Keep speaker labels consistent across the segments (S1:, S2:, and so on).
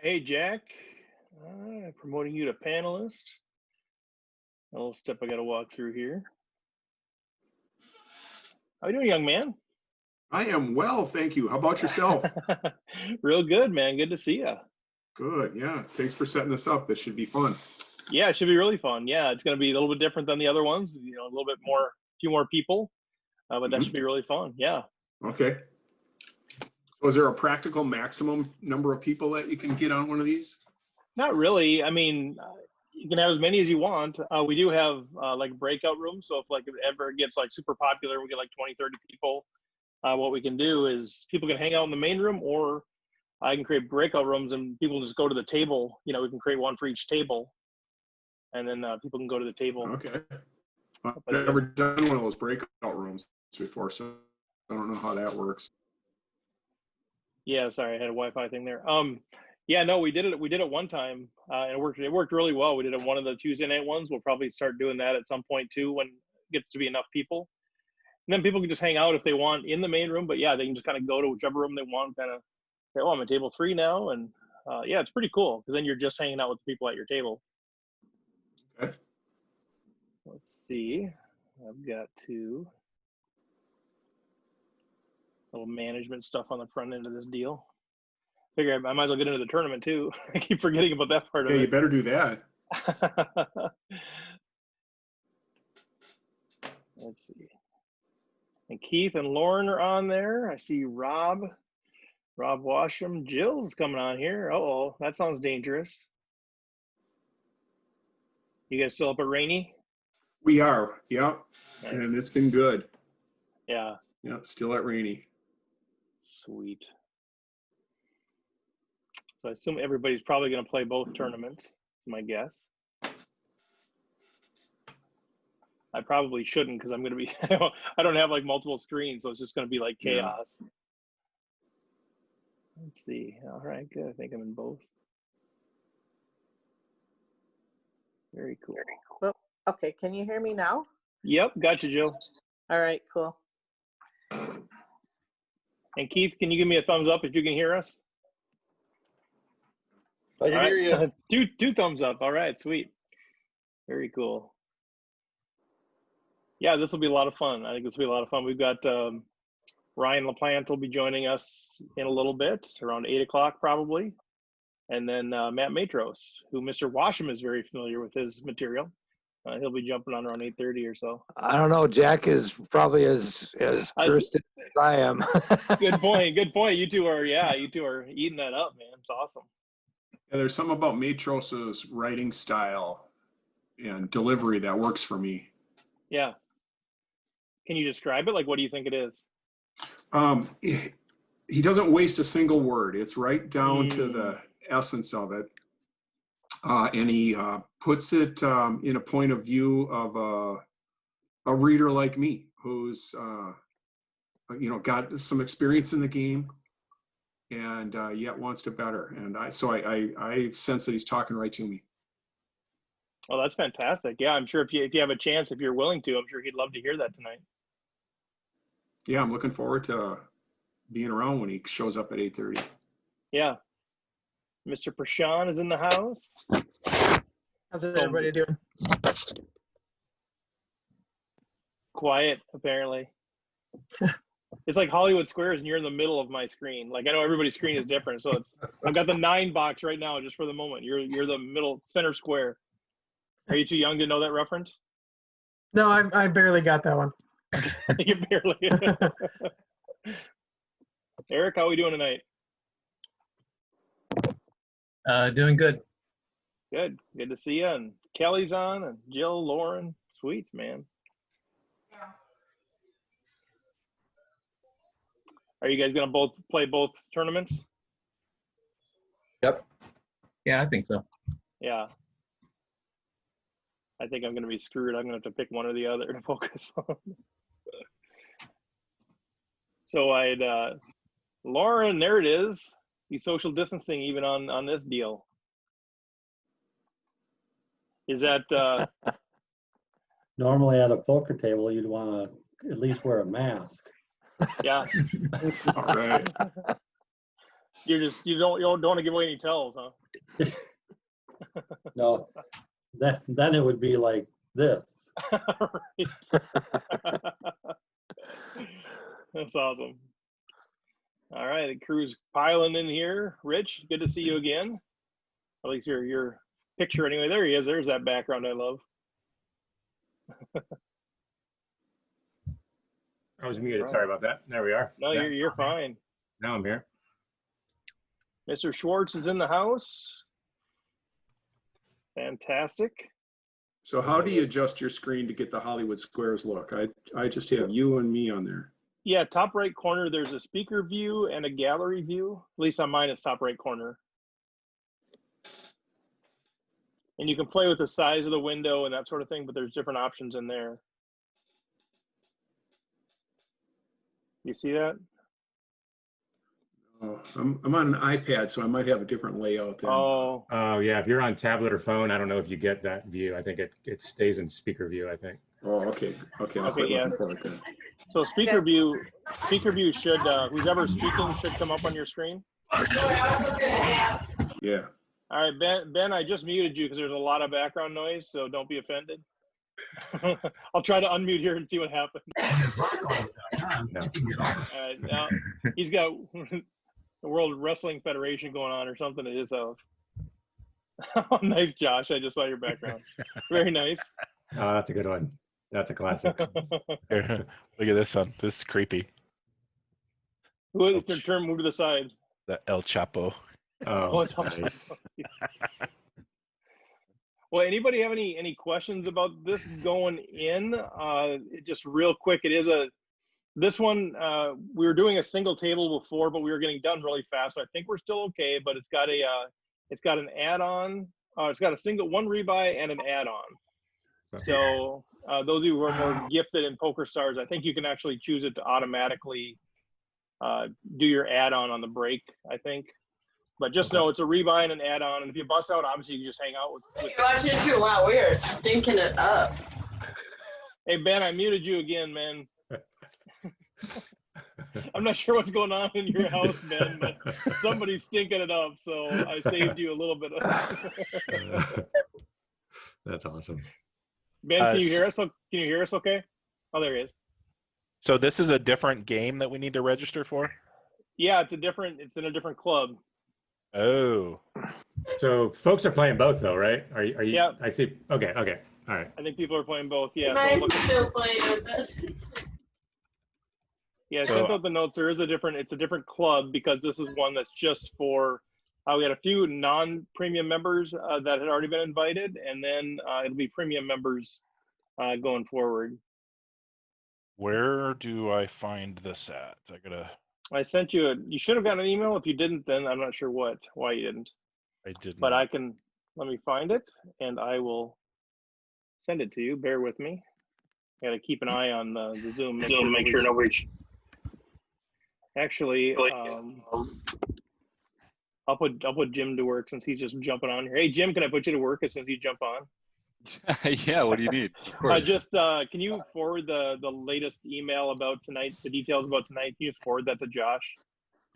S1: Hey, Jack. Promoting you to panelist. A little step I got to walk through here. How you doing, young man?
S2: I am well, thank you. How about yourself?
S1: Real good, man. Good to see you.
S2: Good, yeah. Thanks for setting this up. This should be fun.
S1: Yeah, it should be really fun. Yeah, it's going to be a little bit different than the other ones. You know, a little bit more, a few more people, but that should be really fun. Yeah.
S2: Okay. So is there a practical maximum number of people that you can get on one of these?
S1: Not really. I mean, you can have as many as you want. We do have like breakout rooms. So if like it ever gets like super popular, we get like 20, 30 people. What we can do is people can hang out in the main room, or I can create breakout rooms and people just go to the table. You know, we can create one for each table, and then people can go to the table.
S2: Okay. I've never done one of those breakout rooms before, so I don't know how that works.
S1: Yeah, sorry, I had a Wi-Fi thing there. Yeah, no, we did it. We did it one time, and it worked. It worked really well. We did it one of the Tuesday night ones. We'll probably start doing that at some point too, when it gets to be enough people. And then people can just hang out if they want in the main room. But yeah, they can just kind of go to whichever room they want. Kind of say, "Oh, I'm at table 3 now," and yeah, it's pretty cool because then you're just hanging out with the people at your table.
S2: Okay.
S1: Let's see. I've got little management stuff on the front end of this deal. Figure I might as well get into the tournament too. I keep forgetting about that part of it.
S2: Yeah, you better do that.
S1: Let's see. And Keith and Lauren are on there. I see Rob Washam. Jill's coming on here. Uh-oh, that sounds dangerous. You guys still up at Rainy?
S2: We are, yeah.
S1: Nice.
S2: And it's been good.
S1: Yeah.
S2: Yeah, still at Rainy.
S1: Sweet. So I assume everybody's probably going to play both tournaments, is my guess. I probably shouldn't because I'm going to be, I don't have like multiple screens, so it's just going to be like chaos. Yeah. Let's see. All right, good. I think I'm in both. Very cool.
S3: Well, okay, can you hear me now?
S1: Yep, got you, Jill.
S3: All right, cool.
S1: And Keith, can you give me a thumbs up if you can hear us?
S4: I can hear you.
S1: Two thumbs up. All right, sweet. Very cool. Yeah, this will be a lot of fun. I think this will be a lot of fun. We've got Ryan LaPlante will be joining us in a little bit, around 8 o'clock probably. And then Matt Matros, who Mr. Washam is very familiar with his material. He'll be jumping on around 8:30 or so.
S4: I don't know. Jack is probably as thirsty as I am.
S1: Good point. Good point. You two are eating that up, man. It's awesome.
S2: Yeah, there's something about Matros's writing style and delivery that works for me.
S1: Yeah. Can you describe it? Like, what do you think it is?
S2: He doesn't waste a single word. It's right down to the essence of it. And he puts it in a point of view of a reader like me who's, got some experience in the game and yet wants to better. And I sense that he's talking right to me.
S1: Oh, that's fantastic. Yeah, I'm sure if you have a chance, if you're willing to, I'm sure he'd love to hear that tonight.
S2: Yeah, I'm looking forward to being around when he shows up at 8:30.
S1: Yeah. Mr. Prashan is in the house.
S5: How's everybody doing?
S1: Quiet, apparently. It's like Hollywood Squares and you're in the middle of my screen. Like, I know everybody's screen is different, so I've got the 9 box right now just for the moment. You're the middle center square. Are you too young to know that reference?
S5: No, I barely got that one.
S1: You barely. Eric, how are we doing tonight?
S6: Doing good.
S1: Good to see you. And Kelly's on, and Jill, Lauren. Sweet, man. Are you guys gonna both play both tournaments?
S6: Yep. Yeah, I think so.
S1: Yeah. I think I'm gonna be screwed. I'm gonna have to pick one or the other to focus on. So Lauren, there it is. He's social distancing even on this deal. Is that
S7: Normally at a poker table, you'd want to at least wear a mask.
S1: Yeah.
S2: All right.
S1: You don't want to give away any tells, huh?
S7: No, then it would be like this.
S1: That's awesome. All right, the crew's piling in here. Rich, good to see you again. At least your picture anyway. There he is. There's that background I love.
S8: I was muted. Sorry about that. There we are.
S1: No, you're fine.
S8: Now I'm here.
S1: Mr. Schwartz is in the house. Fantastic.
S2: So how do you adjust your screen to get the Hollywood Squares look? I just have you and me on there.
S1: Yeah, top right corner, there's a speaker view and a gallery view. At least on mine, it's top right corner. And you can play with the size of the window and that sort of thing, but there's different options in there. You see that?
S2: Oh, I'm on an iPad, so I might have a different layout then.
S1: Oh,
S8: Yeah. If you're on tablet or phone, I don't know if you get that view. I think it stays in speaker view, I think.
S2: Oh, okay. I'll quit
S1: yeah.
S2: looking for it then.
S1: so speaker view should, who's ever speaking should come up on your screen.
S2: Yeah.
S1: All right, Ben, I just muted you because there's a lot of background noise, so don't be offended. I'll try to unmute here and see what happens. Now he's got the World Wrestling Federation going on or something at his house. Oh, nice, Josh. I just saw your background. Very nice.
S8: Oh, that's a good one. That's a classic.
S9: Here, look at this one. This is creepy.
S1: Move to the side.
S9: The El Chapo.
S8: Oh,
S1: it's
S8: nice.
S1: Well, anybody have any questions about this going in? Just real quick, this one, we were doing a single table before, but we were getting done really fast. So I think we're still okay, but it's got an add-on. It's got one rebuy and an add-on. So those of you who are more gifted in PokerStars, I think you can actually choose it to automatically do your add-on on the break, I think. But just know it's a rebuy and an add-on, and if you bust out, obviously you can just hang out with
S10: You're watching it too loud. We are stinking it up.
S1: Hey, Ben, I muted you again, man. I'm not sure what's going on in your house, Ben, but somebody's stinking it up, so I saved you a little bit of
S8: That's awesome.
S1: Ben, can you hear us? Can you hear us okay? Oh, there he is.
S9: So this is a different game that we need to register for?
S1: Yeah, it's in a different club.
S9: Oh.
S8: So folks are playing both though, right? Are you?
S1: Yeah.
S8: I see. Okay. All right.
S1: I think people are playing both. Yeah.
S10: I'm still playing with it.
S1: Yeah, sent out the notes. It's a different club because this is one that's just for. We had a few non-premium members that had already been invited, and then it'll be premium members going forward.
S9: Where do I find this at?
S1: I sent you you should have gotten an email. If you didn't, then I'm not sure why you didn't.
S9: I didn't.
S1: But let me find it and I will send it to you. Bear with me. I gotta keep an eye on the Zoom. Make sure no reach. Actually, I'll put Jim to work since he's just jumping on here. Hey Jim, can I put you to work as soon as you jump on?
S11: Yeah, what do you need? Of course.
S1: Can you forward the latest email about tonight, the details about tonight? Can you just forward that to Josh?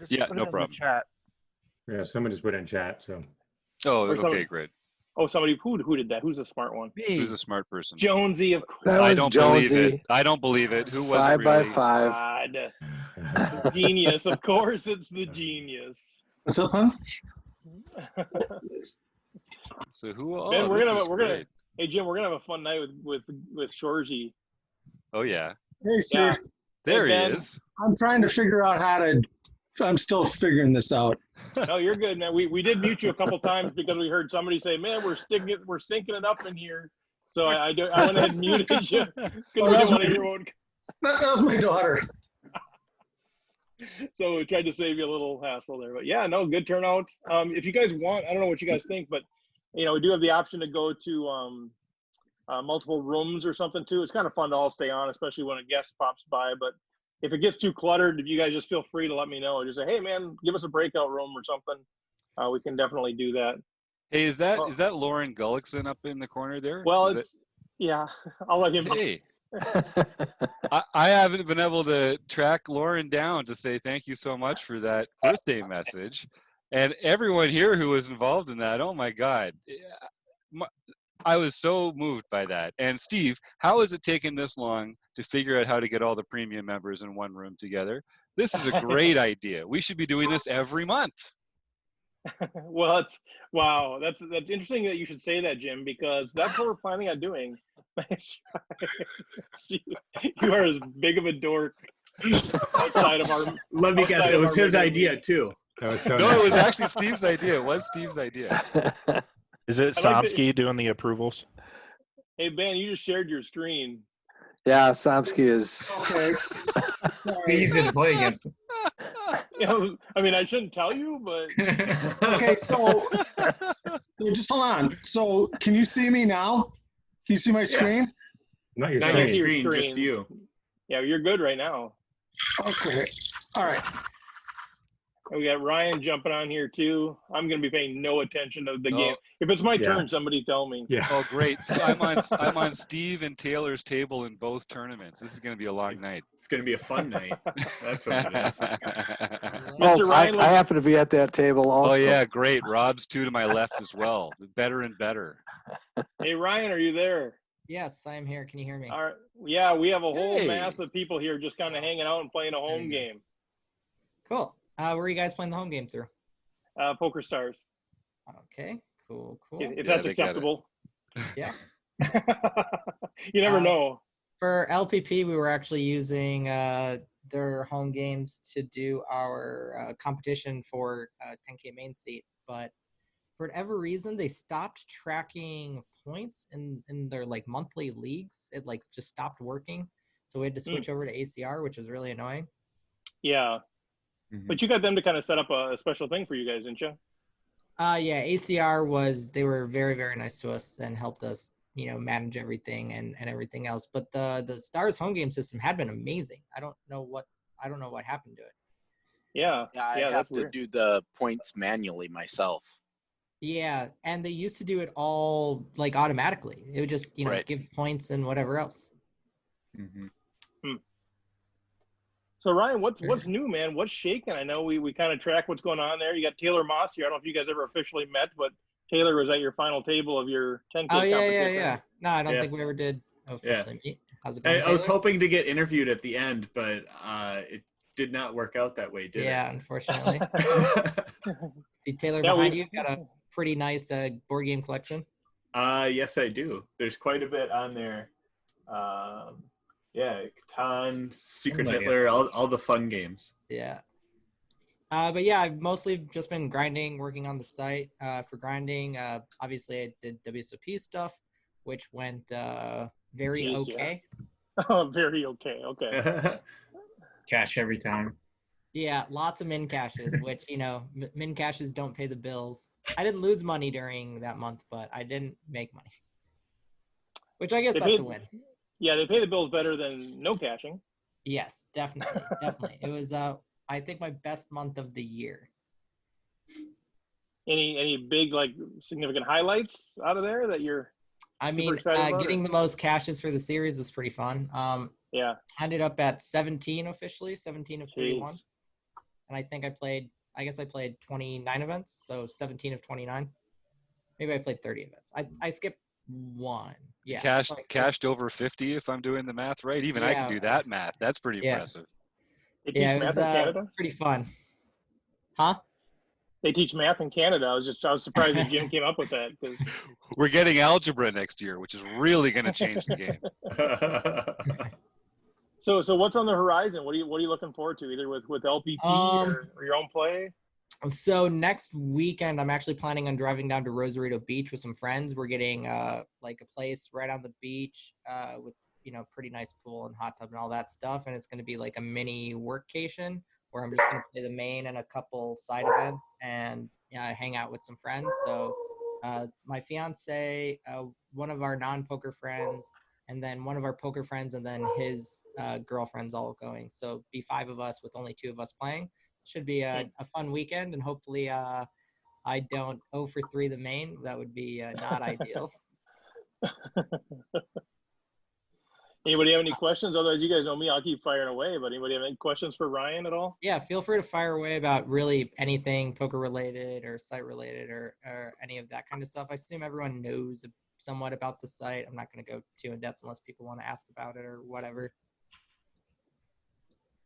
S11: Yeah, no problem.
S5: Chat.
S8: Yeah, someone just put it in chat. So.
S11: Oh, okay, great.
S1: Oh, somebody who did that? Who's the smart one?
S11: Me. Who's a smart person?
S1: Jonesy, of course.
S4: That was
S11: I don't
S4: Jonesy.
S11: believe it. I don't believe it. Who was it?
S4: 5x5.
S1: God. Genius. Of course, it's the genius.
S6: What's up, huh?
S11: So who? Oh,
S1: Ben, we're gonna. Hey Jim, we're gonna have a fun night with Shorzy.
S11: Oh yeah.
S6: Hey, Steve.
S11: There
S1: Ben.
S11: he is.
S6: I'm trying to figure out how to. I'm still figuring this out.
S1: No, you're good, man. We did mute you a couple times because we heard somebody say, "Man, we're stinking it up in here." So I went ahead and muted you.
S6: That was my daughter.
S1: So we tried to save you a little hassle there, but yeah, no, good turnout. If you guys want, I don't know what you guys think, but we do have the option to go to multiple rooms or something too. It's kind of fun to all stay on, especially when a guest pops by. But if it gets too cluttered, if you guys just feel free to let me know. Just say, hey man, give us a breakout room or something. We can definitely do that.
S11: Hey, is that Lauren Gullickson up in the corner there?
S1: Well, yeah, I'll let him.
S11: Hey. I haven't been able to track Lauren down to say thank you so much for that birthday message. And everyone here who was involved in that, oh my God. I was so moved by that. And Steve, how has it taken this long to figure out how to get all the premium members in one room together? This is a great idea. We should be doing this every month.
S1: Well, wow. That's interesting that you should say that, Jim, because that's what we're planning on doing. You are as big of a dork outside of our.
S12: Let me guess, it was his idea too.
S8: That was so
S11: No,
S8: nice.
S11: it was actually Steve's idea. It was Steve's idea.
S9: Is it Somsky doing the approvals?
S1: Hey, Ben, you just shared your screen.
S4: Yeah, Somsky is.
S12: Okay. Easy to play against.
S1: I mean, I shouldn't tell you, but.
S6: Okay, so just hold on. So can you see me now? Can you see my screen?
S8: Not your
S12: Not your
S8: screen.
S12: screen, just you.
S1: Yeah, you're good right now.
S6: Okay. All right.
S1: We got Ryan jumping on here too. I'm going to be paying no attention to the
S11: Oh,
S1: game. If it's my
S8: yeah.
S1: turn, somebody tell me.
S8: Yeah.
S11: Oh, great. So I'm on Steve and Taylor's table in both tournaments. This is going to be a long night.
S12: It's going to be a fun night. That's what it is.
S1: Mr. Ryan,
S4: I happen to be at that table also.
S11: Oh, yeah, great. Rob's two to my left as well. Better and better.
S1: Hey, Ryan, are you there?
S13: Yes, I am here. Can you hear me?
S1: All right. Yeah, we have a whole
S11: Hey.
S1: mass of people here just kind of hanging out and playing a home game.
S13: Cool. Where are you guys playing the home game through?
S1: PokerStars.
S13: Okay, cool.
S1: If
S11: Yeah,
S1: that's
S11: they get it.
S1: acceptable.
S13: Yeah.
S1: You never know.
S13: For LPP, we were actually using their home games to do our competition for 10K main seat, but for whatever reason, they stopped tracking points in their like monthly leagues. It like just stopped working, so we had to switch over to ACR, which was really annoying.
S1: Yeah. But you got them to kind of set up a special thing for you guys, didn't you?
S13: Yeah, ACR they were very, very nice to us and helped us, manage everything and everything else. But the Stars home game system had been amazing. I don't know what happened to it.
S1: Yeah.
S14: I have
S1: that's
S14: to
S1: weird.
S14: do the points manually myself.
S13: Yeah, and they used to do it all like automatically. It would just,
S14: Right.
S13: give points and whatever else.
S1: So Ryan, what's new, man? What's shaking? I know we kind of track what's going on there. You got Taylor Moss here. I don't know if you guys ever officially met, but Taylor was at your final table of your 10K
S13: Oh yeah,
S1: competition.
S13: yeah. No, I don't
S12: Yeah.
S13: think we ever did officially meet. How's it going?
S12: I was
S13: Taylor?
S12: hoping to get interviewed at the end, but it did not work out that way, did
S13: Yeah, unfortunately.
S12: it?
S13: See Taylor
S1: Yeah,
S13: behind you, got a pretty nice board game collection.
S12: Yes, I do. There's quite a bit on there. Yeah, Catan, Secret Hitler, all the fun games.
S13: Yeah. But yeah, I've mostly just been grinding, working on the site. For grinding, obviously I did WSOP stuff, which went very
S1: Jeez,
S13: okay.
S1: Oh, very okay. Okay.
S12: Cash every time.
S13: Yeah, lots of min caches, which, min caches don't pay the bills. I didn't lose money during that month, but I didn't make money. Which I guess that's a win.
S1: Yeah, they pay the bills better than no caching.
S13: Yes, definitely. Definitely. It was, I think, my best month of the year.
S1: Any big, like, significant highlights out of there that you're super excited about,
S13: getting the most caches for the series was pretty fun.
S1: Yeah.
S13: I ended up at 17 officially, 17 of 31.
S1: Jeez.
S13: And I think I played 29 events, so 17 of 29. Maybe I played 30 events. I skipped one. Yeah.
S11: Cashed over 50 if I'm doing the math right. Even I can do that math. That's pretty impressive.
S1: They teach math in Canada?
S13: Pretty fun. Huh?
S1: They teach math in Canada. I was surprised that Jim came up with that. Cause...
S11: We're getting algebra next year, which is really going to change the game.
S1: So what's on the horizon? What are you looking forward to, either with LPP or your own play?
S13: So next weekend, I'm actually planning on driving down to Rosarito Beach with some friends. We're getting like a place right on the beach with pretty nice pool and hot tub and all that stuff. And it's going to be like a mini workcation where I'm just going to play the main and a couple side events and hang out with some friends. So my fiance, one of our non-poker friends, and then one of our poker friends, and then his girlfriend's all going. So be 5 of us with only 2 of us playing. Should be a fun weekend, and hopefully I don't 0 for 3 the main. That would be not ideal.
S1: Anybody have any questions? Otherwise, you guys know me. I'll keep firing away. But anybody have any questions for Ryan at all?
S13: Yeah, feel free to fire away about really anything poker related or site related or any of that kind of stuff. I assume everyone knows somewhat about the site. I'm not going to go too in depth unless people want to ask about it or whatever.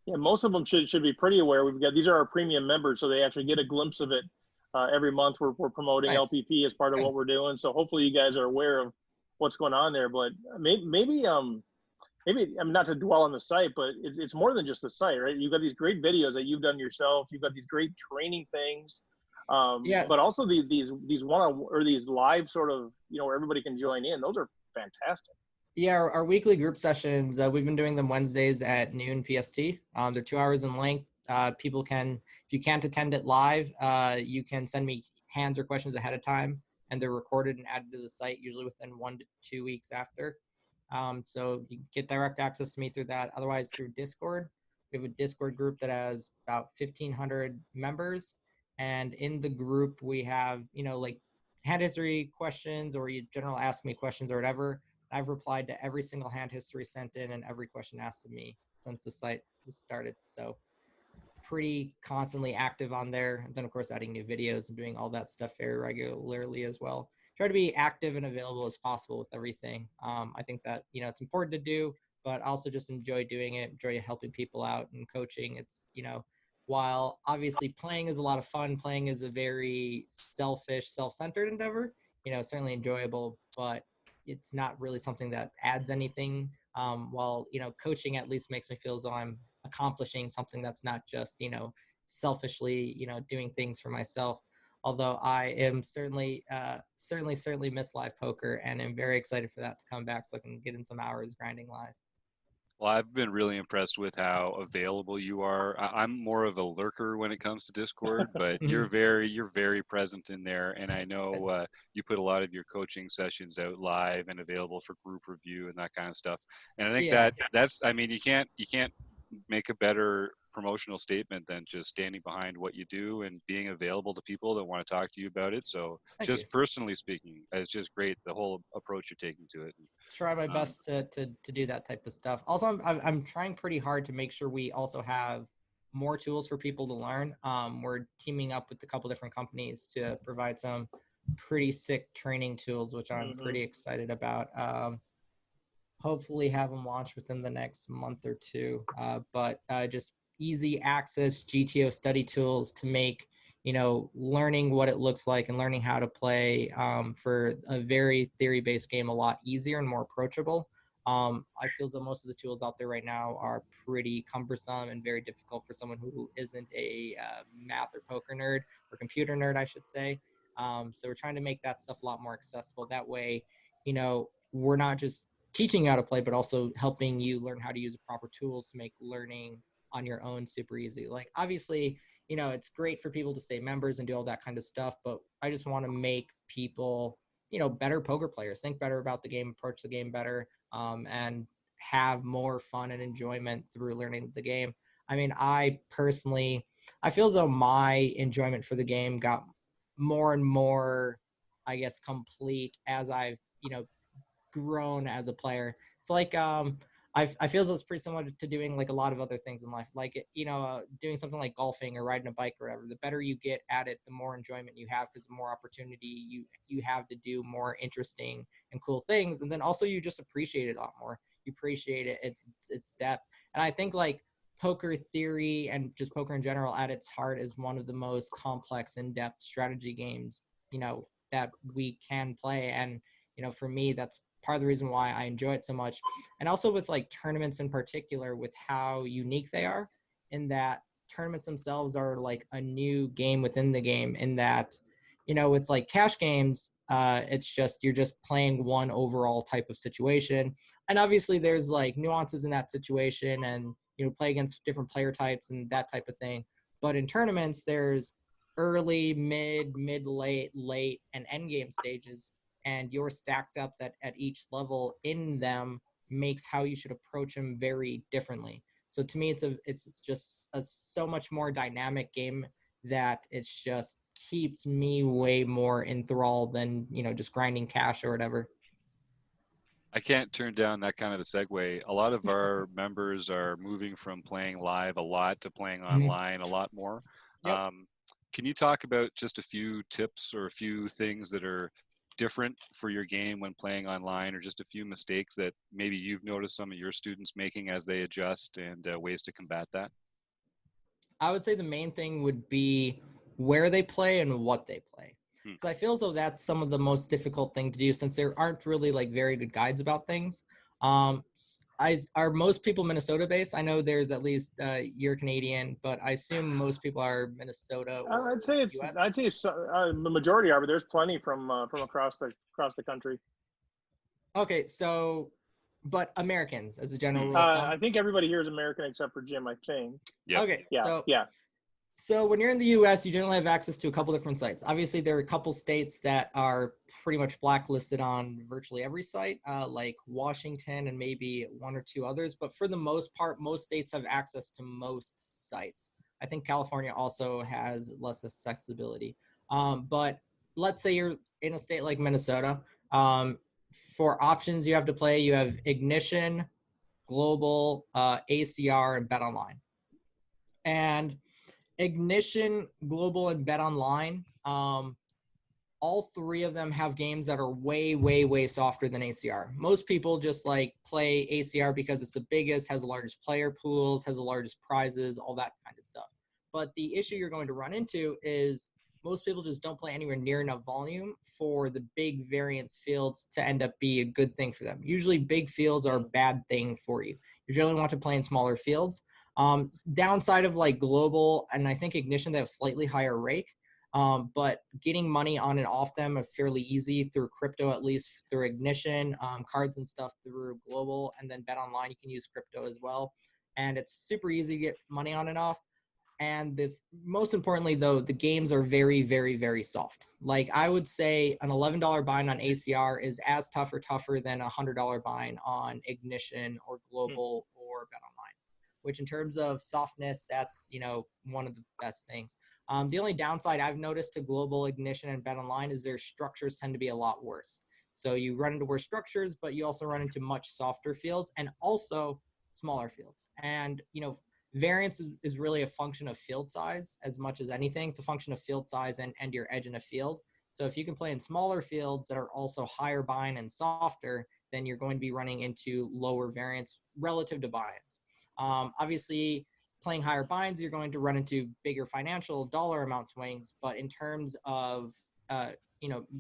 S1: Yeah, most of them should be pretty aware. These are our premium members, so they actually get a glimpse of it every month. We're promoting
S13: Nice.
S1: LPP as part of what we're doing. So hopefully you guys are aware of what's going on there. But maybe I mean, not to dwell on the site, but it's more than just the site, right? You've got these great videos that you've done yourself. You've got these great training things,
S13: Yes.
S1: but also these one or these live sort of, where everybody can join in. Those are fantastic.
S13: Yeah, our weekly group sessions, we've been doing them Wednesdays at noon PST. They're 2 hours in length. People can, if you can't attend it live, you can send me hands or questions ahead of time, and they're recorded and added to the site, usually within 1 to 2 weeks after. So you get direct access to me through that. Otherwise, through Discord. We have a Discord group that has about 1,500 members. And in the group, we have, like hand history questions, or you general ask me questions or whatever. I've replied to every single hand history sent in and every question asked of me since the site was started. So pretty constantly active on there. And then, of course, adding new videos and doing all that stuff very regularly as well. Try to be active and available as possible with everything. I think that, it's important to do, but also just enjoy doing it, enjoy helping people out and coaching. It's, while obviously playing is a lot of fun, playing is a very selfish, self-centered endeavor, certainly enjoyable, but it's not really something that adds anything. While, coaching at least makes me feel as though I'm accomplishing something that's not just, selfishly, doing things for myself. Although I am certainly miss live poker and am very excited for that to come back so I can get in some hours grinding live.
S11: Well, I've been really impressed with how available you are. I'm more of a lurker when it comes to Discord, but you're very present in there, and I know you put a lot of your coaching sessions out live and available for group review and that kind of stuff. And I think that's I mean, you can't make a better promotional statement than just standing behind what you do and being available to people that want to talk to you about it. So personally speaking, it's just great, the whole approach you're taking to it.
S13: Try my best to do that type of stuff. Also, I'm trying pretty hard to make sure we also have more tools for people to learn. We're teaming up with a couple different companies to provide some pretty sick training tools, which I'm pretty excited about. Hopefully have them launched within the next month or two. But just easy access GTO study tools to make, learning what it looks like and learning how to play for a very theory-based game a lot easier and more approachable. I feel as though most of the tools out there right now are pretty cumbersome and very difficult for someone who isn't a math or poker nerd, or computer nerd, I should say. So we're trying to make that stuff a lot more accessible. That way, we're not just teaching you how to play, but also helping you learn how to use the proper tools to make learning on your own super easy. Like, obviously, it's great for people to stay members and do all that kind of stuff, but I just want to make people, better poker players, think better about the game, approach the game better, and have more fun and enjoyment through learning the game. I mean, I feel as though my enjoyment for the game got more and more, I guess, complete as I've, grown as a player. It's like I feel as though it's pretty similar to doing like a lot of other things in life, like doing something like golfing or riding a bike or whatever. The better you get at it, the more enjoyment you have, because the more opportunity you have to do more interesting and cool things, and then also you just appreciate it a lot more. You appreciate it, its depth. And I think like poker theory and just poker in general at its heart is one of the most complex, in-depth strategy games that we can play. And for me, that's part of the reason why I enjoy it so much. And also with like tournaments in particular, with how unique they are, in that tournaments themselves are like a new game within the game, in that, with like cash games, it's just, you're just playing one overall type of situation. And obviously there's like nuances in that situation, and, play against different player types and that type of thing. But in tournaments, there's early, mid, late, and end game stages, and you're stacked up that at each level in them makes how you should approach them very differently. So to me, it's just a so much more dynamic game that it's just keeps me way more enthralled than, just grinding cash or whatever.
S11: I can't turn down that kind of a segue. A lot of our members are moving from playing live a lot to playing online a lot more.
S13: Yep.
S11: Can you talk about just a few tips or a few things that are different for your game when playing online, or just a few mistakes that maybe you've noticed some of your students making as they adjust, and ways to combat that?
S13: I would say the main thing would be where they play and what they play. Because I feel as though that's some of the most difficult thing to do, since there aren't really like very good guides about things. Are most people Minnesota based? I know there's at least you're Canadian, but I assume most people are Minnesota or
S1: I'd say
S13: US.
S1: the majority are, but there's plenty from across the country.
S13: Okay, so but Americans as a general rule of thumb.
S1: I think everybody here is American except for Jim, I think.
S11: Yep.
S13: Okay,
S1: Yeah.
S13: So when you're in the US, you generally have access to a couple different sites. Obviously, there are a couple states that are pretty much blacklisted on virtually every site, like Washington and maybe one or two others. But for the most part, most states have access to most sites. I think California also has less accessibility. But let's say you're in a state like Minnesota. For options you have to play, you have Ignition, Global, ACR, and BetOnline. And Ignition, Global, and BetOnline, all three of them have games that are way, way, way softer than ACR. Most people just like play ACR because it's the biggest, has the largest player pools, has the largest prizes, all that kind of stuff. But the issue you're going to run into is most people just don't play anywhere near enough volume for the big variance fields to end up be a good thing for them. Usually big fields are a bad thing for you. You really want to play in smaller fields. Downside of like Global and I think Ignition, they have slightly higher rake, but getting money on and off them are fairly easy through crypto, at least through Ignition, cards and stuff through Global, and then BetOnline, you can use crypto as well. And it's super easy to get money on and off. And most importantly, though, the games are very, very, very soft. Like I would say an $11 bind on ACR is as tough or tougher than a $100 bind on Ignition or Global or BetOnline, which in terms of softness, that's, one of the best things. The only downside I've noticed to Global, Ignition, and BetOnline is their structures tend to be a lot worse. So you run into worse structures, but you also run into much softer fields and also smaller fields. And, variance is really a function of field size as much as anything. It's a function of field size and your edge in a field. So if you can play in smaller fields that are also higher bind and softer, then you're going to be running into lower variance relative to binds. Obviously, playing higher binds, you're going to run into bigger financial dollar amount swings. But in terms of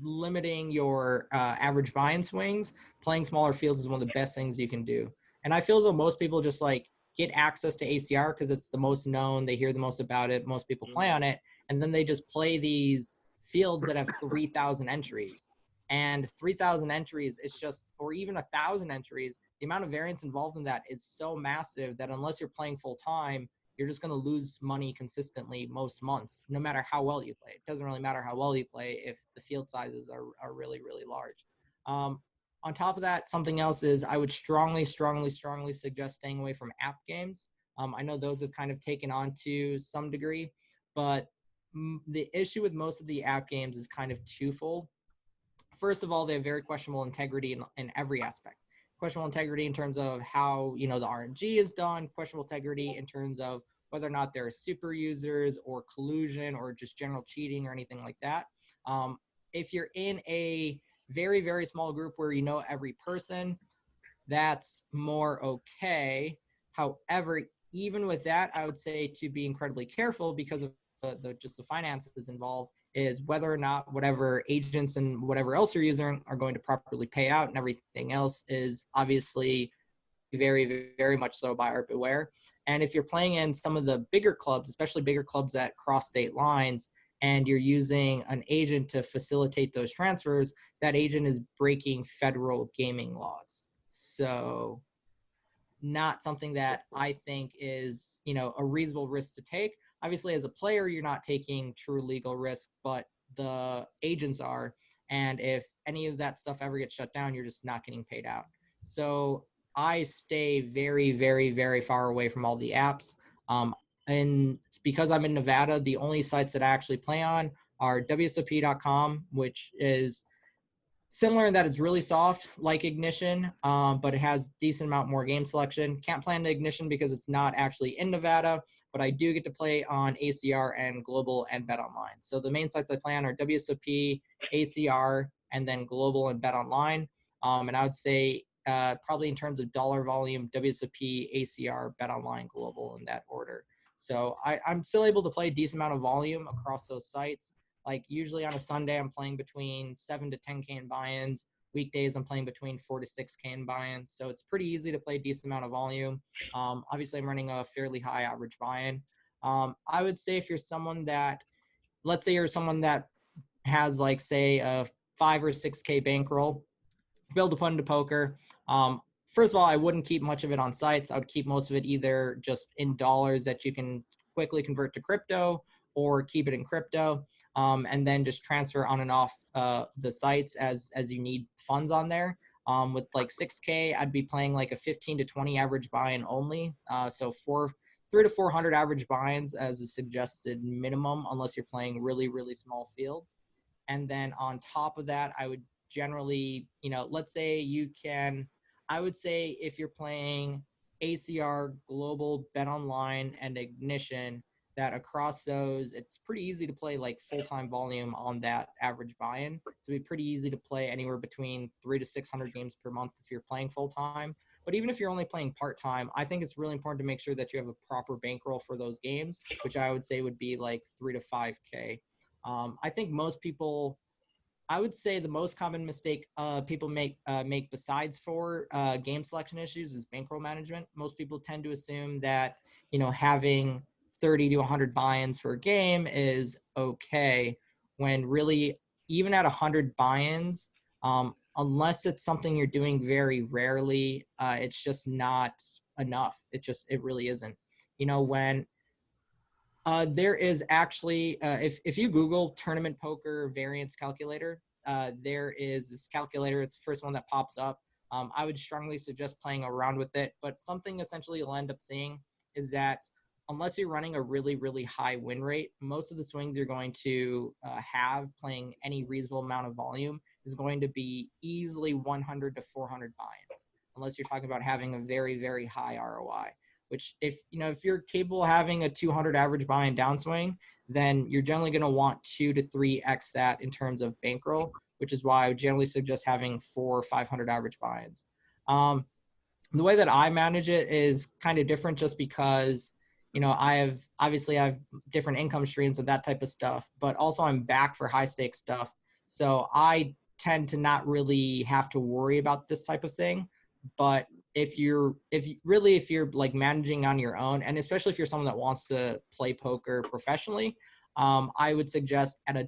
S13: limiting your average bind swings, playing smaller fields is one of the best things you can do. And I feel as though most people just like get access to ACR because it's the most known. They hear the most about it. Most people play on it. And then they just play these fields that have 3,000 entries. And 3,000 entries is just, or even 1,000 entries, the amount of variance involved in that is so massive that unless you're playing full time, you're just going to lose money consistently most months, no matter how well you play. It doesn't really matter how well you play if the field sizes are really, really large. On top of that, something else is I would strongly, strongly, strongly suggest staying away from app games. I know those have kind of taken on to some degree, but the issue with most of the app games is kind of twofold. First of all, they have very questionable integrity in every aspect. Questionable integrity in terms of how, the RNG is done, questionable integrity in terms of whether or not there are super users or collusion or just general cheating or anything like that. If you're in a very, very small group where you know every person, that's more okay. However, even with that, I would say to be incredibly careful because of just the finances involved is whether or not whatever agents and whatever else you're using are going to properly pay out, and everything else is obviously very, very much so buyer beware. And if you're playing in some of the bigger clubs, especially bigger clubs that cross state lines, and you're using an agent to facilitate those transfers, that agent is breaking federal gaming laws. So not something that I think is, a reasonable risk to take. Obviously, as a player, you're not taking true legal risk, but the agents are. And if any of that stuff ever gets shut down, you're just not getting paid out. So I stay very, very, very far away from all the apps. And it's because I'm in Nevada, the only sites that I actually play on are WSOP.com, which is Similar in that it's really soft, like Ignition, but it has decent amount more game selection. Can't play on Ignition because it's not actually in Nevada, but I do get to play on ACR and Global and Bet Online. So the main sites I play on are WSOP, ACR, and then Global and Bet Online. And I would say probably in terms of dollar volume, WSOP, ACR, Bet Online, Global in that order. So I'm still able to play a decent amount of volume across those sites. Like usually on a Sunday, I'm playing between 7 to 10K in buy-ins. Weekdays, I'm playing between 4 to 6K in buy-ins. So it's pretty easy to play a decent amount of volume. Obviously, I'm running a fairly high average buy-in. I would say if you're someone that, let's say you're someone that has like, say, a 5 or 6K bankroll, build to put into poker. First of all, I wouldn't keep much of it on sites. I would keep most of it either just in dollars that you can quickly convert to crypto, or keep it in crypto, and then just transfer on and off the sites as you need funds on there. With like 6K, I'd be playing like a 15 to 20 average buy-in only. So 300 to 400 average buy-ins as a suggested minimum, unless you're playing really, really small fields. And then on top of that, I would generally, let's say I would say if you're playing ACR, Global, Bet Online, and Ignition, that across those, it's pretty easy to play like full-time volume on that average buy-in. So it'd be pretty easy to play anywhere between 300 to 600 games per month if you're playing full-time. But even if you're only playing part-time, I think it's really important to make sure that you have a proper bankroll for those games, which I would say would be like 3 to 5K. I think most people, I would say the most common mistake people make besides for game selection issues is bankroll management. Most people tend to assume that, having 30 to 100 buy-ins for a game is okay, when really even at 100 buy-ins, unless it's something you're doing very rarely, it's just not enough. It really isn't. When there is actually, if you Google tournament poker variance calculator, there is this calculator. It's the first one that pops up. I would strongly suggest playing around with it, but something essentially you'll end up seeing is that unless you're running a really, really high win rate, most of the swings you're going to have playing any reasonable amount of volume is going to be easily 100 to 400 buy-ins, unless you're talking about having a very, very high ROI. Which if you're capable of having a 200 average buy-in downswing, then you're generally going to want 2 to 3x that in terms of bankroll, which is why I would generally suggest having 400 or 500 average buy-ins. The way that I manage it is kind of different, just because I have different income streams and that type of stuff, but also I'm back for high stakes stuff. So I tend to not really have to worry about this type of thing. But if you're like managing on your own, and especially if you're someone that wants to play poker professionally, I would suggest at a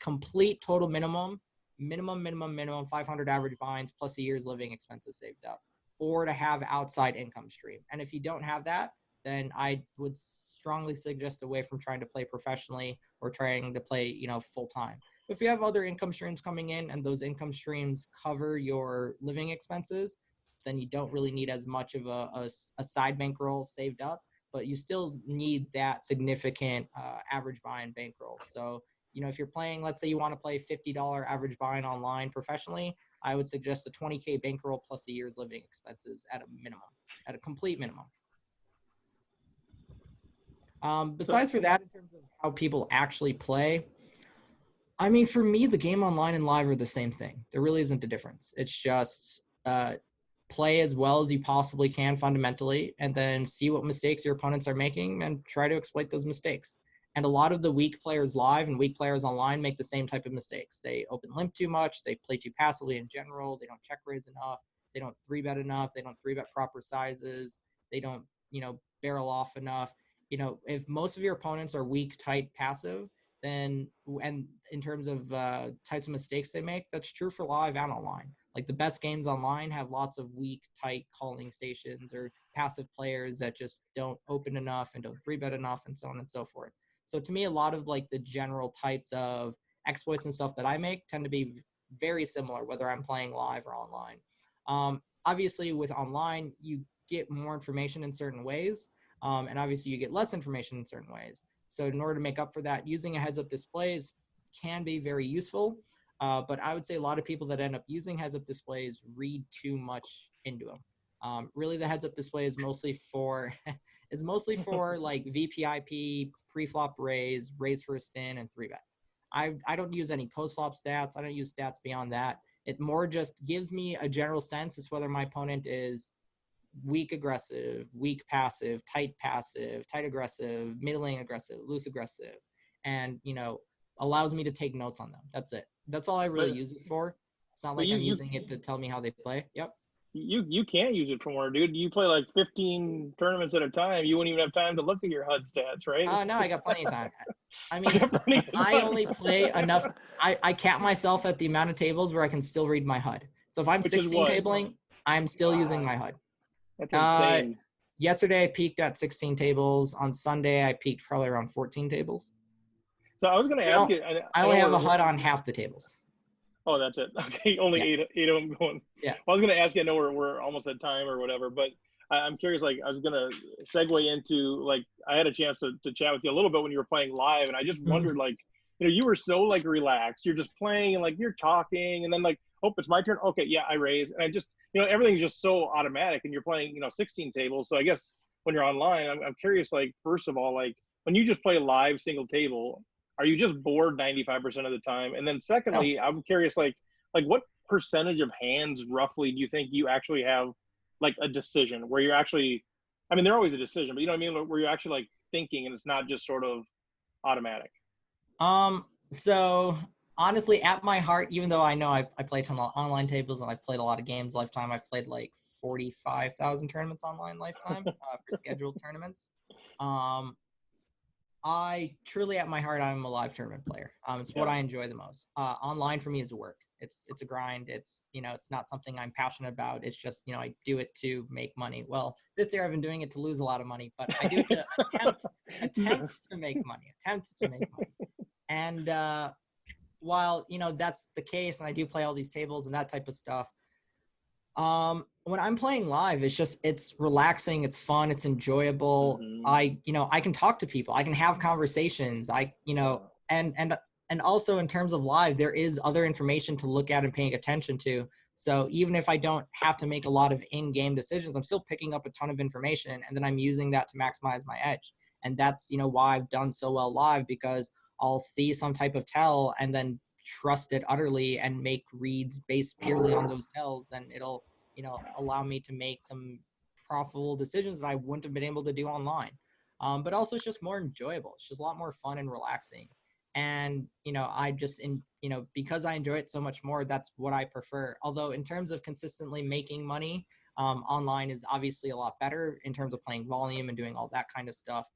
S13: complete total minimum 500 average buy-ins plus a year's living expenses saved up, or to have outside income stream. And if you don't have that, then I would strongly suggest away from trying to play professionally or trying to play, full time. If you have other income streams coming in and those income streams cover your living expenses, then you don't really need as much of a side bankroll saved up, but you still need that significant average buy-in bankroll. So, if you're playing, let's say you want to play $50 average buy-in online professionally, I would suggest a 20K bankroll plus a year's living expenses at a complete minimum. Besides for that, in terms of how people actually play, I mean, for me, the game online and live are the same thing. There really isn't a difference. It's just play as well as you possibly can fundamentally, and then see what mistakes your opponents are making and try to exploit those mistakes. And a lot of the weak players live and weak players online make the same type of mistakes. They open limp too much. They play too passively in general. They don't check raise enough. They don't 3-bet enough. They don't 3-bet proper sizes. They don't, barrel off enough. If most of your opponents are weak, tight, passive, then, and in terms of types of mistakes they make, that's true for live and online. Like the best games online have lots of weak, tight calling stations or passive players that just don't open enough and don't 3-bet enough and so on and so forth. So to me, a lot of like the general types of exploits and stuff that I make tend to be very similar, whether I'm playing live or online. Obviously with online, you get more information in certain ways. And obviously you get less information in certain ways. So in order to make up for that, using a heads-up displays can be very useful. But I would say a lot of people that end up using heads-up displays read too much into them. Really, the heads-up display is mostly for like VPIP, pre-flop raise first in, and 3-bet. I don't use any post-flop stats. I don't use stats beyond that. It more just gives me a general sense as whether my opponent is weak aggressive, weak passive, tight aggressive, middling aggressive, loose aggressive, and allows me to take notes on them. That's it. That's all I really use it for. It's not like I'm using it to tell me how they play. Yep.
S1: You can't use it for more, dude. You play like 15 tournaments at a time. You wouldn't even have time to look at your HUD stats, right?
S13: Oh, no, I got plenty of time. I mean, I only play enough. I cap myself at the amount of tables where I can still read my HUD. So if I'm 16 tabling, I'm still using my HUD.
S1: That's insane.
S13: Yesterday, I peaked at 16 tables. On Sunday, I peaked probably around 14 tables.
S1: So I was going to ask you.
S13: I only have a HUD on half the tables.
S1: Oh, that's it. Okay, only eight of them going.
S13: Yeah.
S1: Well, I was going to ask you. I know we're almost at time or whatever, but I'm curious. Like, I was going to segue into like I had a chance to chat with you a little bit when you were playing live, and I just wondered like, you were so like relaxed. You're just playing and like you're talking, and then like, oh, it's my turn. Okay, yeah, I raise, and I just everything's just so automatic, and you're playing 16 tables. So I guess when you're online, I'm curious. Like, first of all, like when you just play live single table, are you just bored 95% of the time? And then secondly, I'm curious, like what percentage of hands roughly do you think you actually have like a decision where you're actually, I mean, they're always a decision, but you know what I mean? Where you're actually like thinking and it's not just sort of automatic.
S13: So honestly, at my heart, even though I know I play a ton of online tables and I've played a lot of games lifetime, I've played like 45,000 tournaments online lifetime for scheduled tournaments. I truly, at my heart, I'm a live tournament player. It's what I enjoy the most. Online for me is work. It's a grind. It's it's not something I'm passionate about. It's just I do it to make money. Well, this year I've been doing it to lose a lot of money, but I do it to attempt to make money. And while that's the case, and I do play all these tables and that type of stuff. When I'm playing live, it's relaxing, it's fun, it's enjoyable. I can talk to people, I can have conversations. And also in terms of live, there is other information to look at and paying attention to. So even if I don't have to make a lot of in-game decisions, I'm still picking up a ton of information, and then I'm using that to maximize my edge. And that's why I've done so well live, because I'll see some type of tell and then trust it utterly and make reads based purely on those tells, and it'll allow me to make some profitable decisions that I wouldn't have been able to do online. But also it's just more enjoyable. It's just a lot more fun and relaxing. And I just because I enjoy it so much more, that's what I prefer. Although in terms of consistently making money, online is obviously a lot better in terms of playing volume and doing all that kind of stuff.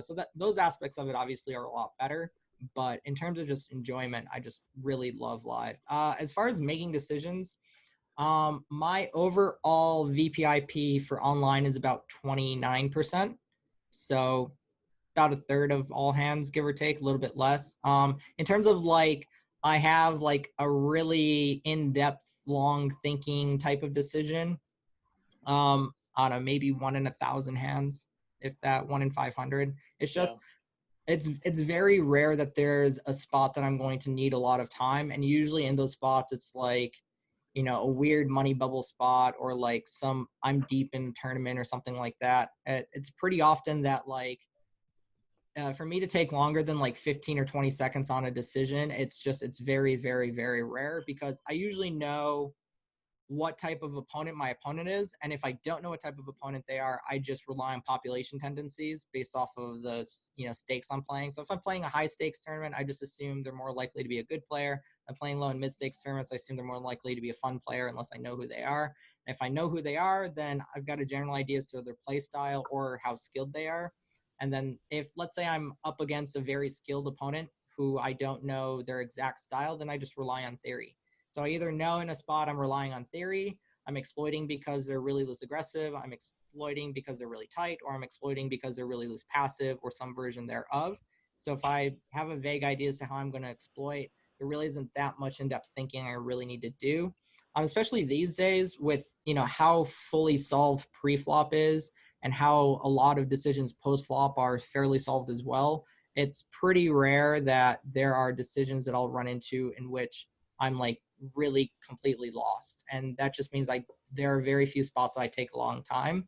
S13: So that those aspects of it obviously are a lot better. But in terms of just enjoyment, I just really love live. As far as making decisions, my overall VPIP for online is about 29%. So about a third of all hands, give or take, a little bit less. In terms of like, I have like a really in-depth, long thinking type of decision. I don't know, maybe 1 in 1,000 hands, if that, 1 in 500. It's just, it's very rare that there's a spot that I'm going to need a lot of time. And usually in those spots, it's like, a weird money bubble spot, or like I'm deep in a tournament or something like that. It's pretty often that like, for me to take longer than like 15 or 20 seconds on a decision, it's very, very, very rare, because I usually know what type of opponent my opponent is. And if I don't know what type of opponent they are, I just rely on population tendencies based off of the, stakes I'm playing. So if I'm playing a high stakes tournament, I just assume they're more likely to be a good player. I'm playing low and mid stakes tournaments, I assume they're more likely to be a fun player unless I know who they are. And if I know who they are, then I've got a general idea as to their play style or how skilled they are. And then if, let's say I'm up against a very skilled opponent who I don't know their exact style, then I just rely on theory. So I either know in a spot I'm relying on theory, I'm exploiting because they're really loose aggressive, I'm exploiting because they're really tight, or I'm exploiting because they're really loose passive, or some version thereof. So if I have a vague idea as to how I'm going to exploit, there really isn't that much in-depth thinking I really need to do. Especially these days with, how fully solved pre-flop is, and how a lot of decisions post-flop are fairly solved as well. It's pretty rare that there are decisions that I'll run into in which I'm like really completely lost. And that just means there are very few spots that I take a long time.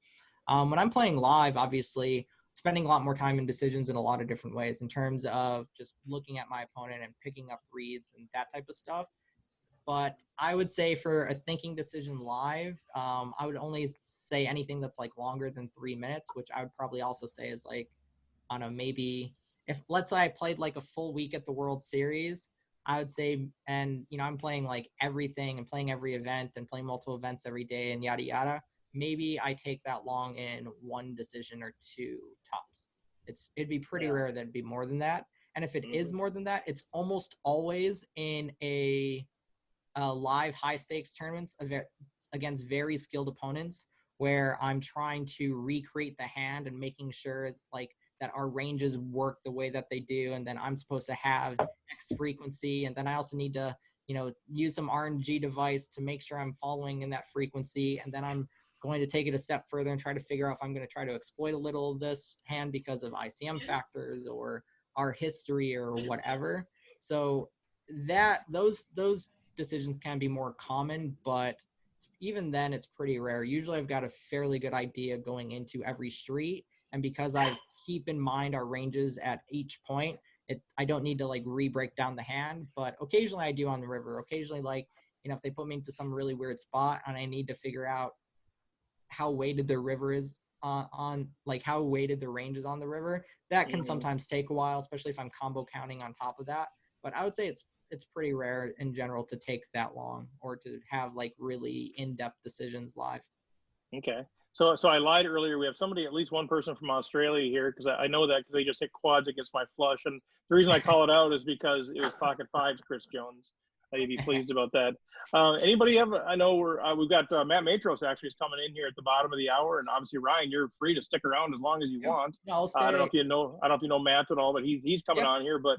S13: When I'm playing live, obviously spending a lot more time in decisions in a lot of different ways in terms of just looking at my opponent and picking up reads and that type of stuff. But I would say for a thinking decision live, I would only say anything that's like longer than 3 minutes, which I would probably also say is like, I don't know, maybe if let's say I played like a full week at the World Series, I would say, and I'm playing like everything and playing every event and playing multiple events every day and yada yada. Maybe I take that long in one decision or two tops. It'd be pretty rare that it'd be more than that. And if it is more than that, it's almost always in a live high stakes tournaments against very skilled opponents where I'm trying to recreate the hand and making sure like that our ranges work the way that they do. And then I'm supposed to have X frequency. And then I also need to, use some RNG device to make sure I'm following in that frequency. And then I'm going to take it a step further and try to figure out if I'm going to try to exploit a little of this hand because of ICM factors or our history or whatever. So those decisions can be more common, but even then it's pretty rare. Usually I've got a fairly good idea going into every street. And because I keep in mind our ranges at each point, I don't need to like re-break down the hand, but occasionally I do on the river. Occasionally, like, if they put me into some really weird spot and I need to figure out how weighted the river is on like how weighted the range is on the river, that can sometimes take a while, especially if I'm combo counting on top of that. But I would say it's pretty rare in general to take that long or to have like really in-depth decisions live.
S1: Okay. So I lied earlier. We have somebody, at least one person from Australia here, because I know that because they just hit quads against my flush. And the reason I call it out is because it was pocket fives, Chris Jones. You'd be pleased about that. Anybody have? I know we've got Matt Matros actually is coming in here at the bottom of the hour, and obviously Ryan, you're free to stick around as long as you want. I don't know if you know Matt at all, but he's coming on here. But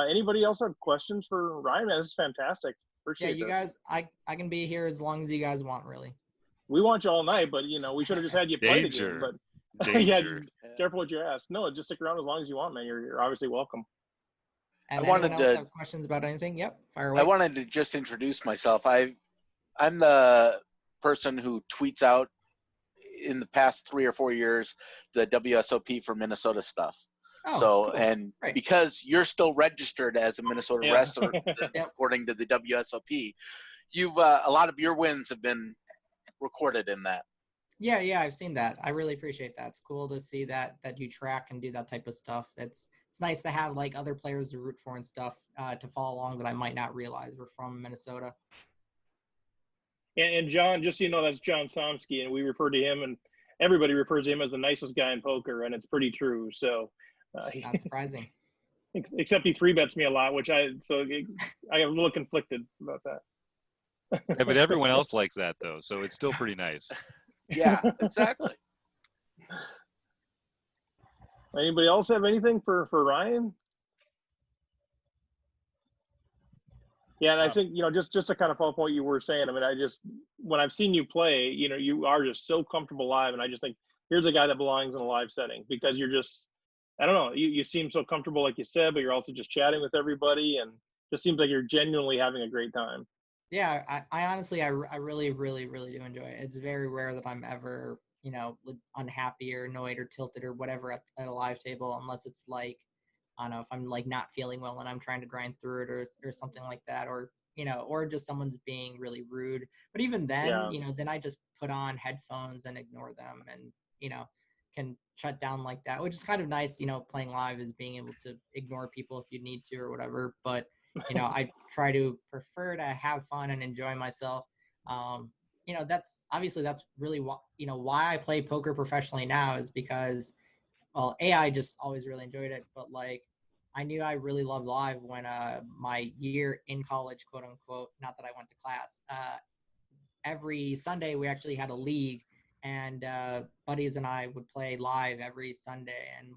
S1: anybody else have questions for Ryan? Man, this is fantastic. Appreciate
S13: you guys. I can be here as long as you guys want, really.
S1: We want you all night, but we should have just had you play the game. But yeah, careful what you ask. No, just stick around as long as you want, man. You're obviously welcome.
S13: And anyone else have questions about anything? Yep, fire away.
S14: I wanted to just introduce myself. I'm the person who tweets out in the past 3 or 4 years the WSOP for Minnesota stuff.
S13: Oh,
S14: so
S13: cool.
S14: And
S13: right.
S14: Because you're still registered as a Minnesota wrestler according to the WSOP, you've a lot of your wins have been recorded in that.
S13: Yeah, I've seen that. I really appreciate that. It's cool to see that you track and do that type of stuff. It's nice to have like other players to root for and stuff to follow along that I might not realize were from Minnesota.
S1: And John, just so you know, that's John Somsky, and we refer to him, and everybody refers to him as the nicest guy in poker, and it's pretty true. So
S13: not surprising.
S1: Except he 3-bets me a lot, which I am a little conflicted about that.
S11: Yeah, but everyone else likes that though, so it's still pretty nice.
S14: Yeah, exactly.
S1: Anybody else have anything for Ryan? Yeah, and I think, just to kind of follow up what you were saying, I mean, when I've seen you play, you are just so comfortable live, and I just think here's a guy that belongs in a live setting because you're just, I don't know, you seem so comfortable, like you said, but you're also just chatting with everybody, and just seems like you're genuinely having a great time.
S13: Yeah, I honestly, I really, really, really do enjoy it. It's very rare that I'm ever, unhappy or annoyed or tilted or whatever at a live table, unless it's like, I don't know, if I'm like not feeling well and I'm trying to grind through it or something like that, or, or just someone's being really rude. But even then, then I just put on headphones and ignore them and, can shut down like that, which is kind of nice, playing live is being able to ignore people if you need to or whatever. But I try to prefer to have fun and enjoy myself. That's really why I play poker professionally now is because, well, I just always really enjoyed it, but like I knew I really loved live when my year in college, quote unquote, not that I went to class, every Sunday we actually had a league, and buddies and I would play live every Sunday, and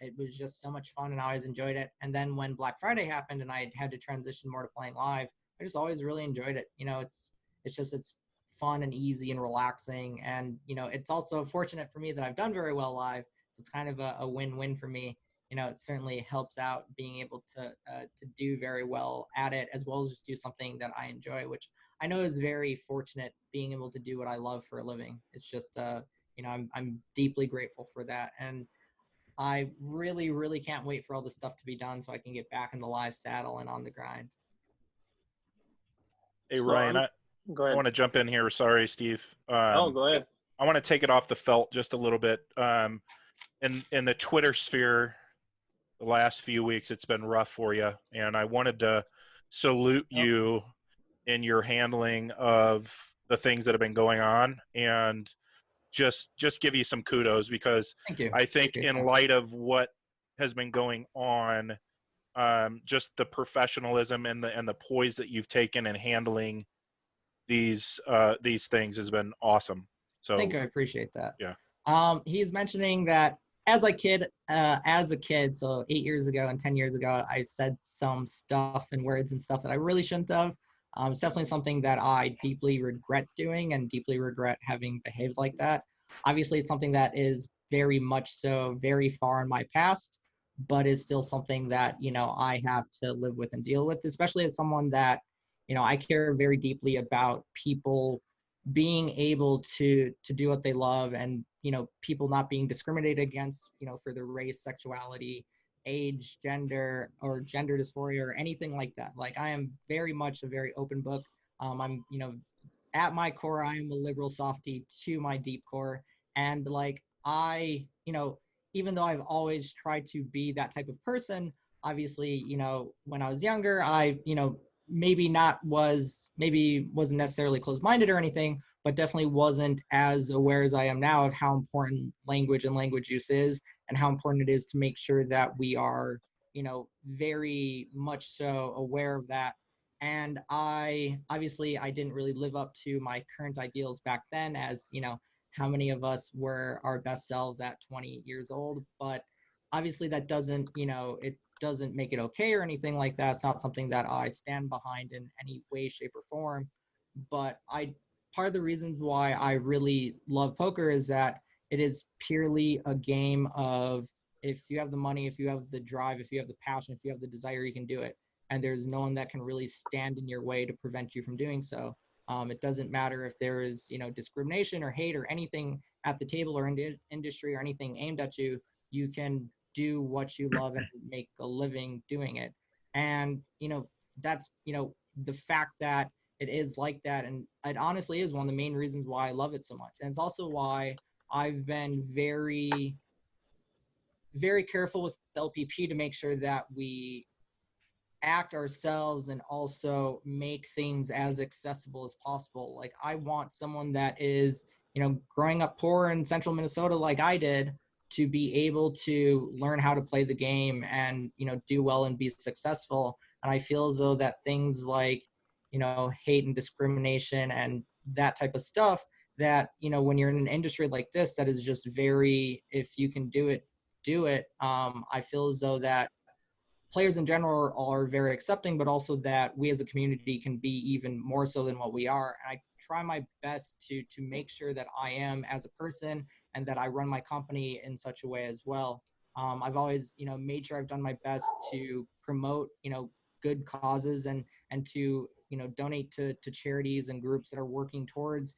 S13: it was just so much fun and I always enjoyed it. And then when Black Friday happened and I had to transition more to playing live, I just always really enjoyed it. It's fun and easy and relaxing. And, it's also fortunate for me that I've done very well live. So it's kind of a win-win for me. it certainly helps out being able to do very well at it, as well as just do something that I enjoy, which I know is very fortunate, being able to do what I love for a living. It's just, I'm deeply grateful for that. And I really, really can't wait for all this stuff to be done so I can get back in the live saddle and on the grind.
S9: Hey,
S1: So
S9: Ryan,
S1: go
S9: I
S1: ahead.
S9: want to jump in here. Sorry, Steve.
S1: Oh, go ahead.
S9: I want to take it off the felt just a little bit. In the Twitter sphere, the last few weeks, it's been rough for you, and I wanted to salute you in your handling of the things that have been going on, and just give you some kudos, because
S13: Thank you.
S9: I think
S13: Appreciate
S9: in
S13: that.
S9: light of what has been going on, just the professionalism and the poise that you've taken in handling these things has been awesome. So
S13: Thank you. I appreciate that.
S9: Yeah.
S13: He's mentioning that as a kid, so 8 years ago and 10 years ago, I said some stuff and words and stuff that I really shouldn't have. It's definitely something that I deeply regret doing and deeply regret having behaved like that. Obviously, it's something that is very much so very far in my past, but is still something that, I have to live with and deal with, especially as someone that, I care very deeply about people being able to do what they love, and people not being discriminated against for their race, sexuality, age, gender, or gender dysphoria, or anything like that. Like, I am very much a very open book. I'm at my core, I am a liberal softie to my deep core, and like, I even though I've always tried to be that type of person, obviously when I was younger, I maybe wasn't necessarily closed-minded or anything, but definitely wasn't as aware as I am now of how important language and language use is, and how important it is to make sure that we are, very much so aware of that. And I didn't really live up to my current ideals back then, as how many of us were our best selves at 20 years old. But obviously that doesn't, it doesn't make it okay or anything like that. It's not something that I stand behind in any way, shape, or form. But part of the reasons why I really love poker is that it is purely a game of, if you have the money, if you have the drive, if you have the passion, if you have the desire, you can do it. And there's no one that can really stand in your way to prevent you from doing so. It doesn't matter if there is, discrimination or hate or anything at the table or in the industry or anything aimed at you. You can do what you love and make a living doing it. And, that's, the fact that it is like that. And it honestly is one of the main reasons why I love it so much. And it's also why I've been very, very careful with LPP to make sure that we act ourselves and also make things as accessible as possible. Like, I want someone that is, growing up poor in central Minnesota like I did, to be able to learn how to play the game and, do well and be successful. And I feel as though that things like, hate and discrimination and that type of stuff, that, when you're in an industry like this, that is just very, if you can do it, do it. I feel as though that players in general are very accepting, but also that we as a community can be even more so than what we are. And I try my best to make sure that I am as a person, and that I run my company in such a way as well. I've always, made sure I've done my best to promote, good causes, and to, donate to charities and groups that are working towards,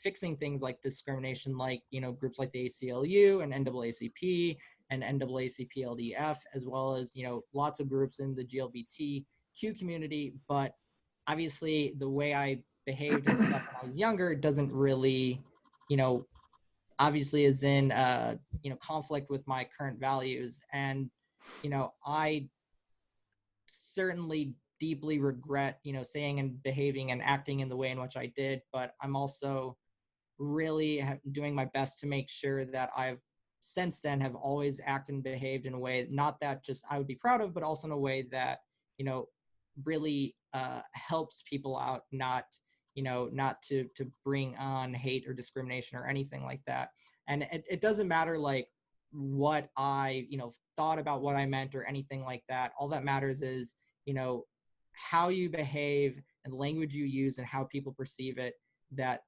S13: fixing things like discrimination, like, groups like the ACLU and NAACP and NAACP-LDF, as well as, lots of groups in the GLBTQ community. But obviously the way I behaved and stuff when I was younger doesn't really, obviously is in, conflict with my current values. And, I certainly deeply regret, saying and behaving and acting in the way in which I did, but I'm also really doing my best to make sure that I've since then have always acted and behaved in a way, not that just I would be proud of, but also in a way that, really helps people out, not, not to bring on hate or discrimination or anything like that. And it doesn't matter like what I, thought about what I meant or anything like that. All that matters is, how you behave and the language you use and how people perceive it. That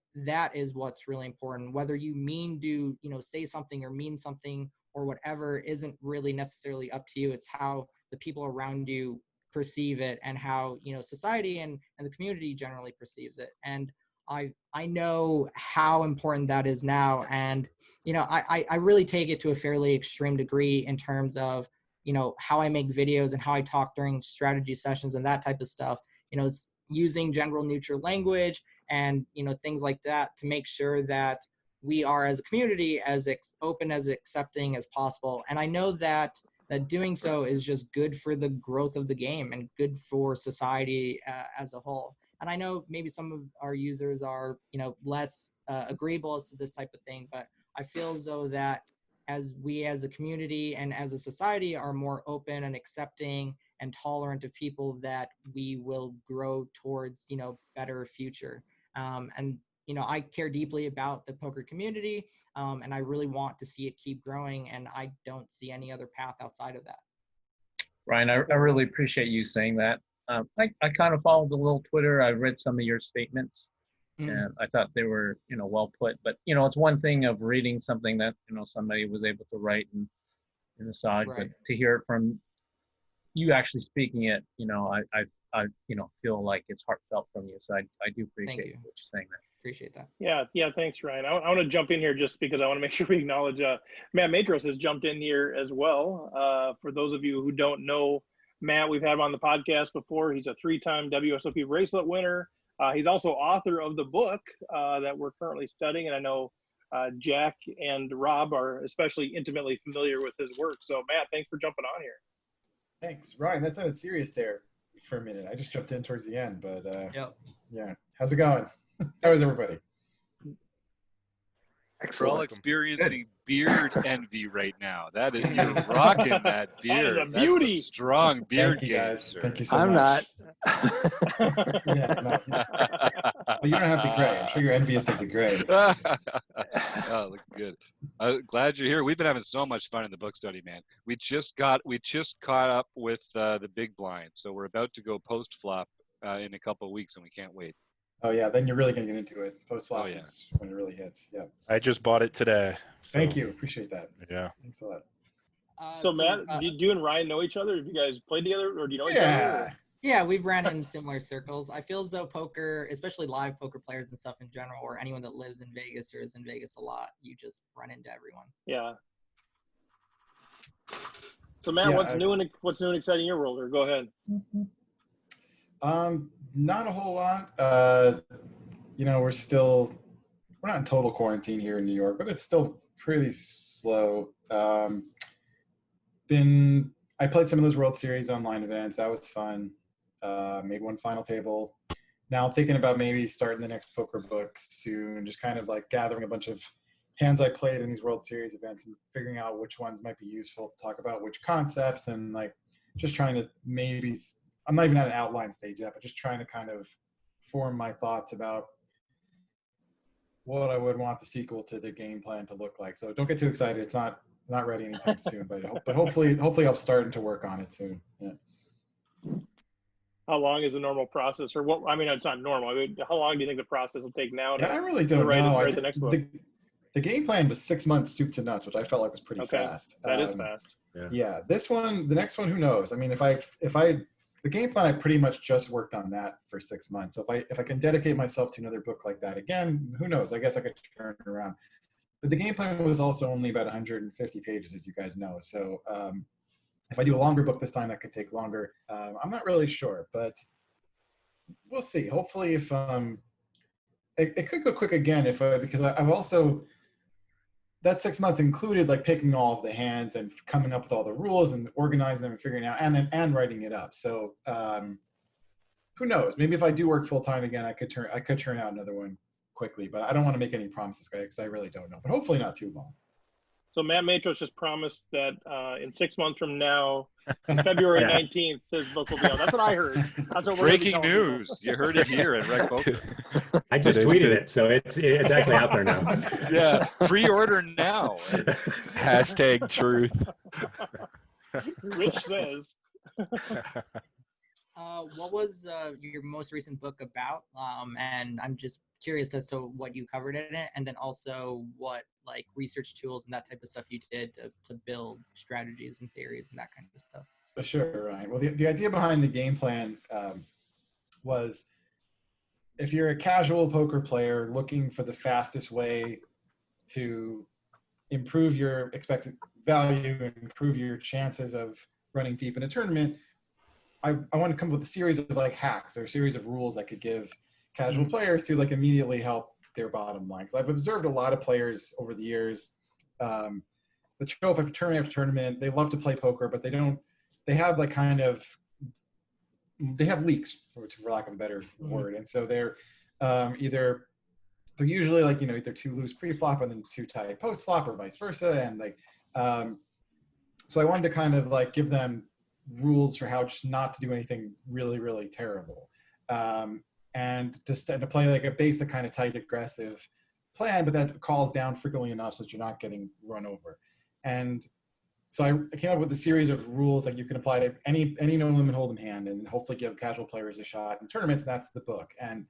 S13: is what's really important. Whether you mean to, say something or mean something, or whatever isn't really necessarily up to you. It's how the people around you perceive it and how, you know, society and the community generally perceives it. And I know how important that is now. And, you know, I really take it to a fairly extreme degree in terms of, you know, how I make videos and how I talk during strategy sessions and that type of stuff, you know, using general neutral language and, you know, things like that to make sure that we are as a community as open, as accepting as possible. And I know that doing so is just good for the growth of the game and good for society as a whole. And I know maybe some of our users are, you know, less agreeable as to this type of thing, but I feel as though that as we as a community and as a society are more open and accepting and tolerant of people, that we will grow towards, you know, better future. And, you know, I care deeply about the poker community, and I really want to see it keep growing, and I don't see any other path outside of that.
S15: Ryan, I really appreciate you saying that. I kind of followed a little Twitter. I read some of your statements, and I thought they were, you know, well put. But, you know, it's one thing of reading something that, you know, somebody was able to write and massage, but to hear it from you actually speaking it, you know, I you know, feel like it's heartfelt from you. So I do appreciate what you're saying that.
S13: Appreciate that.
S1: Yeah, thanks, Ryan. I want to jump in here just because I want to make sure we acknowledge Matt Matros has jumped in here as well. For those of you who don't know Matt, we've had him on the podcast before. He's a 3-time WSOP bracelet winner. He's also author of the book that we're currently studying, and I know Jack and Rob are especially intimately familiar with his work. So, Matt, thanks for jumping on here.
S16: Thanks, Ryan. That sounded serious there for a minute. I just jumped in towards the end, but yeah. How's it going? How is everybody?
S11: We're all experiencing beard envy right now. That is, you're rocking that beard.
S1: That is a beauty.
S11: That's some strong beard
S16: Thank you, guys.
S11: sir.
S16: Thank you so
S4: I'm
S16: much.
S4: not.
S16: Well, you don't have the gray. I'm sure you're envious of the gray.
S11: Oh, look good. Glad you're here. We've been having so much fun in the book study, man. We just caught up with the big blind, so we're about to go post flop in a couple of weeks, and we can't wait.
S16: Oh yeah, then you're really gonna get into it. Post flop is when it really hits. Yeah.
S9: I just bought it today. So.
S16: Thank you. Appreciate that.
S9: Yeah.
S16: Thanks a lot.
S1: So Matt, do you and Ryan know each other? Have you guys played together, or do you know each other?
S13: Yeah, we've ran in similar circles. I feel as though poker, especially live poker players and stuff in general, or anyone that lives in Vegas or is in Vegas a lot, you just run into everyone.
S1: Yeah. So Matt, what's new and exciting in your world? Or go ahead.
S16: Not a whole lot. You know, we're not in total quarantine here in New York, but it's still pretty slow. I played some of those World Series online events. That was fun. Made one final table. Now I'm thinking about maybe starting the next poker book soon, just kind of like gathering a bunch of hands I played in these World Series events and figuring out which ones might be useful to talk about, which concepts, and like just trying to maybe, I'm not even at an outline stage yet, but just trying to kind of form my thoughts about what I would want the sequel to the game plan to look like. So don't get too excited. It's not ready anytime soon, but hopefully I'm starting to work on it soon. Yeah.
S1: How long is the normal process, or what? I mean, it's not normal. I mean, how long do you think the process will take now?
S16: I really don't know. Write the next book. The game plan was 6 months, soup to nuts, which I felt like was pretty fast.
S1: That is fast.
S16: Yeah. The next one, who knows? I mean, the game plan, I pretty much just worked on that for 6 months. So if I can dedicate myself to another book like that again, who knows? I guess I could turn it around. But the game plan was also only about 150 pages, as you guys know. So if I do a longer book this time, that could take longer. I'm not really sure, but we'll see. Hopefully, if it could go quick again, because I've also, that 6 months included like picking all of the hands and coming up with all the rules and organizing them and figuring out and writing it up. So who knows? Maybe if I do work full time again, I could churn out another one quickly. But I don't want to make any promises, guys, because I really don't know. But hopefully not too long.
S1: So Matt Matros just promised that in 6 months from now, on February 19th, his book will be out. That's what I heard. That's what
S11: breaking news. You heard it here at Rec Poker.
S8: I just tweeted it, so it's actually out there now.
S11: Yeah, pre-order now.
S9: Hashtag truth.
S1: Rich says.
S13: What was your most recent book about? And I'm just curious as to what you covered in it, and then also what like research tools and that type of stuff you did to build strategies and theories and that kind of stuff.
S16: Sure, Ryan. Well, the idea behind the game plan was if you're a casual poker player looking for the fastest way to improve your expected value and improve your chances of running deep in a tournament, I want to come up with a series of like hacks or a series of rules that could give casual players to like immediately help their bottom line. Because I've observed a lot of players over the years that show up after tournament. They love to play poker, but they have like they have leaks for lack of a better word. And so they're they're usually like, either too loose pre-flop and then too tight post-flop or vice versa. And like, so I wanted to kind of like give them rules for how just not to do anything really, really terrible. And to play like a basic kind of tight aggressive plan, but that calls down frequently enough so that you're not getting run over. And so I came up with a series of rules that you can apply to any no limit hold'em hand and hopefully give casual players a shot in tournaments. And that's the book. And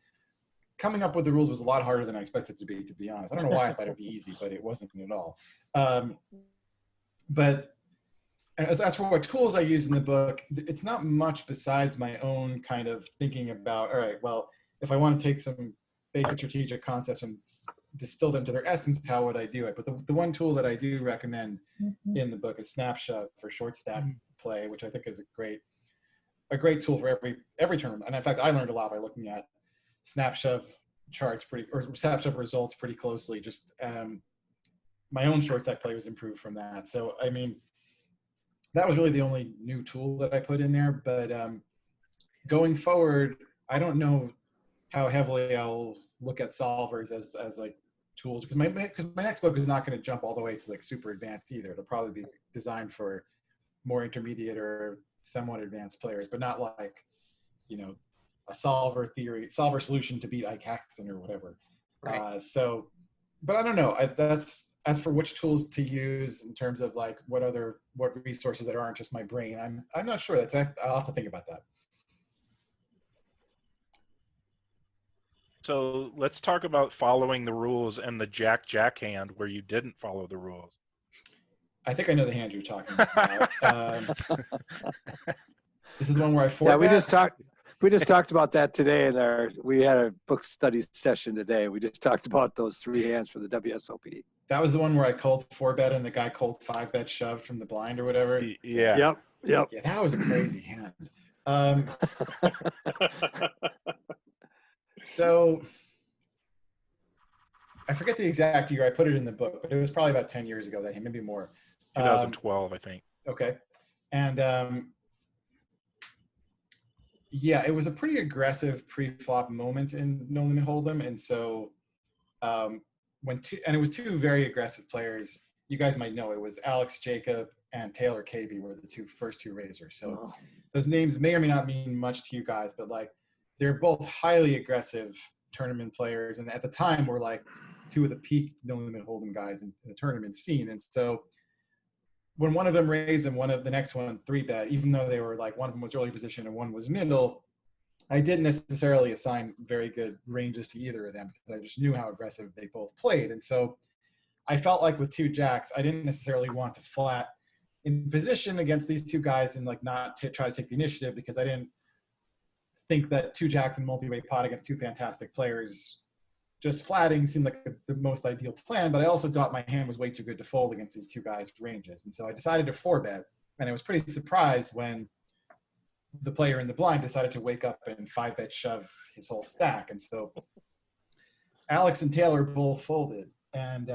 S16: coming up with the rules was a lot harder than I expected it to be honest. I don't know why I thought it'd be easy, but it wasn't at all. But as for what tools I use in the book, it's not much besides my own kind of thinking about, all right, well, if I want to take some basic strategic concepts and distill them to their essence, how would I do it? But the one tool that I do recommend in the book is Snapshot for short stack play, which I think is a great tool for every tournament. And in fact, I learned a lot by looking at Snapshot charts Snapshot results pretty closely. Just my own short stack play was improved from that. So, I mean, that was really the only new tool that I put in there. But going forward, I don't know how heavily I'll look at solvers as like tools, because my next book is not going to jump all the way to like super advanced either. It'll probably be designed for more intermediate or somewhat advanced players, but not like, a solver solution to beat Ike Haxton or whatever.
S13: Right.
S16: But I don't know. That's as for which tools to use in terms of like what resources that aren't just my brain. I'm not sure. I'll have to think about that.
S9: So let's talk about following the rules and the Jack hand where you didn't follow the rules.
S16: I think I know the hand you're talking about. This is the one where I four bet?
S4: We just talked about that today we had a book study session today. We just talked about those three hands for the WSOP.
S16: That was the one where I called 4-bet and the guy called 5-bet shoved from the blind or whatever.
S9: Yeah.
S4: Yep.
S16: Yeah, that was a crazy hand. So I forget the exact year. I put it in the book, but it was probably about 10 years ago, that maybe more.
S9: 2012, I think.
S16: Okay. And yeah, it was a pretty aggressive pre-flop moment in No Limit Hold'em. And so and it was two very aggressive players. You guys might know it was Alex Jacob and Taylor Cabey were the first two raisers. So those names may or may not mean much to you guys, but like they're both highly aggressive tournament players. And at the time were like two of the peak No Limit Hold'em guys in the tournament scene. And so when one of them raised and the next one 3-bet, even though they were like, one of them was early position and one was middle, I didn't necessarily assign very good ranges to either of them because I just knew how aggressive they both played. And so I felt like with two jacks, I didn't necessarily want to flat in position against these two guys and like not try to take the initiative, because I didn't think that two jacks in multi-way pot against two fantastic players just flatting seemed like the most ideal plan. But I also thought my hand was way too good to fold against these two guys' ranges. And so I decided to 4-bet, and I was pretty surprised when the player in the blind decided to wake up and 5-bet shove his whole stack. And so Alex and Taylor both folded. And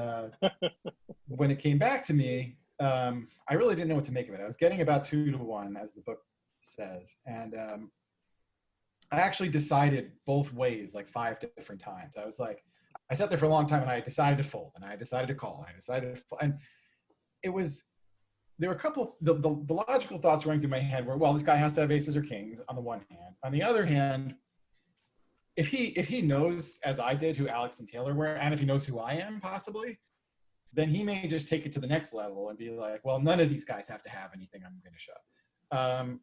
S16: when it came back to me, I really didn't know what to make of it. I was getting about 2-1, as the book says. And I actually decided both ways like 5 different times. I was like, I sat there for a long time and I decided to fold and I decided to call and I decided to fold. And there were a couple of the logical thoughts running through my head were, well, this guy has to have aces or kings on the one hand. On the other hand, if he knows, as I did, who Alex and Taylor were, and if he knows who I am possibly, then he may just take it to the next level and be like, well, none of these guys have to have anything I'm going to shove.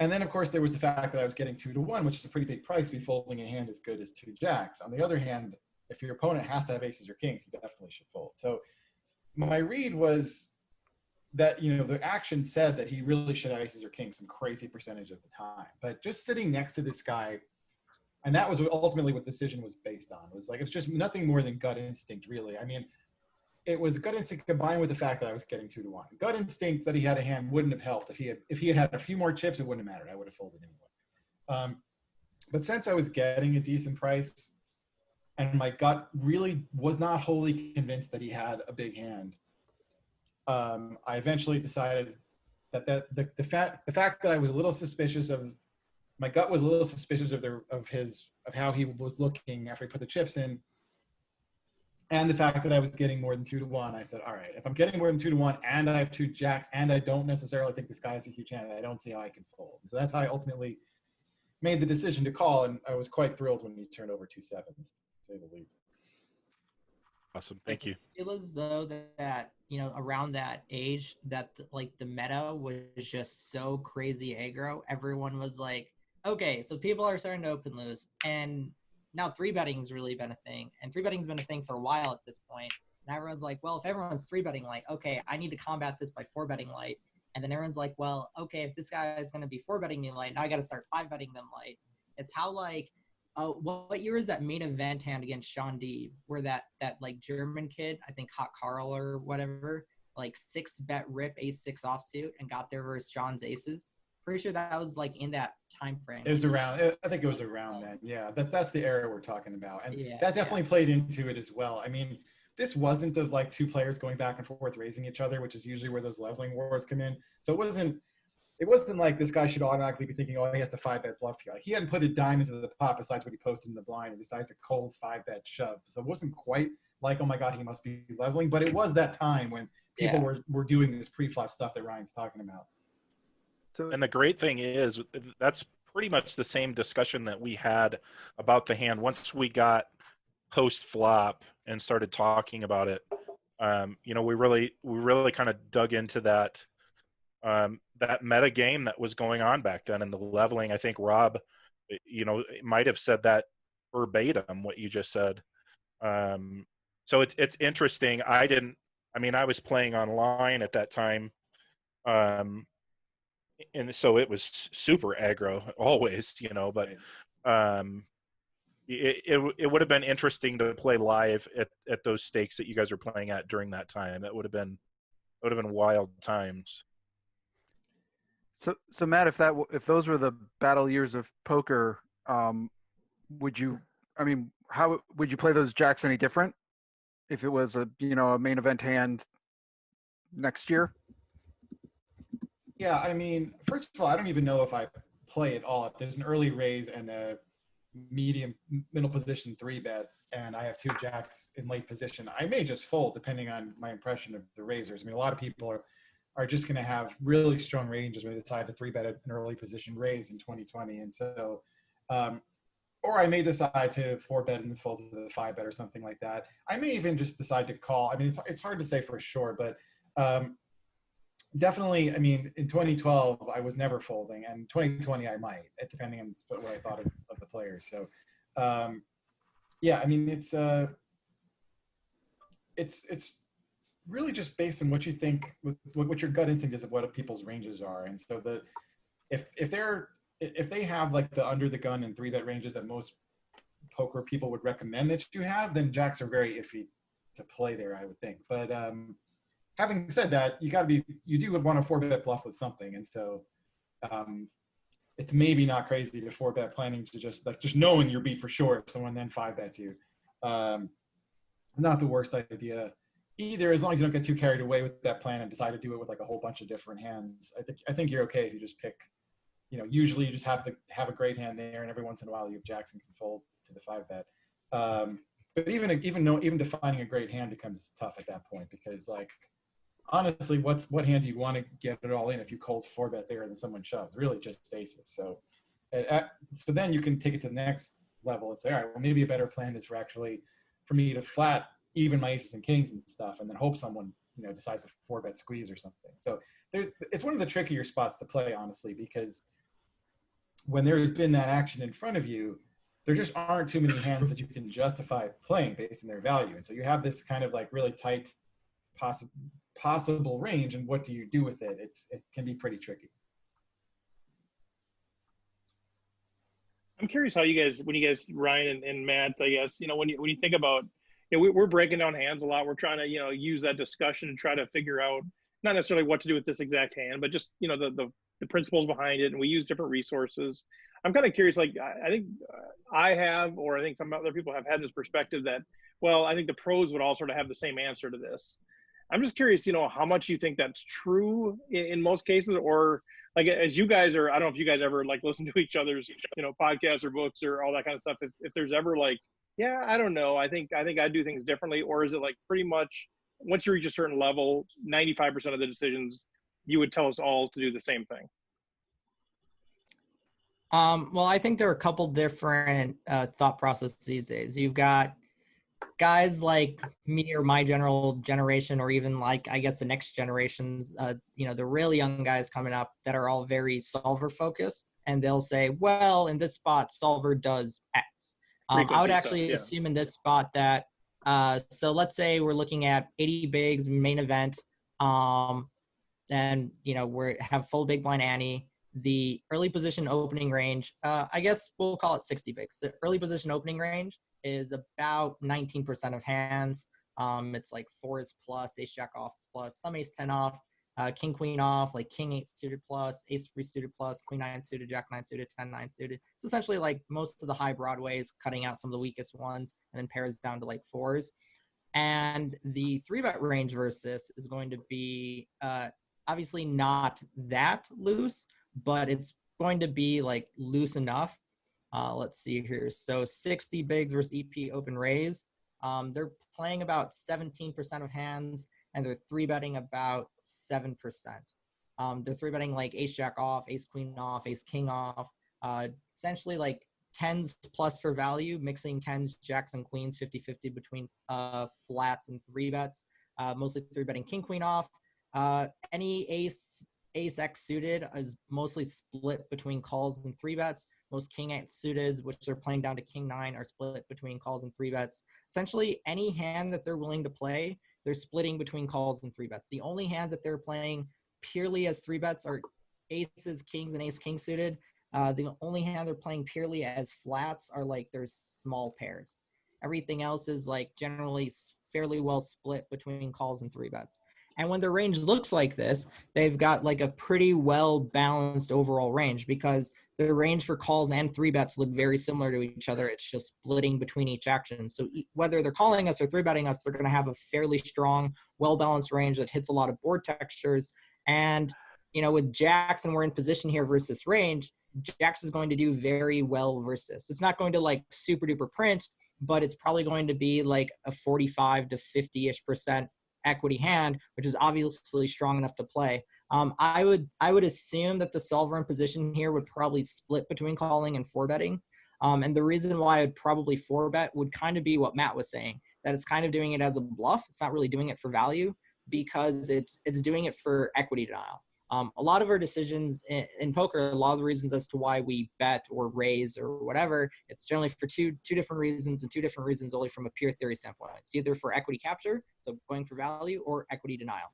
S16: And then, of course, there was the fact that I was getting 2-1, which is a pretty big price to be folding a hand as good as 2 jacks. On the other hand, if your opponent has to have aces or kings, you definitely should fold. So my read was that, the action said that he really should have aces or kings some crazy percentage of the time. But just sitting next to this guy, and that was ultimately what the decision was based on. It was like, it's just nothing more than gut instinct, really. I mean, it was gut instinct combined with the fact that I was getting 2-1. Gut instinct that he had a hand wouldn't have helped. If he had a few more chips, it wouldn't have mattered. I would have folded anyway. But since I was getting a decent price, and my gut really was not wholly convinced that he had a big hand, I eventually decided that the fact that I was a little suspicious of, my gut was a little suspicious of how he was looking after he put the chips in, and the fact that I was getting more than 2-1, I said, all right, if I'm getting more than 2-1 and I have 2 jacks and I don't necessarily think this guy has a huge hand, I don't see how I can fold. So that's how I ultimately made the decision to call, and I was quite thrilled when he turned over 2 sevens, to say the least.
S9: Awesome, thank you.
S13: I feel as though that around that age, that like the meta was just so crazy aggro. Everyone was like, okay, so people are starting to open loose, and now 3-betting's really been a thing, and 3-betting's been a thing for a while at this point. And everyone's like, well, if everyone's 3-betting light, okay, I need to combat this by 4-betting light. And then everyone's like, well, okay, if this guy is going to be 4-betting me light, now I got to start 5-betting them light. It's how like, what year is that main event hand against Sean D, where that like German kid, I think Hot Carl or whatever, like 6-bet rip ace-6 offsuit and got there versus John's aces. Pretty sure that was like in that time frame.
S16: It was around. I think it was around then. Yeah, that's the era we're talking about, and that definitely played into it as well. I mean, this wasn't of like 2 players going back and forth raising each other, which is usually where those leveling wars come in. So it wasn't like this guy should automatically be thinking, oh, he has to 5-bet bluff here. Like, he hadn't put a dime into the pot besides what he posted in the blind, and decides to cold 5-bet shove. So it wasn't quite like, oh my God, he must be leveling, but it was that time when people were doing this pre-flop stuff that Ryan's talking about.
S9: And the great thing is, that's pretty much the same discussion that we had about the hand once we got post flop and started talking about it. We really kind of dug into that meta game that was going on back then, and the leveling. I think Rob, might have said that verbatim what you just said. So it's interesting. I was playing online at that time. And so it was super aggro always, but it would have been interesting to play live at those stakes that you guys were playing at during that time. That would have been wild times.
S17: So Matt, if those were the battle years of poker, how would you play those jacks any different if it was a main event hand next year?
S16: Yeah, I mean, first of all, I don't even know if I play at all. If there's an early raise and a middle position 3-bet, and I have 2 jacks in late position, I may just fold depending on my impression of the raisers. I mean, a lot of people are just going to have really strong ranges when they decide to 3-bet an early position raise in 2020, and so, or I may decide to 4-bet and fold to the 5-bet or something like that. I may even just decide to call. I mean, it's hard to say for sure, but. Definitely, I mean, in 2012, I was never folding, and 2020, I might, depending on what I thought of the players. So, yeah, I mean, it's really just based on what you think, what your gut instinct is of what people's ranges are. And so if they have like the under the gun and 3-bet ranges that most poker people would recommend that you have, then jacks are very iffy to play there, I would think. But having said that, you do want a 4-bet bluff with something, and so it's maybe not crazy to 4-bet planning to just knowing you're beat for sure if someone then 5-bets you. Not the worst idea either, as long as you don't get too carried away with that plan and decide to do it with like a whole bunch of different hands. I think you're okay if you just pick. Usually you just have a great hand there, and every once in a while you have jacks and can fold to the 5-bet. But even defining a great hand becomes tough at that point, because like. Honestly, what hand do you want to get it all in if you cold 4-bet there and then someone shoves? Really just aces. So then you can take it to the next level and say, all right, well, maybe a better plan is for me to flat even my aces and kings and stuff, and then hope someone decides to 4-bet squeeze or something. So it's one of the trickier spots to play, honestly, because when there's been that action in front of you, there just aren't too many hands that you can justify playing based on their value. And so you have this kind of like really tight possible range, and what do you do with it? It can be pretty tricky.
S1: I'm curious how you guys, when you guys, Ryan and Matt, I guess, when you think about, we're breaking down hands a lot. We're trying to, use that discussion and try to figure out not necessarily what to do with this exact hand, but just, the principles behind it. And we use different resources. I'm kind of curious, like, I think I have, or I think some other people have had this perspective that, well, I think the pros would all sort of have the same answer to this. I'm just curious, how much you think that's true in most cases, or like as you guys are, I don't know if you guys ever like listen to each other's, podcasts or books or all that kind of stuff. If there's ever like, yeah, I don't know, I think I do things differently, or is it like pretty much once you reach a certain level, 95% of the decisions you would tell us all to do the same thing?
S13: Well, I think there are a couple different thought processes these days. You've got guys like me or my generation, or even like, I guess, the next generations, the really young guys coming up that are all very solver focused. And they'll say, well, in this spot, solver does X. I would actually assume in this spot that, so let's say we're looking at 80 bigs main event, and, we have full big blind ante. The early position opening range, I guess we'll call it 60 bigs. The early position opening range is about 19% of hands. It's like 4s plus, ace jack off plus, some ace 10 off, king queen off, like king 8 suited plus, ace 3 suited plus, queen 9 suited, jack 9 suited, 10 9 suited. So essentially like most of the high broadways, cutting out some of the weakest ones, and then pairs down to like 4s. And the 3-bet range versus is going to be obviously not that loose, but it's going to be like loose enough. Let's see here. So 60 bigs versus EP open raise. They're playing about 17% of hands, and they're 3-betting about 7%. They're 3-betting like ace jack off, ace queen off, ace king off. Essentially like 10s plus for value, mixing 10s, jacks, and queens 50-50 between flats and 3-bets. Mostly 3-betting king queen off. Any ace X suited is mostly split between calls and 3-bets. Most king 8 suited, which are playing down to king 9, are split between calls and 3-bets. Essentially, any hand that they're willing to play, they're splitting between calls and 3-bets. The only hands that they're playing purely as 3-bets are aces, kings, and ace king suited. The only hand they're playing purely as flats are like their small pairs. Everything else is like generally fairly well split between calls and 3-bets. And when their range looks like this, they've got like a pretty well balanced overall range, because their range for calls and 3-bets look very similar to each other. It's just splitting between each action. So whether they're calling us or 3-betting us, they're going to have a fairly strong, well-balanced range that hits a lot of board textures. And, with Jackson, we're in position here versus range. Jax is going to do very well versus. It's not going to like super duper print, but it's probably going to be like a 45 to 50-ish% equity hand, which is obviously strong enough to play. I would assume that the solver in position here would probably split between calling and 4-betting. And the reason why I'd probably 4-bet would kind of be what Matt was saying, that it's kind of doing it as a bluff. It's not really doing it for value, because it's doing it for equity denial. A lot of our decisions in poker, a lot of the reasons as to why we bet or raise or whatever, it's generally for two different reasons, and 2 different reasons only from a pure theory standpoint. It's either for equity capture, so going for value, or equity denial.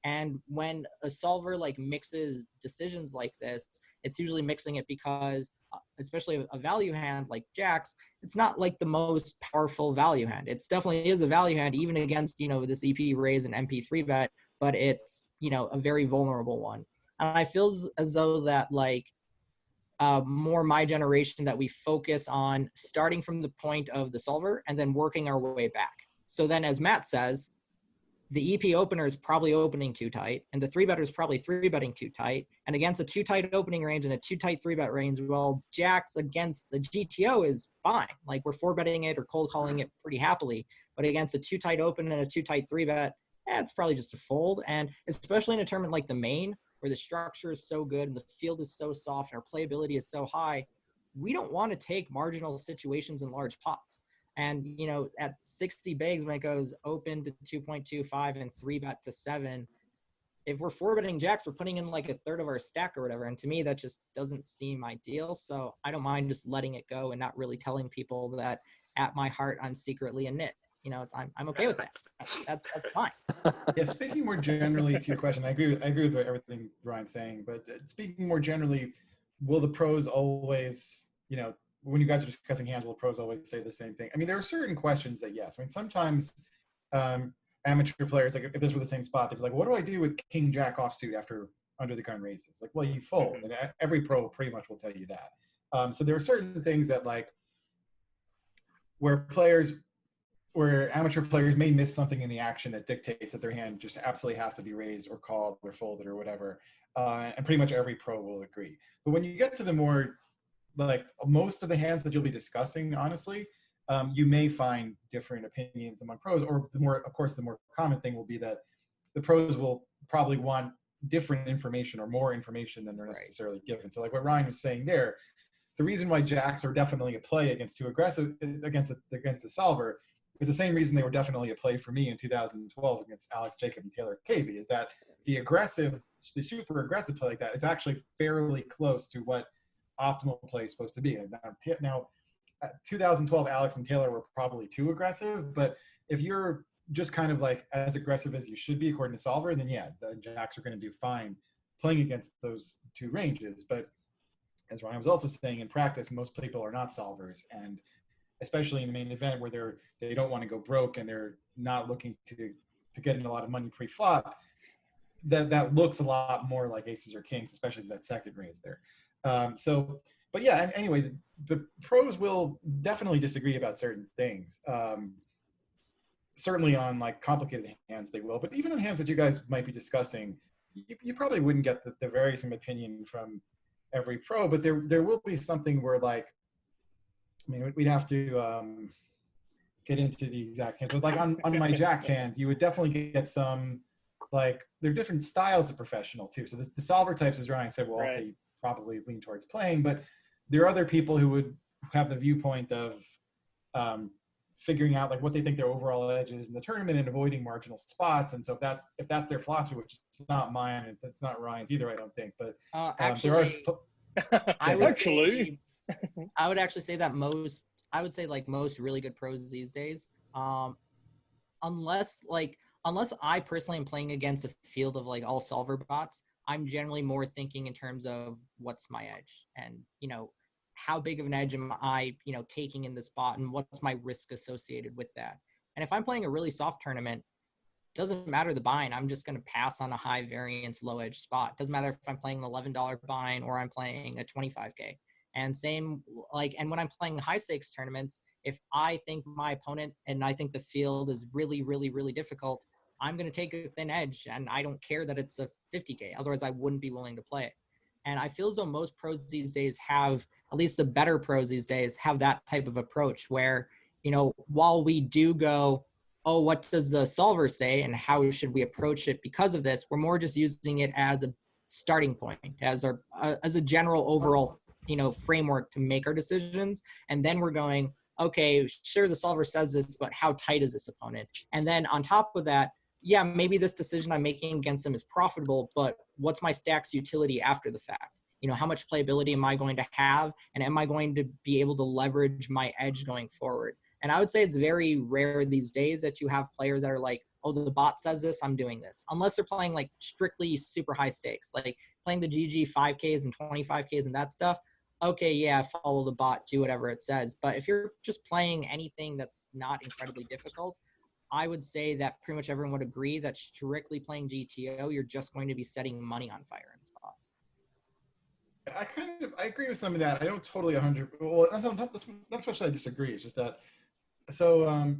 S13: And when a solver like mixes decisions like this, it's usually mixing it because, especially a value hand like Jacks, it's not like the most powerful value hand. It's definitely is a value hand, even against, this EP raise and MP3 bet, but it's, a very vulnerable one. And I feel as though that like more my generation, that we focus on starting from the point of the solver and then working our way back. So then, as Matt says, the EP opener is probably opening too tight, and the 3-better is probably 3-betting too tight. And against a too tight opening range and a too tight 3-bet range, well, Jacks against the GTO is fine. Like, we're 4-betting it or cold calling it pretty happily. But against a too tight open and a too tight 3-bet, it's probably just a fold. And especially in a tournament like the main, where the structure is so good and the field is so soft and our playability is so high, we don't want to take marginal situations in large pots. And, at 60 bigs, when it goes open to 2.25 and 3-bet to 7, if we're four betting jacks, we're putting in like a third of our stack or whatever. And to me, that just doesn't seem ideal. So I don't mind just letting it go and not really telling people that at my heart, I'm secretly a nit. You know, I'm okay with that. That's fine.
S16: Yeah, speaking more generally to your question, I agree with everything Ryan's saying, but speaking more generally, will the pros always, you know, when you guys are discussing hands, will the pros always say the same thing? I mean, there are certain questions that yes. I mean, sometimes amateur players, like if this were the same spot, they'd be like, what do I do with king jack offsuit after under the gun raises? Like, well, you fold. And every pro pretty much will tell you that. So there are certain things that like where amateur players may miss something in the action that dictates that their hand just absolutely has to be raised or called or folded or whatever. And pretty much every pro will agree. But when you get to the more, like most of the hands that you'll be discussing, honestly, you may find different opinions among pros, or the more common thing will be that the pros will probably want different information or more information than they're necessarily given. So like what Ryan was saying there, the reason why jacks are definitely a play against the solver is the same reason they were definitely a play for me in 2012 against Alex Jacob and Taylor Cavey, is that the super aggressive play like that is actually fairly close to what optimal play is supposed to be. And now 2012 Alex and Taylor were probably too aggressive, but if you're just kind of like as aggressive as you should be according to solver, then yeah, the jacks are going to do fine playing against those two ranges. But as Ryan was also saying, in practice, most people are not solvers, and especially in the main event where they don't want to go broke and they're not looking to get in a lot of money pre-flop, that looks a lot more like aces or kings, especially that second raise there. But yeah, anyway, the pros will definitely disagree about certain things. Certainly on like complicated hands they will, but even on hands that you guys might be discussing, you probably wouldn't get the very same opinion from every pro, but there will be something where like, I mean, we'd have to get into the exact hand, but like on my jack's hand, you would definitely get some, like, there are different styles of professional too. So the solver types, as Ryan said, will also probably lean towards playing, but there are other people who would have the viewpoint of figuring out like what they think their overall edge is in the tournament and avoiding marginal spots. And so if that's their philosophy, which is not mine, and it's not Ryan's either, I don't think, but
S13: actually, I would actually say that most really good pros these days, unless I personally am playing against a field of like all solver bots, I'm generally more thinking in terms of what's my edge and, you know, how big of an edge am I, you know, taking in this bot and what's my risk associated with that. And if I'm playing a really soft tournament, doesn't matter the bind, I'm just going to pass on a high variance, low edge spot. Doesn't matter if I'm playing an $11 bind or I'm playing a 25K. And same, like, and when I'm playing high stakes tournaments, if I think my opponent and I think the field is really, really, really difficult, I'm going to take a thin edge, and I don't care that it's a 50K. Otherwise, I wouldn't be willing to play it. And I feel as though most pros these days have, at least the better pros these days, have that type of approach where, you know, while we do go, oh, what does the solver say and how should we approach it because of this, we're more just using it as a starting point, as a general overall, you know, framework to make our decisions. And then we're going, okay, sure, the solver says this, but how tight is this opponent? And then on top of that, yeah, maybe this decision I'm making against them is profitable, but what's my stack's utility after the fact? You know, how much playability am I going to have? And am I going to be able to leverage my edge going forward? And I would say it's very rare these days that you have players that are like, oh, the bot says this, I'm doing this. Unless they're playing like strictly super high stakes, like playing the GG 5Ks and 25Ks and that stuff. Okay, yeah, follow the bot, do whatever it says. But if you're just playing anything that's not incredibly difficult, I would say that pretty much everyone would agree that strictly playing GTO, you're just going to be setting money on fire in spots.
S16: I agree with some of that. I don't totally 100. Well, that's what I disagree. It's just that. So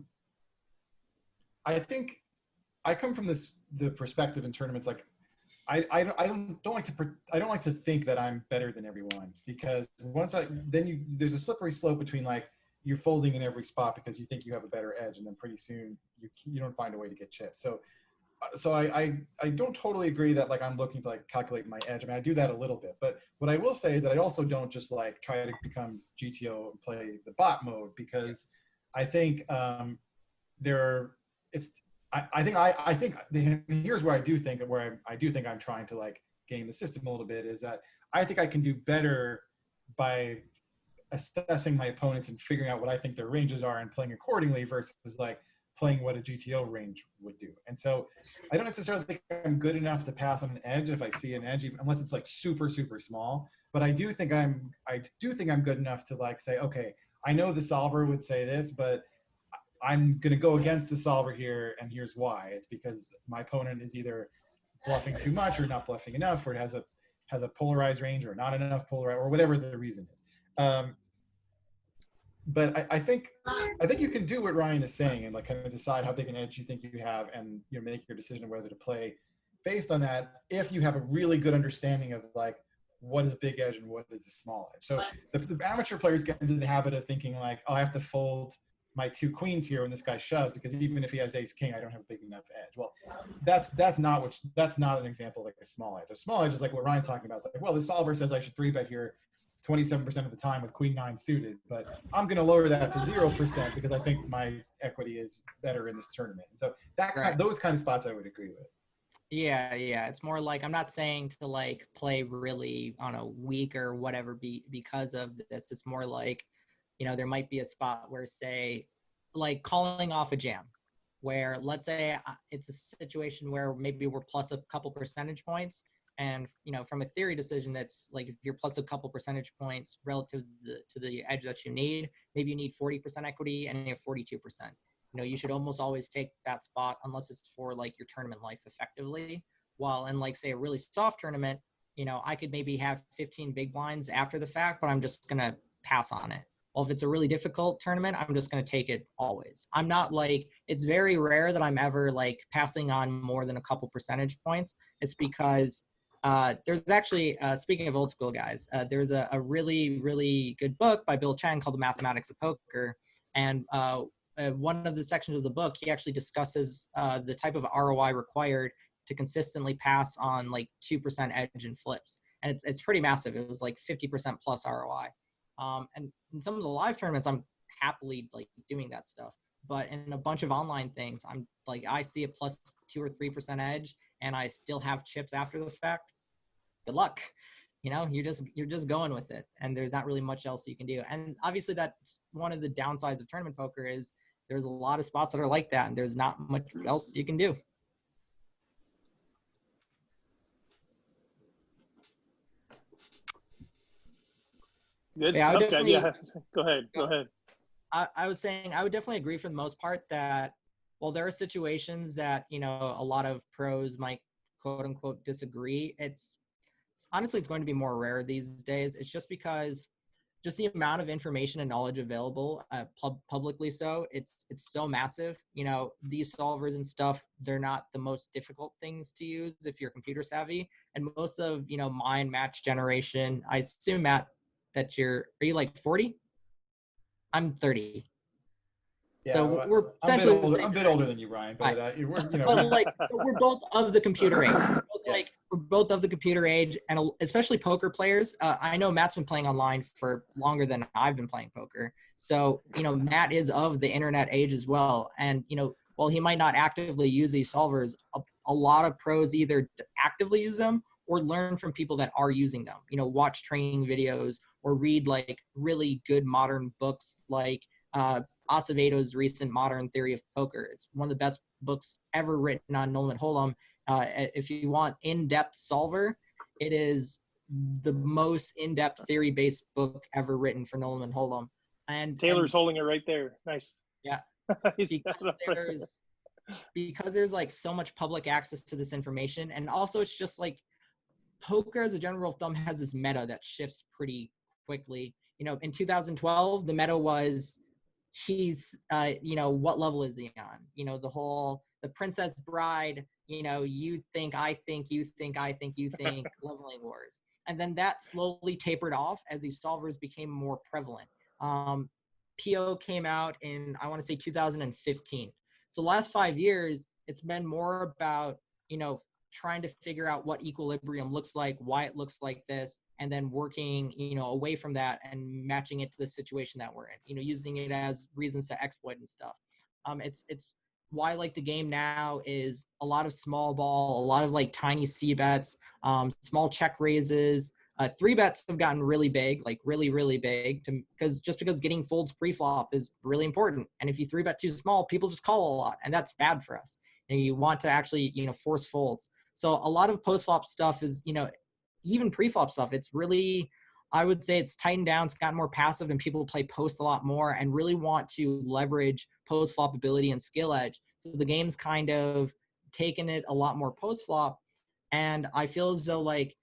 S16: I think I come from the perspective in tournaments like I don't like to think that I'm better than everyone, because there's a slippery slope between like you're folding in every spot because you think you have a better edge, and then pretty soon you don't find a way to get chipped. So I don't totally agree that like I'm looking to like calculate my edge. I mean, I do that a little bit, but what I will say is that I also don't just like try to become GTO and play the bot mode, because I think I think here's where I do think I'm trying to like game the system a little bit, is that I think I can do better by assessing my opponents and figuring out what I think their ranges are and playing accordingly versus like playing what a GTO range would do. And so I don't necessarily think I'm good enough to pass on an edge if I see an edge, even, unless it's like super, super small. But I do think I'm good enough to like say, okay, I know the solver would say this, but I'm going to go against the solver here, and here's why. It's because my opponent is either bluffing too much or not bluffing enough, or it has a polarized range or not enough polarized, or whatever the reason is. But I think you can do what Ryan is saying and like kind of decide how big an edge you think you have, and make your decision of whether to play based on that, if you have a really good understanding of like what is a big edge and what is a small edge. So the amateur players get into the habit of thinking like, oh, I have to fold my 2 queens here when this guy shoves, because even if he has ace king, I don't have a big enough edge. Well, that's not an example of like a small edge. A small edge is like what Ryan's talking about. It's like, well, the solver says I should 3-bet here 27% of the time with queen 9 suited, but I'm going to lower that to 0% because I think my equity is better in this tournament. And so those kind of spots I would agree with.
S13: Yeah. It's more like, I'm not saying to like play really on a week or whatever because of this. It's more like, there might be a spot where, say, like calling off a jam, where let's say it's a situation where maybe we're plus a couple percentage points. And, from a theory decision, that's like, if you're plus a couple percentage points relative to the edge that you need, maybe you need 40% equity and you have 42%. You should almost always take that spot unless it's for like your tournament life effectively. While in like, say, a really soft tournament, I could maybe have 15 big blinds after the fact, but I'm just going to pass on it. Well, if it's a really difficult tournament, I'm just going to take it always. I'm not like, it's very rare that I'm ever like passing on more than a couple percentage points. It's because there's actually, speaking of old school guys, there's a really, really good book by Bill Chen called The Mathematics of Poker. And one of the sections of the book, he actually discusses the type of ROI required to consistently pass on like 2% edge and flips. And it's pretty massive. It was like 50% plus ROI. And in some of the live tournaments, I'm happily like doing that stuff. But in a bunch of online things, I'm like, I see a plus 2 or 3% edge, and I still have chips after the fact. Good luck. You're just going with it, and there's not really much else you can do. And obviously, that's one of the downsides of tournament poker is there's a lot of spots that are like that, and there's not much else you can do.
S1: Good
S13: Yeah,
S1: stuff, Jen. Yeah, go ahead.
S13: I was saying I would definitely agree for the most part that, well, there are situations that, a lot of pros might quote unquote disagree. Honestly, it's going to be more rare these days. It's just because just the amount of information and knowledge available publicly, so it's so massive. These solvers and stuff, they're not the most difficult things to use if you're computer savvy. And most of, my and Matt's generation, I assume, Matt, that are you like 40? I'm 30.
S16: Yeah,
S13: so we're essentially
S16: I'm a bit older than you, Ryan, but
S13: but like we're both of the computer age. We're both of the computer age, and especially poker players. I know Matt's been playing online for longer than I've been playing poker. So Matt is of the internet age as well. And while he might not actively use these solvers, a lot of pros either actively use them or learn from people that are using them. Watch training videos or read like really good modern books like Aceveto's recent Modern Theory of Poker. It's one of the best books ever written on Nolan Hollum. If you want in-depth solver, it is the most in-depth theory-based book ever written for Nolan Hollum. And
S1: Taylor's holding it right there. Nice.
S13: Yeah. because there's like so much public access to this information, and also it's just like poker as a general thumb has this meta that shifts pretty quickly. In 2012, the meta was he's what level is he on? The Princess Bride, you think, I think, you think, I think, you think leveling wars. And then that slowly tapered off as these solvers became more prevalent. PO came out in, I want to say 2015. So the last 5 years, it's been more about, trying to figure out what equilibrium looks like, why it looks like this, and then working, away from that and matching it to the situation that we're in, using it as reasons to exploit and stuff. It's why I like the game now is a lot of small ball, a lot of like tiny C bets, small check raises. 3-bets have gotten really big, like really, really big, because getting folds pre-flop is really important. And if you 3-bet too small, people just call a lot, and that's bad for us. And you want to actually, force folds. So a lot of post-flop stuff is, even pre-flop stuff, it's really, I would say it's tightened down. It's gotten more passive, and people play post a lot more and really want to leverage post-flop ability and skill edge. So the game's kind of taken it a lot more post-flop. And I feel as though the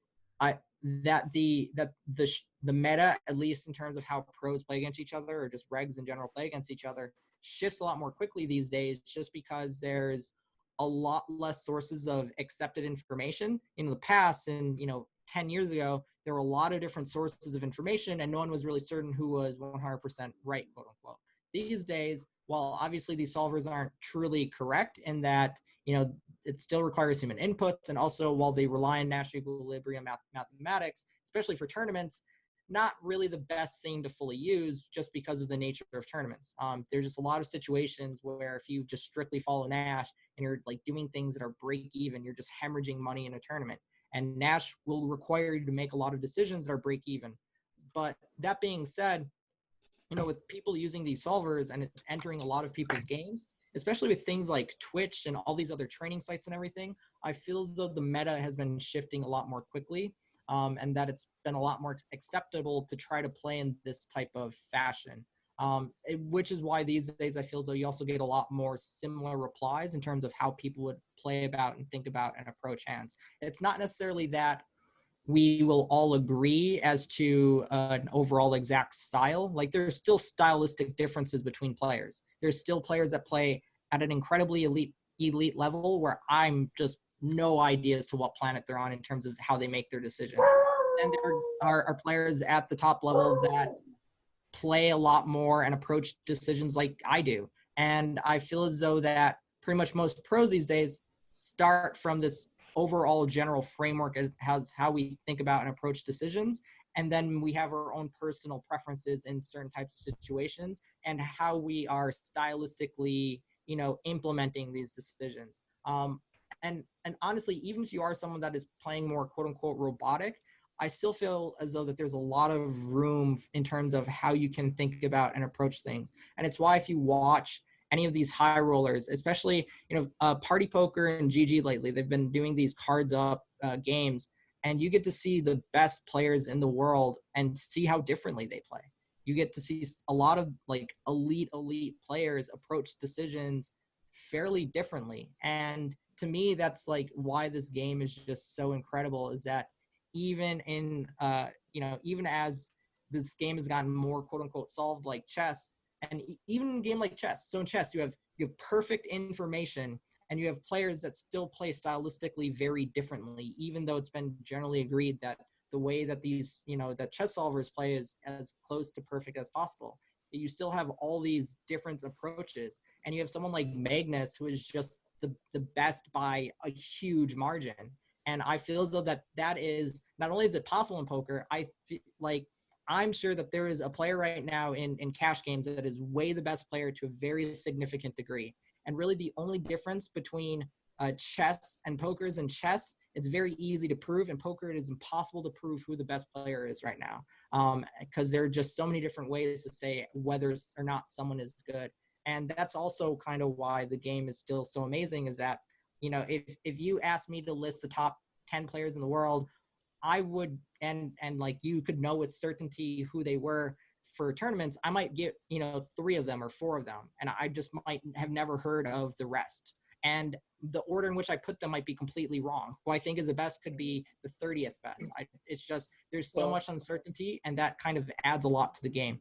S13: meta, at least in terms of how pros play against each other or just regs in general play against each other, shifts a lot more quickly these days, just because there's a lot less sources of accepted information. In the past, and 10 years ago, there were a lot of different sources of information, and no one was really certain who was 100% right, quote unquote. These days, while obviously these solvers aren't truly correct in that, it still requires human inputs, and also while they rely on natural equilibrium mathematics, especially for tournaments, not really the best thing to fully use just because of the nature of tournaments. There's just a lot of situations where if you just strictly follow Nash and you're like doing things that are break even, you're just hemorrhaging money in a tournament. And Nash will require you to make a lot of decisions that are break even. But that being said, with people using these solvers and entering a lot of people's games, especially with things like Twitch and all these other training sites and everything, I feel as though the meta has been shifting a lot more quickly, and that it's been a lot more acceptable to try to play in this type of fashion. Which is why these days I feel as though you also get a lot more similar replies in terms of how people would play about and think about and approach hands. It's not necessarily that we will all agree as to an overall exact style. Like, there's still stylistic differences between players. There's still players that play at an incredibly elite level where I'm just no idea as to what planet they're on in terms of how they make their decisions. And there are players at the top level that play a lot more and approach decisions like I do. And I feel as though that pretty much most pros these days start from this overall general framework as how we think about and approach decisions. And then we have our own personal preferences in certain types of situations and how we are stylistically, implementing these decisions. And honestly, even if you are someone that is playing more quote unquote robotic, I still feel as though that there's a lot of room in terms of how you can think about and approach things. And it's why if you watch any of these high rollers, especially, Party Poker and GG lately, they've been doing these cards up games, and you get to see the best players in the world and see how differently they play. You get to see a lot of like elite players approach decisions fairly differently. And to me, that's like why this game is just so incredible, is that even in, even as this game has gotten more quote unquote solved like chess, and even in a game like chess. So in chess, you have perfect information, and you have players that still play stylistically very differently, even though it's been generally agreed that the way that these, that chess solvers play is as close to perfect as possible. You still have all these different approaches, and you have someone like Magnus, who is just the best by a huge margin. And I feel as though that is, not only is it possible in poker, I feel like I'm sure that there is a player right now in cash games that is way the best player to a very significant degree. And really the only difference between chess and poker is in chess, it's very easy to prove. In poker, it is impossible to prove who the best player is right now, because there are just so many different ways to say whether or not someone is good. And that's also kind of why the game is still so amazing, is that, if you ask me to list the top 10 players in the world, I would, and like you could know with certainty who they were for tournaments, I might get, 3 of them or 4 of them, and I just might have never heard of the rest. And the order in which I put them might be completely wrong. Who I think is the best could be the 30th best. It's just, there's so much uncertainty, and that kind of adds a lot to the game.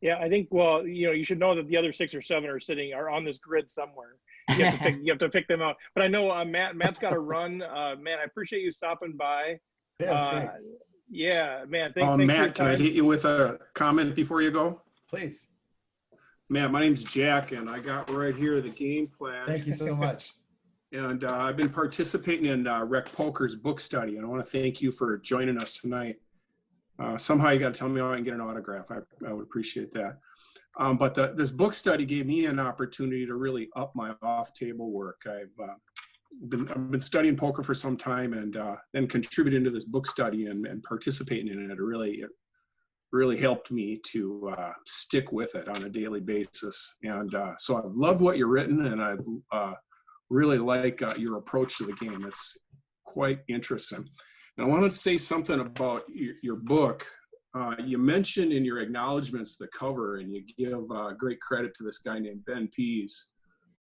S1: Yeah, I think, well, you should know that the other 6 or 7 are on this grid somewhere. You have to pick them out. But I know Matt's got to run. Man, I appreciate you stopping by.
S16: Yeah, that's great.
S1: Yeah, man. Thanks
S2: Matt, can I hit you with a comment before you go?
S16: Please.
S2: Matt, my name's Jack, and I got right here the game plan.
S16: Thank you so much.
S2: And I've been participating in Rec Poker's book study, and I want to thank you for joining us tonight. Somehow you got to tell me how I can get an autograph. I would appreciate that. But this book study gave me an opportunity to really up my off-table work. I've been studying poker for some time, and then contributing to this book study and participating in it. It really helped me to stick with it on a daily basis. And so I've loved what you've written, and I really like your approach to the game. It's quite interesting. And I wanted to say something about your book. You mentioned in your acknowledgments the cover, and you give great credit to this guy named Ben Pease,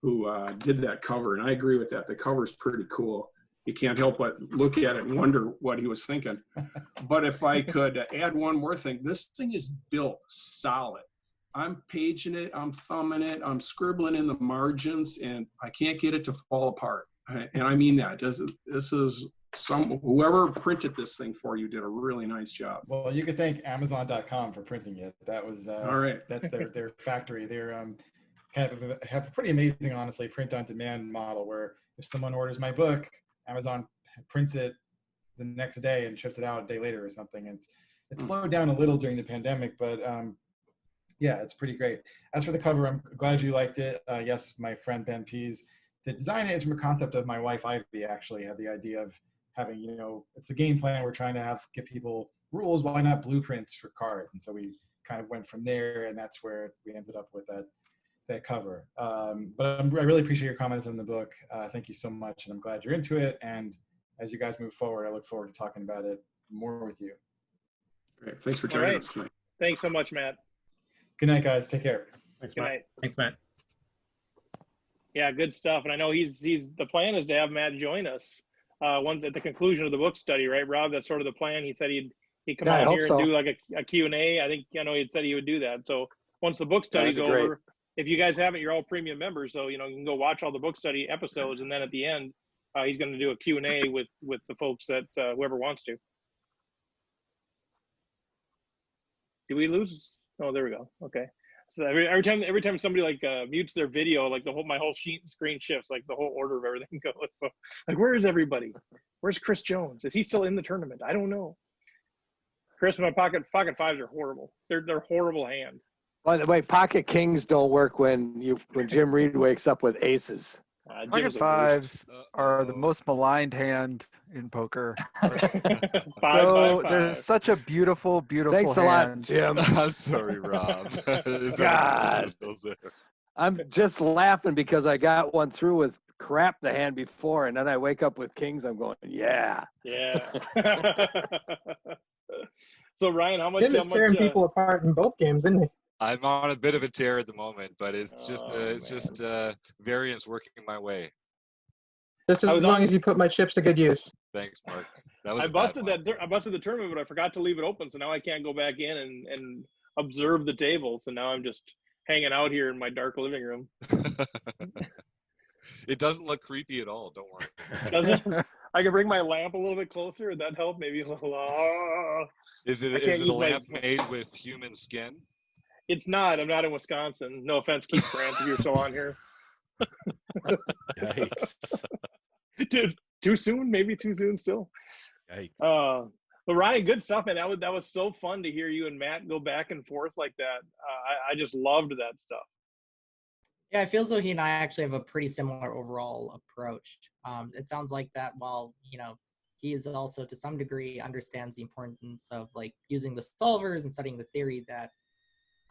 S2: who did that cover. And I agree with that. The cover's pretty cool. You can't help but look at it and wonder what he was thinking. But if I could add one more thing, this thing is built solid. I'm paging it, I'm thumbing it, I'm scribbling in the margins, and I can't get it to fall apart. And I mean that. This is whoever printed this thing for you did a really nice job.
S16: Well, you could thank Amazon.com for printing it. That was
S2: all right.
S16: That's their factory. They're have a pretty amazing, honestly, print on demand model where if someone orders my book, Amazon prints it the next day and ships it out a day later or something. And it's slowed down a little during the pandemic, but yeah, it's pretty great. As for the cover, I'm glad you liked it. Yes, my friend Ben Pease did design it. It's from a concept of my wife Ivy actually had the idea of having, you know, it's a game plan. We're trying to give people rules. Why not blueprints for cards? And so we kind of went from there, and that's where we ended up with that cover. But I really appreciate your comments on the book. Thank you so much, and I'm glad you're into it. And as you guys move forward, I look forward to talking about it more with you.
S2: Great. Thanks for joining us tonight.
S1: Thanks so much, Matt.
S16: Good night, guys. Take care.
S8: Thanks,
S1: Good
S8: Matt.
S1: night.
S8: Thanks, Matt.
S1: Yeah, good stuff. And I know the plan is to have Matt join us once at the conclusion of the book study, right, Rob? That's sort of the plan. He said he'd come out here and do like a Q&A. I know he had said he would do that. So once the book study's over, if you guys haven't, you're all premium members, so you can go watch all the book study episodes, and then at the end, he's going to do a Q&A with the folks that whoever wants to. Did we lose? Oh, there we go. Okay. So every time somebody mutes their video, like my whole screen shifts, like the whole order of everything goes. So, like, where is everybody? Where's Chris Jones? Is he still in the tournament? I don't know. Chris, my pocket fives are horrible. They're horrible hand.
S4: By the way, pocket kings don't work when Jim Reed wakes up with aces.
S17: Pocket fives are the most maligned hand in poker. They're such a beautiful, beautiful
S4: Thanks a lot, Jim.
S11: I'm sorry, Rob.
S4: God. I'm just laughing because I got one through with crap the hand before, and then I wake up with kings. I'm going, yeah.
S1: Yeah. So Ryan, how much?
S5: Jim is tearing people apart in both games, isn't he?
S11: I'm on a bit of a tear at the moment, but it's just variance working my way.
S5: Just as long as you put my chips to good use.
S11: Thanks, Mark. That was
S1: I busted the tournament, but I forgot to leave it open, so now I can't go back in and observe the table. So now I'm just hanging out here in my dark living room.
S11: It doesn't look creepy at all. Don't worry.
S1: Does it? I can bring my lamp a little bit closer. Would that help? Maybe a little.
S11: Is it a lamp made with human skin?
S1: It's not. I'm not in Wisconsin. No offense, Keith Brandt, if you're still on here.
S9: Yikes.
S1: Dude, too soon? Maybe too soon still.
S9: Yikes.
S1: But Ryan, good stuff, man. That was so fun to hear you and Matt go back and forth like that. I just loved that stuff.
S13: Yeah, it feels like he and I actually have a pretty similar overall approach. It sounds like that while, he is also to some degree understands the importance of using the solvers and studying the theory that,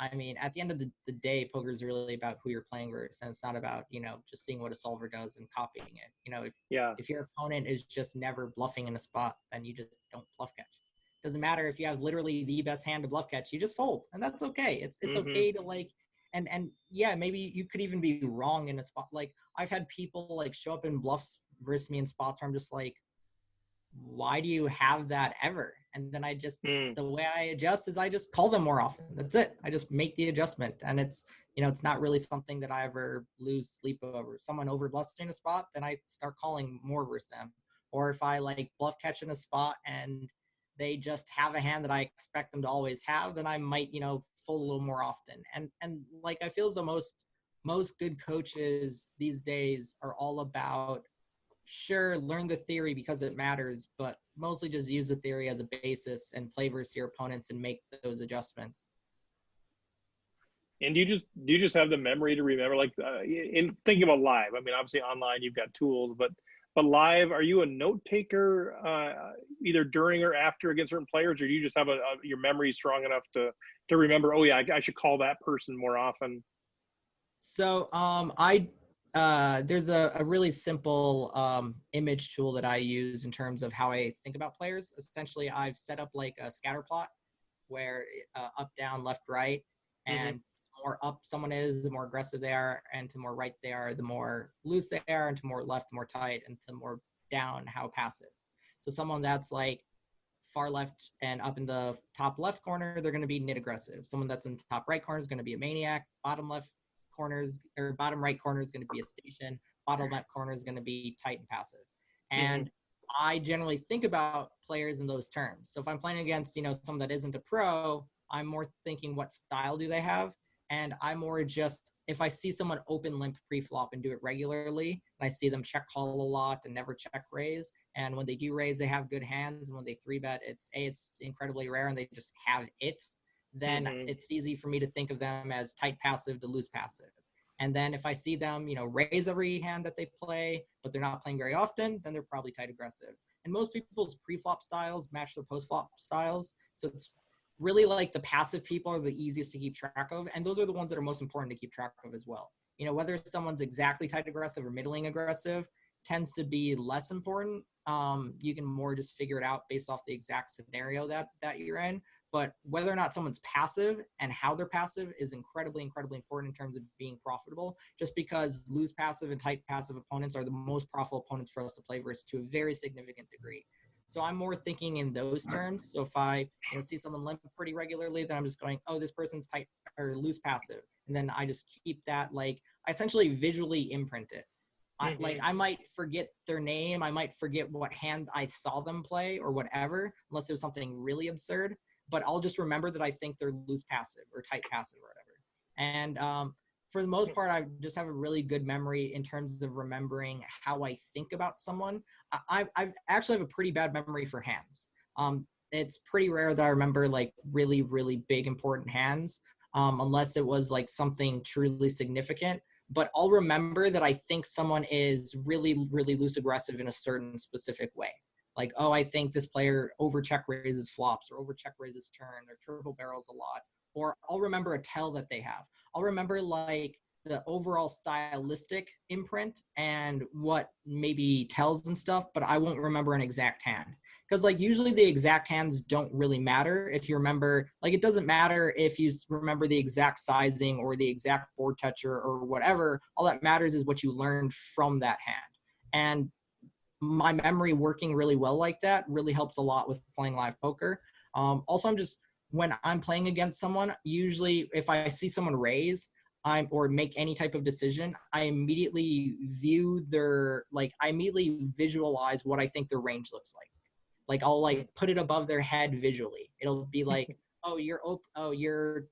S13: at the end of the day, poker is really about who you're playing versus, and it's not about, just seeing what a solver does and copying it. If your opponent is just never bluffing in a spot, then you just don't bluff catch. Doesn't matter if you have literally the best hand to bluff catch, you just fold, and that's okay. It's okay to and yeah, maybe you could even be wrong in a spot. I've had people show up in bluffs versus me in spots where I'm just like, why do you have that ever? And then I just, the way I adjust is I just call them more often. That's it. I just make the adjustment. And it's, it's not really something that I ever lose sleep over. If someone over bluffs in a spot, then I start calling more versus them. Or if I bluff catch in a spot and they just have a hand that I expect them to always have, then I might, fold a little more often. And I feel as though most good coaches these days are all about, sure, learn the theory because it matters, but mostly just use the theory as a basis and play versus your opponents and make those adjustments.
S1: And do you just have the memory to remember, like in thinking about live? I mean, obviously online you've got tools, but live, are you a note taker either during or after against certain players, or do you just have your memory strong enough to remember? Oh yeah, I should call that person more often.
S13: So there's a really simple image tool that I use in terms of how I think about players. Essentially, I've set up like a scatter plot where up, down, left, right, and the more up someone is, the more aggressive they are, and to more right they are, the more loose they are, and to more left, the more tight, and to more down, how passive. So someone that's like far left and up in the top left corner, they're going to be nit aggressive. Someone that's in the top right corner is going to be a maniac. Bottom left corners or bottom right corner is going to be a station. Bottom left corner is going to be tight and passive. And I generally think about players in those terms. So if I'm playing against, someone that isn't a pro, I'm more thinking what style do they have? And I'm more just, if I see someone open limp pre-flop and do it regularly, and I see them check call a lot and never check raise, and when they do raise, they have good hands, and when they 3-bet, it's incredibly rare and they just have it, then it's easy for me to think of them as tight passive to loose passive. And then if I see them, raise every hand that they play, but they're not playing very often, then they're probably tight aggressive. And most people's pre-flop styles match their post-flop styles. So it's really like the passive people are the easiest to keep track of. And those are the ones that are most important to keep track of as well. Whether someone's exactly tight aggressive or middling aggressive tends to be less important. You can more just figure it out based off the exact scenario that you're in. But whether or not someone's passive and how they're passive is incredibly, incredibly important in terms of being profitable, just because loose passive and tight passive opponents are the most profitable opponents for us to play versus to a very significant degree. So I'm more thinking in those terms. So if I see someone limp pretty regularly, then I'm just going, oh, this person's tight or loose passive. And then I just keep that, I essentially visually imprint it. I might forget their name. I might forget what hand I saw them play or whatever, unless it was something really absurd. But I'll just remember that I think they're loose passive or tight passive or whatever. And for the most part, I just have a really good memory in terms of remembering how I think about someone. I actually have a pretty bad memory for hands. It's pretty rare that I remember really, really big, important hands, unless it was something truly significant. But I'll remember that I think someone is really, really loose aggressive in a certain specific way. I think this player over check raises flops or over check raises turn or triple barrels a lot. Or I'll remember a tell that they have. I'll remember the overall stylistic imprint and what maybe tells and stuff, but I won't remember an exact hand. Because usually the exact hands don't really matter if you remember, it doesn't matter if you remember the exact sizing or the exact board toucher or whatever. All that matters is what you learned from that hand. And my memory working really well like that really helps a lot with playing live poker. Also, when I'm playing against someone, usually if I see someone raise or make any type of decision, I immediately I immediately visualize what I think their range looks like. I'll put it above their head visually. It'll be like, oh, you're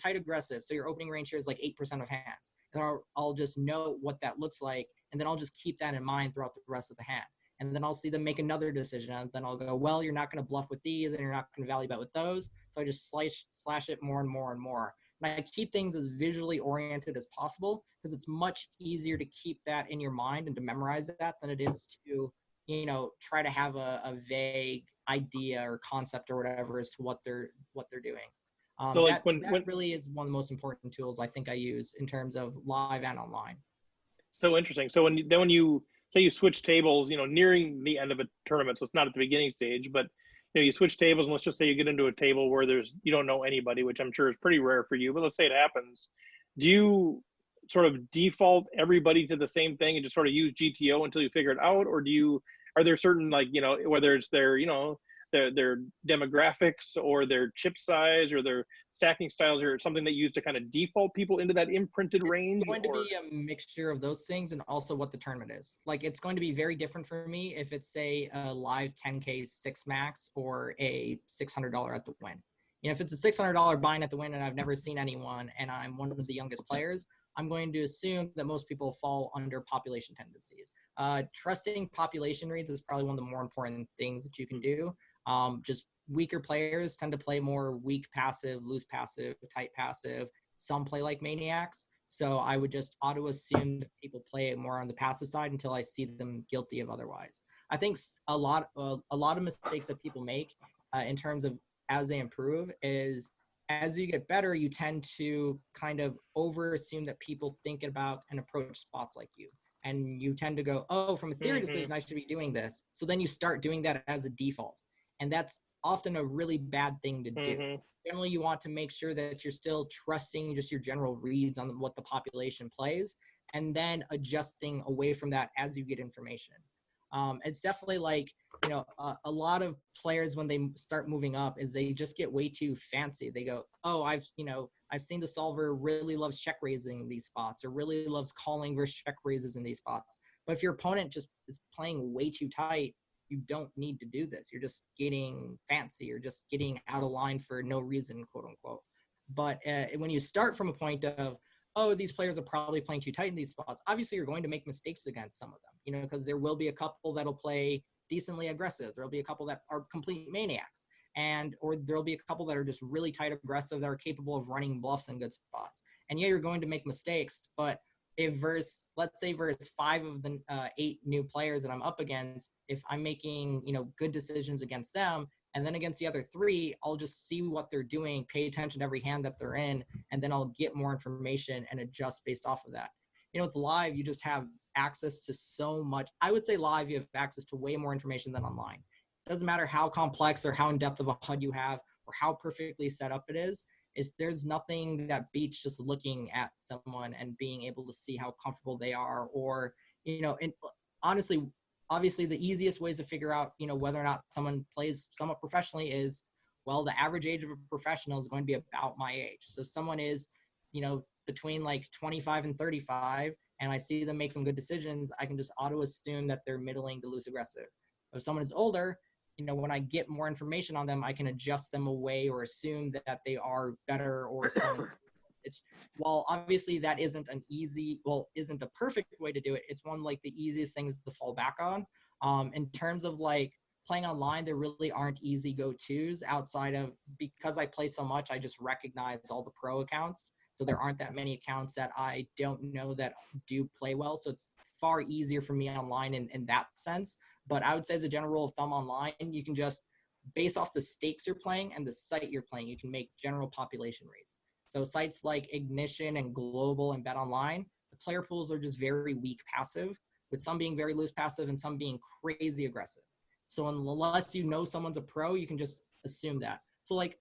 S13: tight aggressive, so your opening range here is 8% of hands. And I'll just know what that looks like, and then I'll just keep that in mind throughout the rest of the hand. And then I'll see them make another decision, and then I'll go, well, you're not going to bluff with these, and you're not going to value bet with those. So I just slash it more and more and more. And I keep things as visually oriented as possible because it's much easier to keep that in your mind and to memorize that than it is to, try to have a vague idea or concept or whatever as to what they're doing.
S1: So
S13: that really is one of the most important tools I think I use in terms of live and online.
S1: So interesting. So when you say you switch tables, nearing the end of a tournament, so it's not at the beginning stage, but you switch tables, and let's just say you get into a table where you don't know anybody, which I'm sure is pretty rare for you, but let's say it happens. Do you sort of default everybody to the same thing and just sort of use GTO until you figure it out, or are there certain whether it's their demographics or their chip size or their stacking styles or something that you use to kind of default people into that imprinted range?
S13: It's going to be a mixture of those things and also what the tournament is. It's going to be very different for me if it's, say, a live 10K 6 max or a $600 at the win. If it's a $600 buy-in at the win and I've never seen anyone and I'm one of the youngest players, I'm going to assume that most people fall under population tendencies. Trusting population reads is probably one of the more important things that you can do. Just weaker players tend to play more weak passive, loose passive, tight passive, some play like maniacs. So I would just auto assume that people play more on the passive side until I see them guilty of otherwise. I think a lot of mistakes that people make in terms of as they improve is as you get better, you tend to kind of over assume that people think about and approach spots like you. And you tend to go, oh, from a theory decision, I should be doing this. So then you start doing that as a default. And that's often a really bad thing to do. Generally, you want to make sure that you're still trusting just your general reads on what the population plays, and then adjusting away from that as you get information. It's definitely like, you know, a lot of players when they start moving up is they just get way too fancy. They go, oh, I've seen the solver really loves check raising these spots or really loves calling versus check raises in these spots. But if your opponent just is playing way too tight, you don't need to do this. You're just getting fancy. You're just getting out of line for no reason, quote unquote. But when you start from a point of, oh, these players are probably playing too tight in these spots, obviously you're going to make mistakes against some of them, you know, because there will be a couple that'll play decently aggressive. There'll be a couple that are complete maniacs, or there'll be a couple that are just really tight aggressive that are capable of running bluffs in good spots. And yeah, you're going to make mistakes, but if let's say versus 5 of the 8 new players that I'm up against, if I'm making, you know, good decisions against them, and then against the other 3, I'll just see what they're doing, pay attention to every hand that they're in, and then I'll get more information and adjust based off of that. You know, with live, you just have access to so much. I would say live, you have access to way more information than online. It doesn't matter how complex or how in-depth of a HUD you have or how perfectly set up it is. There's nothing that beats just looking at someone and being able to see how comfortable they are, or, you know, and honestly, obviously the easiest ways to figure out, you know, whether or not someone plays somewhat professionally is, well, the average age of a professional is going to be about my age. So someone is, you know, between like 25 and 35, and I see them make some good decisions, I can just auto assume that they're middling to loose aggressive. If someone is older, you know, when I get more information on them, I can adjust them away or assume that they are better or someone. While obviously that isn't a perfect way to do it, it's one like the easiest things to fall back on. In terms of like playing online, there really aren't easy go-tos outside of, because I play so much, I just recognize all the pro accounts. So there aren't that many accounts that I don't know that do play well. So it's far easier for me online in that sense. But I would say as a general rule of thumb online, you can just, based off the stakes you're playing and the site you're playing, you can make general population reads. So sites like Ignition and Global and Bet Online, the player pools are just very weak passive, with some being very loose passive and some being crazy aggressive. So unless you know someone's a pro, you can just assume that. So like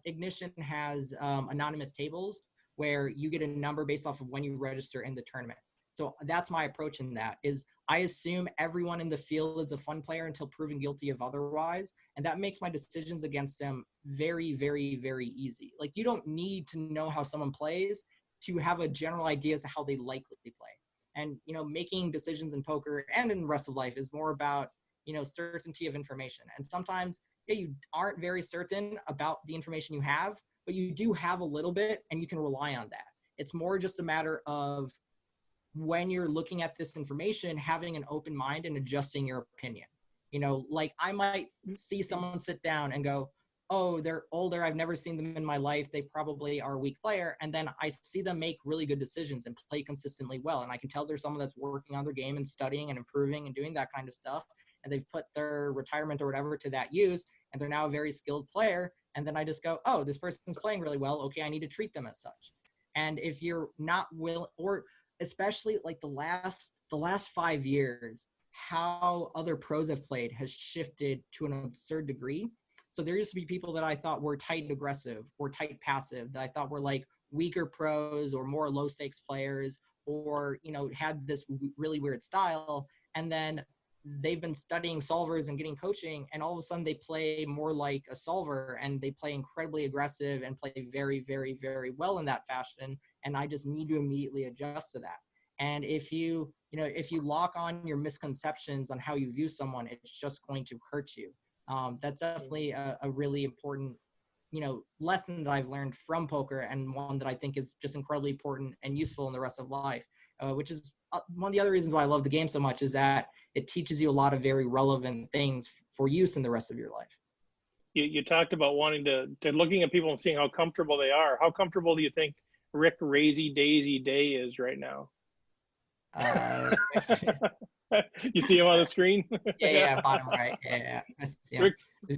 S13: Ignition has anonymous tables where you get a number based off of when you register in the tournament. So that's my approach in that, is I assume everyone in the field is a fun player until proven guilty of otherwise. And that makes my decisions against them very, very, very easy. Like, you don't need to know how someone plays to have a general idea as to how they likely play. And, you know, making decisions in poker and in the rest of life is more about, you know, certainty of information. And sometimes, yeah, you aren't very certain about the information you have, but you do have a little bit and you can rely on that. It's more just a matter of, when you're looking at this information, having an open mind and adjusting your opinion. You know, like I might see someone sit down and go, oh, they're older, I've never seen them in my life, they probably are a weak player. And then I see them make really good decisions and play consistently well. And I can tell there's someone that's working on their game and studying and improving and doing that kind of stuff. And they've put their retirement or whatever to that use, and they're now a very skilled player. And then I just go, oh, this person's playing really well. Okay, I need to treat them as such. And if you're not willing, or especially like the last 5 years, how other pros have played has shifted to an absurd degree. So there used to be people that I thought were tight aggressive or tight passive that I thought were like weaker pros or more low stakes players, or, you know, had this really weird style. And then they've been studying solvers and getting coaching, and all of a sudden they play more like a solver and they play incredibly aggressive and play very, very, very well in that fashion. And I just need to immediately adjust to that. And if you lock on your misconceptions on how you view someone, it's just going to hurt you. That's definitely a really important, you know, lesson that I've learned from poker, and one that I think is just incredibly important and useful in the rest of life, which is one of the other reasons why I love the game so much, is that it teaches you a lot of very relevant things for use in the rest of your life.
S1: You talked about wanting to looking at people and seeing how comfortable they are. How comfortable do you think Rick Razy Daisy Day is right now. You see him on the screen?
S13: Yeah, bottom right. Yeah. I see him.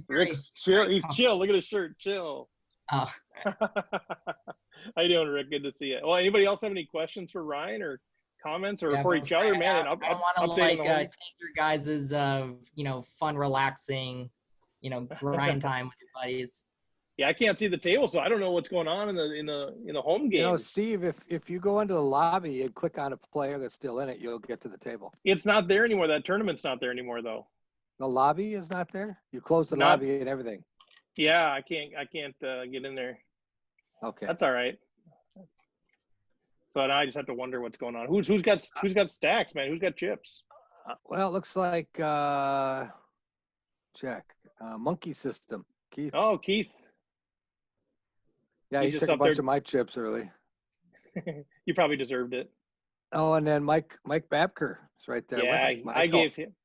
S1: Rick's chill. He's chill. Look at his shirt. Chill.
S13: Oh.
S1: How you doing, Rick? Good to see you. Well, anybody else have any questions for Ryan or comments or for each other, man?
S13: I don't want to take your guys' fun, relaxing, grind time with your buddies.
S1: Yeah, I can't see the table, so I don't know what's going on in the home game.
S4: Steve, if you go into the lobby and click on a player that's still in it, you'll get to the table.
S1: It's not there anymore. That tournament's not there anymore, though.
S4: The lobby is not there? You closed the lobby and everything.
S1: Yeah, I can't get in there.
S4: Okay.
S1: That's all right. So now I just have to wonder what's going on. Who's got stacks, man? Who's got chips?
S4: Well, it looks like check. Monkey System. Keith.
S1: Oh, Keith.
S4: Yeah, he took a bunch of my chips early.
S1: You probably deserved it.
S4: Oh, and then Mike Babker is right there.
S1: Yeah,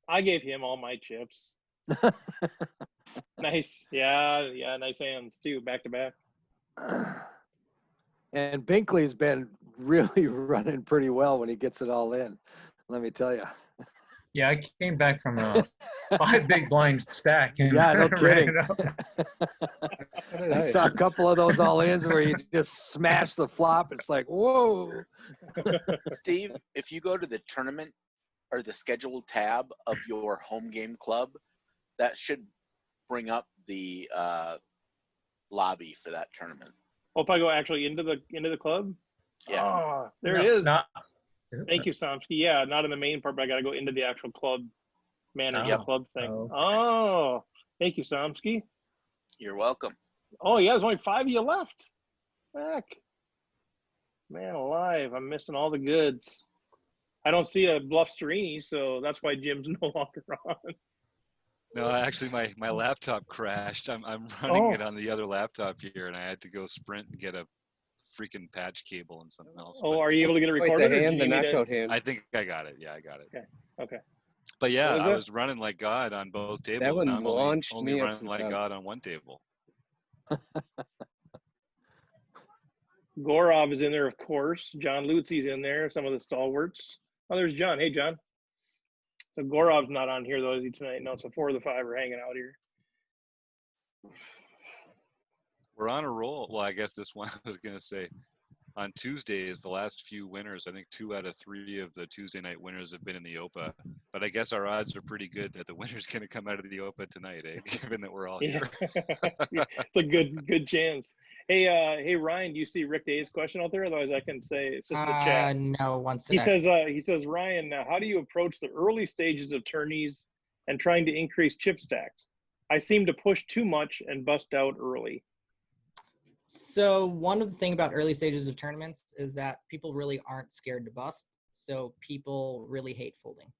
S1: I gave him all my chips. Nice. Yeah, nice hands too, back to back.
S4: And Binkley's been really running pretty well when he gets it all in. Let me tell you.
S15: Yeah, I came back from a 5 big blind stack. And
S4: yeah, no kidding. I
S15: I
S4: saw a couple of those all-ins where you just smash the flop. It's like, whoa.
S14: Steve, if you go to the tournament or the scheduled tab of your home game club, that should bring up the lobby for that tournament.
S1: Oh, if I go actually into the club?
S14: Yeah.
S1: Oh, there it is. Thank you, Somsky. Yeah, not in the main part, but I got to go into the actual club manager club thing. Oh, thank you, Somsky.
S14: You're welcome.
S1: Oh, yeah, there's only 5 of you left. Heck. Man alive, I'm missing all the goods. I don't see a Bluff Sterini, so that's why Jim's no longer on.
S11: No, actually, my laptop crashed. I'm running it on the other laptop here, and I had to go sprint and get a freaking patch cable and something else.
S1: Oh, are you able to get it recorded?
S18: The knockout hand.
S11: I think I got it. Yeah, I got it.
S1: Okay.
S11: But yeah, I was running like God on both tables.
S18: That one
S11: now I'm
S18: launched
S11: only
S18: me up
S11: running
S18: to
S11: like
S18: the top.
S11: God on one table.
S1: Gorov is in there, of course. John Lutzi's in there, some of the stalwarts. Oh, there's John. Hey, John. So Gorov's not on here, though, is he, tonight? No, so 4 of the 5 are hanging out here.
S11: We're on a roll. Well, I guess this one I was going to say on Tuesdays, the last few winners, I think 2 out of 3 of the Tuesday night winners have been in the OPA. But I guess our odds are pretty good that the winner's going to come out of the OPA tonight, given that we're all here.
S1: It's a good chance. Hey, Ryan, do you see Rick Day's question out there? Otherwise, I can say it's just in the chat.
S13: No, one
S1: He
S13: second.
S1: says, Ryan, how do you approach the early stages of tourneys and trying to increase chip stacks? I seem to push too much and bust out early.
S13: So one of the things about early stages of tournaments is that people really aren't scared to bust. So people really hate folding.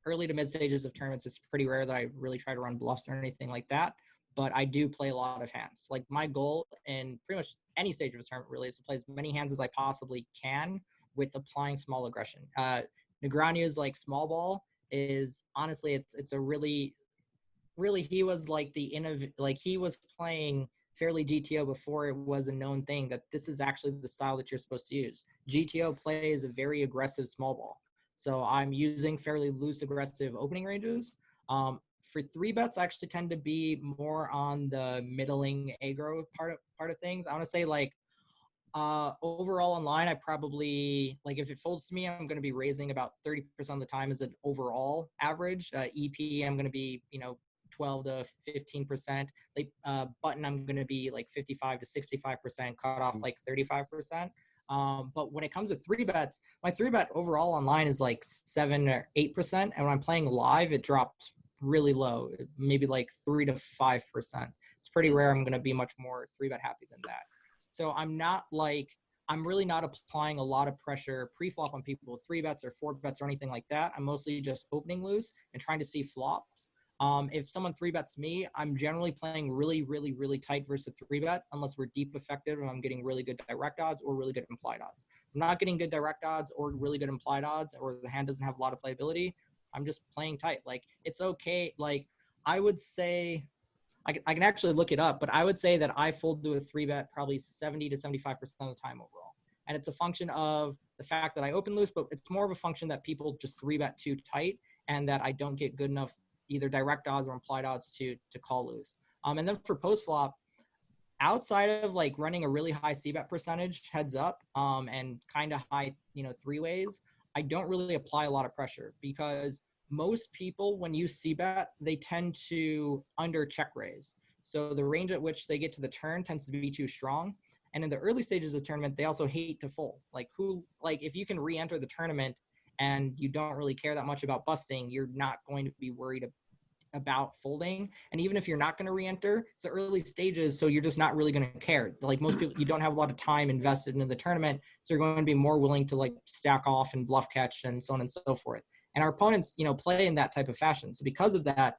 S13: Early to mid stages of tournaments, it's pretty rare that I really try to run bluffs or anything like that. But I do play a lot of hands. Like my goal in pretty much any stage of a tournament really is to play as many hands as I possibly can with applying small aggression. Negreanu's like small ball is honestly, it's a really he was like he was playing fairly GTO before it was a known thing that this is actually the style that you're supposed to use. GTO plays a very aggressive small ball. So I'm using fairly loose aggressive opening ranges. For 3-bets, I actually tend to be more on the middling aggro part of things. I want to say like overall online, I probably, like if it folds to me, I'm going to be raising about 30% of the time as an overall average. EP, I'm going to be, 12 to 15%. Like button, I'm going to be like 55 to 65%, cut off like 35%. But when it comes to 3-bets, my 3-bet overall online is like 7 or 8%. And when I'm playing live, it drops really low, maybe like 3 to 5%. It's pretty rare I'm going to be much more 3-bet happy than that. So I'm really not applying a lot of pressure pre-flop on people with 3-bets or 4-bets or anything like that. I'm mostly just opening loose and trying to see flops. If someone 3-bets me, I'm generally playing really, really, really tight versus 3-bet unless we're deep effective and I'm getting really good direct odds or really good implied odds. If I'm not getting good direct odds or really good implied odds, or the hand doesn't have a lot of playability, I'm just playing tight. Like, it's okay. Like, I would say, I can actually look it up, but I would say that I fold to a 3-bet probably 70 to 75% of the time overall. And it's a function of the fact that I open loose, but it's more of a function that people just 3-bet too tight and that I don't get good enough either direct odds or implied odds to call loose. And then for post flop, outside of like running a really high c-bet percentage heads up and kind of high, three-ways, I don't really apply a lot of pressure because most people, when you c-bet, they tend to under check raise. So the range at which they get to the turn tends to be too strong. And in the early stages of the tournament, they also hate to fold. Like if you can re-enter the tournament and you don't really care that much about busting, you're not going to be worried about folding. And even if you're not going to re-enter, it's the early stages, so you're just not really going to care. Like most people, you don't have a lot of time invested into the tournament, so you're going to be more willing to like stack off and bluff catch and so on and so forth. And our opponents, play in that type of fashion. So because of that,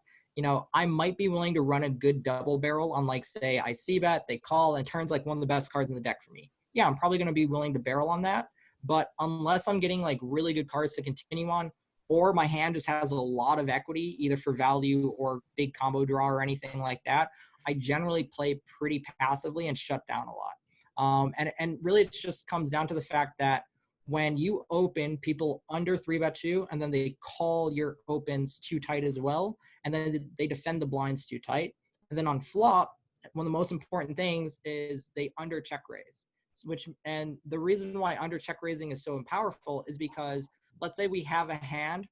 S13: I might be willing to run a good double barrel on like, say, I c-bet, they call, and it turns like one of the best cards in the deck for me. Yeah, I'm probably going to be willing to barrel on that. But unless I'm getting like really good cards to continue on, or my hand just has a lot of equity, either for value or big combo draw or anything like that, I generally play pretty passively and shut down a lot. And really it just comes down to the fact that when you open, people under 3-bet you, and then they call your opens too tight as well, and then they defend the blinds too tight. And then on flop, one of the most important things is they under check raise. And the reason why under check raising is so powerful is because let's say we have a hand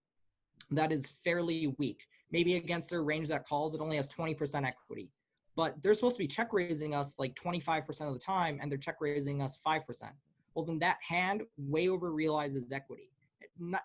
S13: that is fairly weak, maybe against their range that calls, it only has 20% equity, but they're supposed to be check raising us like 25% of the time, and they're check raising us 5%. Well, then that hand way over realizes equity.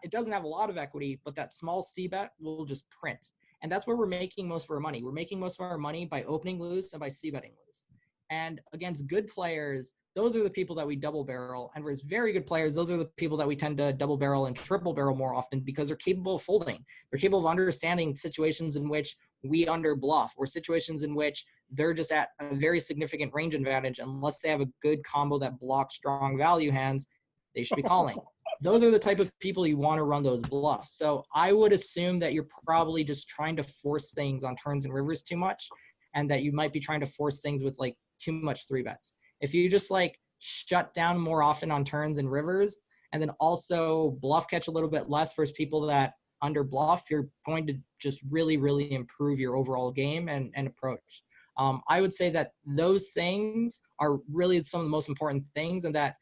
S13: It doesn't have a lot of equity, but that small c-bet will just print. And that's where we're making most of our money. We're making most of our money by opening loose and by c-betting loose. And against good players, those are the people that we double barrel. And versus very good players, those are the people that we tend to double barrel and triple barrel more often because they're capable of folding. They're capable of understanding situations in which we under bluff, or situations in which they're just at a very significant range advantage. Unless they have a good combo that blocks strong value hands, they should be calling. Those are the type of people you want to run those bluffs. So I would assume that you're probably just trying to force things on turns and rivers too much, and that you might be trying to force things with like too much 3-bets. If you just like shut down more often on turns and rivers, and then also bluff catch a little bit less versus people that under bluff, you're going to just really, really improve your overall game and approach. I would say that those things are really some of the most important things, and that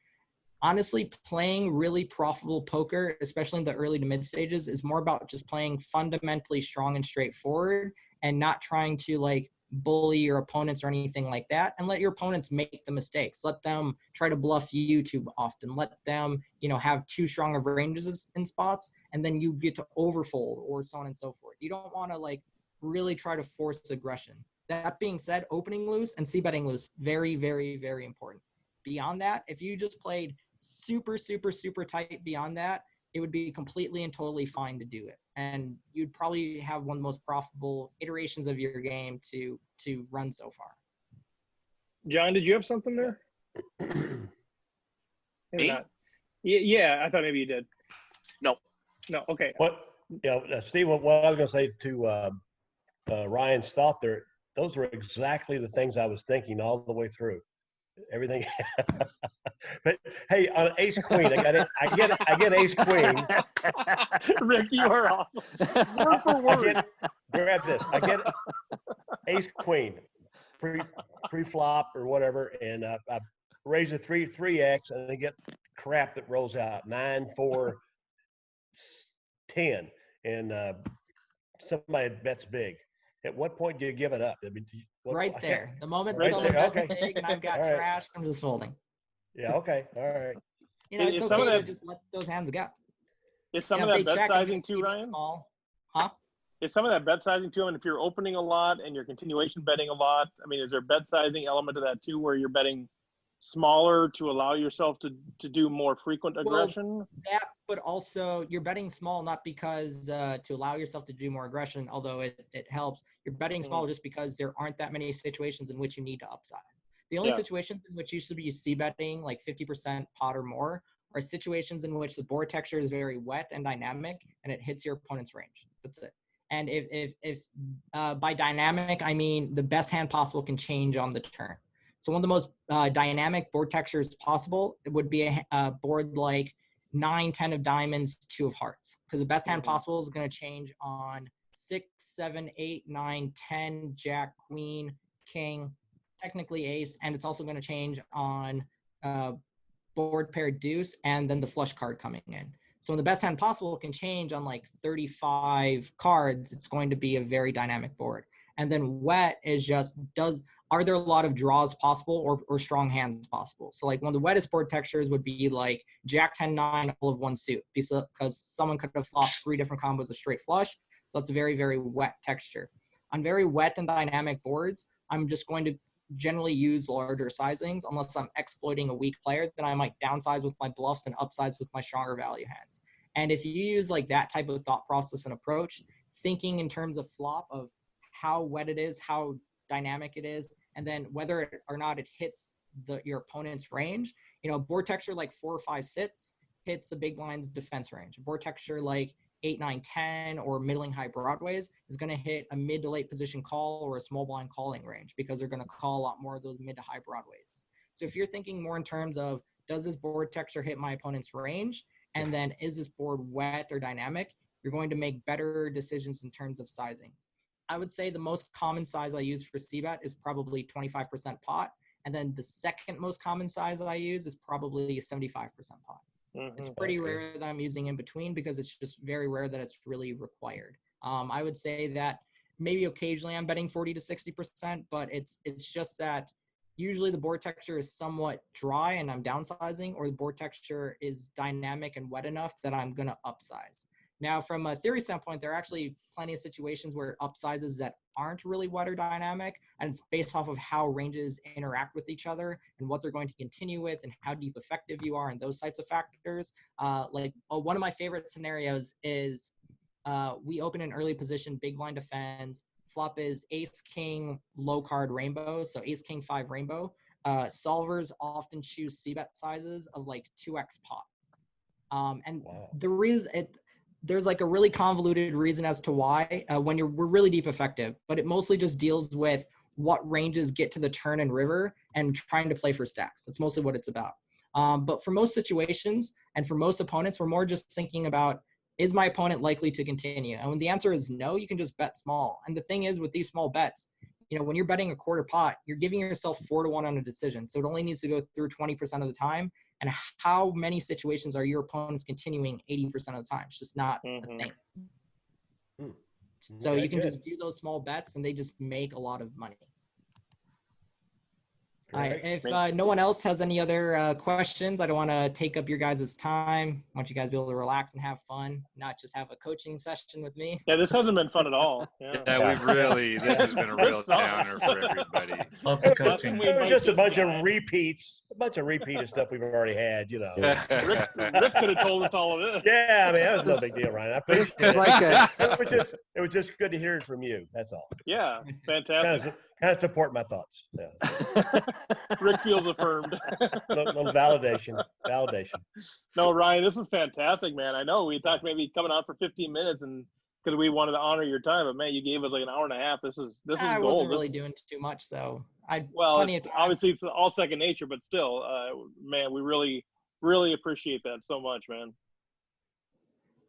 S13: honestly, playing really profitable poker, especially in the early to mid stages, is more about just playing fundamentally strong and straightforward and not trying to like bully your opponents or anything like that, and let your opponents make the mistakes. Let them try to bluff you too often. Let them, have too strong of ranges in spots, and then you get to overfold or so on and so forth. You don't want to like really try to force aggression. That being said, opening loose and c-betting loose, very, very, very important. Beyond that, if you just played super, super, super tight beyond that, it would be completely and totally fine to do it. And you'd probably have one of the most profitable iterations of your game to run so far.
S1: John, did you have something there? Maybe not. Yeah, I thought maybe you did.
S14: No.
S1: Okay.
S18: Steve, what I was going to say to Ryan's thought there, those were exactly the things I was thinking all the way through. Everything. But hey, on ace queen, I get ace queen.
S1: Rick, you are awesome. Word for word.
S18: Grab this. I get ace queen pre flop or whatever, and I raise a 3x, and I get crap that rolls out 9, 4, 10, and somebody bets big. At what point do you give it up? I mean,
S13: right there. The moment
S18: right
S13: someone
S18: there.
S13: bets big and I've got trash, I'm just folding.
S18: Yeah. Okay. All right.
S13: It's okay to just let those hands go.
S1: Is some of that bet sizing too, Ryan?
S13: Huh?
S1: Is some of that bet sizing too? And if you're opening a lot and you're continuation betting a lot, I mean, is there a bet sizing element to that too, where you're betting smaller to allow yourself to do more frequent aggression?
S13: Well, that, but also you're betting small not because to allow yourself to do more aggression, although it helps. You're betting small just because there aren't that many situations in which you need to upsize. The only situations in which you should be c-betting like 50% pot or more are situations in which the board texture is very wet and dynamic and it hits your opponent's range. That's it. And if by dynamic, I mean the best hand possible can change on the turn. So one of the most dynamic board textures possible would be a board like 9, 10 of diamonds, 2 of hearts, because the best hand possible is going to change on 6, 7, 8, 9, 10, jack, queen, king, technically ace, and it's also going to change on board pair deuce and then the flush card coming in. So when the best hand possible can change on like 35 cards, it's going to be a very dynamic board. And then wet is just, are there a lot of draws possible or strong hands possible? So like one of the wettest board textures would be like jack 10, 9, all of one suit, because someone could have flopped 3 different combos of straight flush. So that's a very, very wet texture. On very wet and dynamic boards, I'm just going to generally use larger sizings unless I'm exploiting a weak player. Then I might downsize with my bluffs and upsize with my stronger value hands. And if you use like that type of thought process and approach, thinking in terms of flop of how wet it is, how dynamic it is, and then whether or not it hits your opponent's range, you know, a board texture like 4 or 5 sits hits the big blind's defense range. A board texture like 8, 9, 10 or middling high broadways is going to hit a mid to late position call or a small blind calling range, because they're going to call a lot more of those mid to high broadways. So if you're thinking more in terms of, does this board texture hit my opponent's range? And then is this board wet or dynamic? You're going to make better decisions in terms of sizings. I would say the most common size I use for c-bet is probably 25% pot. And then the second most common size I use is probably 75% pot. It's pretty rare that I'm using in between, because it's just very rare that it's really required. I would say that maybe occasionally I'm betting 40 to 60%, but it's just that usually the board texture is somewhat dry and I'm downsizing, or the board texture is dynamic and wet enough that I'm going to upsize. Now, from a theory standpoint, there are actually plenty of situations where upsizes that aren't really wet or dynamic, and it's based off of how ranges interact with each other and what they're going to continue with and how deep effective you are and those types of factors. One of my favorite scenarios is we open an early position, big blind defends, flop is ace, king, low card rainbow, so ace, king, 5 rainbow. Solvers often choose c-bet sizes of like 2x pot. The reason there's like a really convoluted reason as to why we're really deep effective, but it mostly just deals with what ranges get to the turn and river and trying to play for stacks. That's mostly what it's about. But for most situations and for most opponents, we're more just thinking about, is my opponent likely to continue? And when the answer is no, you can just bet small. And the thing is, with these small bets, you know, when you're betting a quarter pot, you're giving yourself 4 to 1 on a decision. So it only needs to go through 20% of the time. And how many situations are your opponents continuing 80% of the time? It's just not a thing. So you can just do those small bets and they just make a lot of money. If no one else has any other questions, I don't want to take up your guys' time. I want you guys to be able to relax and have fun, not just have a coaching session with me.
S1: Yeah, this hasn't been fun at all.
S11: Yeah, we've really, this has been a real downer for everybody.
S18: Love the coaching. It was just a bunch of repeats, of stuff we've already had, you know.
S1: Rick could have told us all of this.
S18: Yeah, I mean, that was no big deal, Ryan. I appreciate it. It was just good to hear it from you. That's all.
S1: Yeah, fantastic.
S18: Kind of support my thoughts. Yeah.
S1: Rick feels affirmed.
S18: little validation.
S1: No, Ryan, this is fantastic, man. I know we talked maybe coming on for 15 minutes, and because we wanted to honor your time, but man, you gave us like an hour and a half. This is gold.
S13: I wasn't really doing too much, so
S1: obviously it's all second nature, but still, man, we really appreciate that so much, man.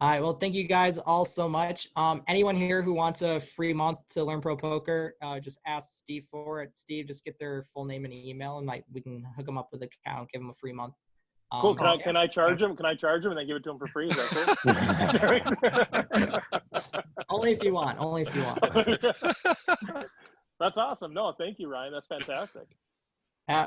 S13: All right. Well, thank you guys all so much. Anyone here who wants a free month to learn pro poker, just ask Steve for it. Steve, just get their full name and email, and we can hook them up with an account, give them a free month.
S1: Cool. Can I charge him? Can I charge him and then give it to him for free? Is that cool?
S13: Only if you want.
S1: That's awesome. No, thank you, Ryan. That's fantastic.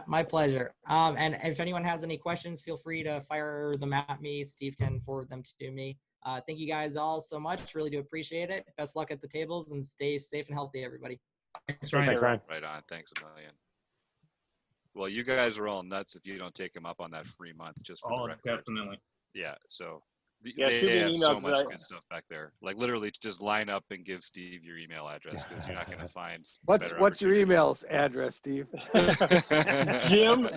S13: My pleasure. And if anyone has any questions, feel free to fire them at me. Steve can forward them to me. Thank you guys all so much. Really do appreciate it. Best luck at the tables and stay safe and healthy, everybody.
S11: Thanks, Ryan. Right on. Thanks a million. Well, you guys are all nuts if you don't take him up on that free month, just for the record.
S5: Definitely.
S11: Yeah. So
S1: they
S11: have so much good stuff back there. Like literally, just line up and give Steve your email address, because you're not going to find.
S4: What's your email address, Steve?
S1: Jim.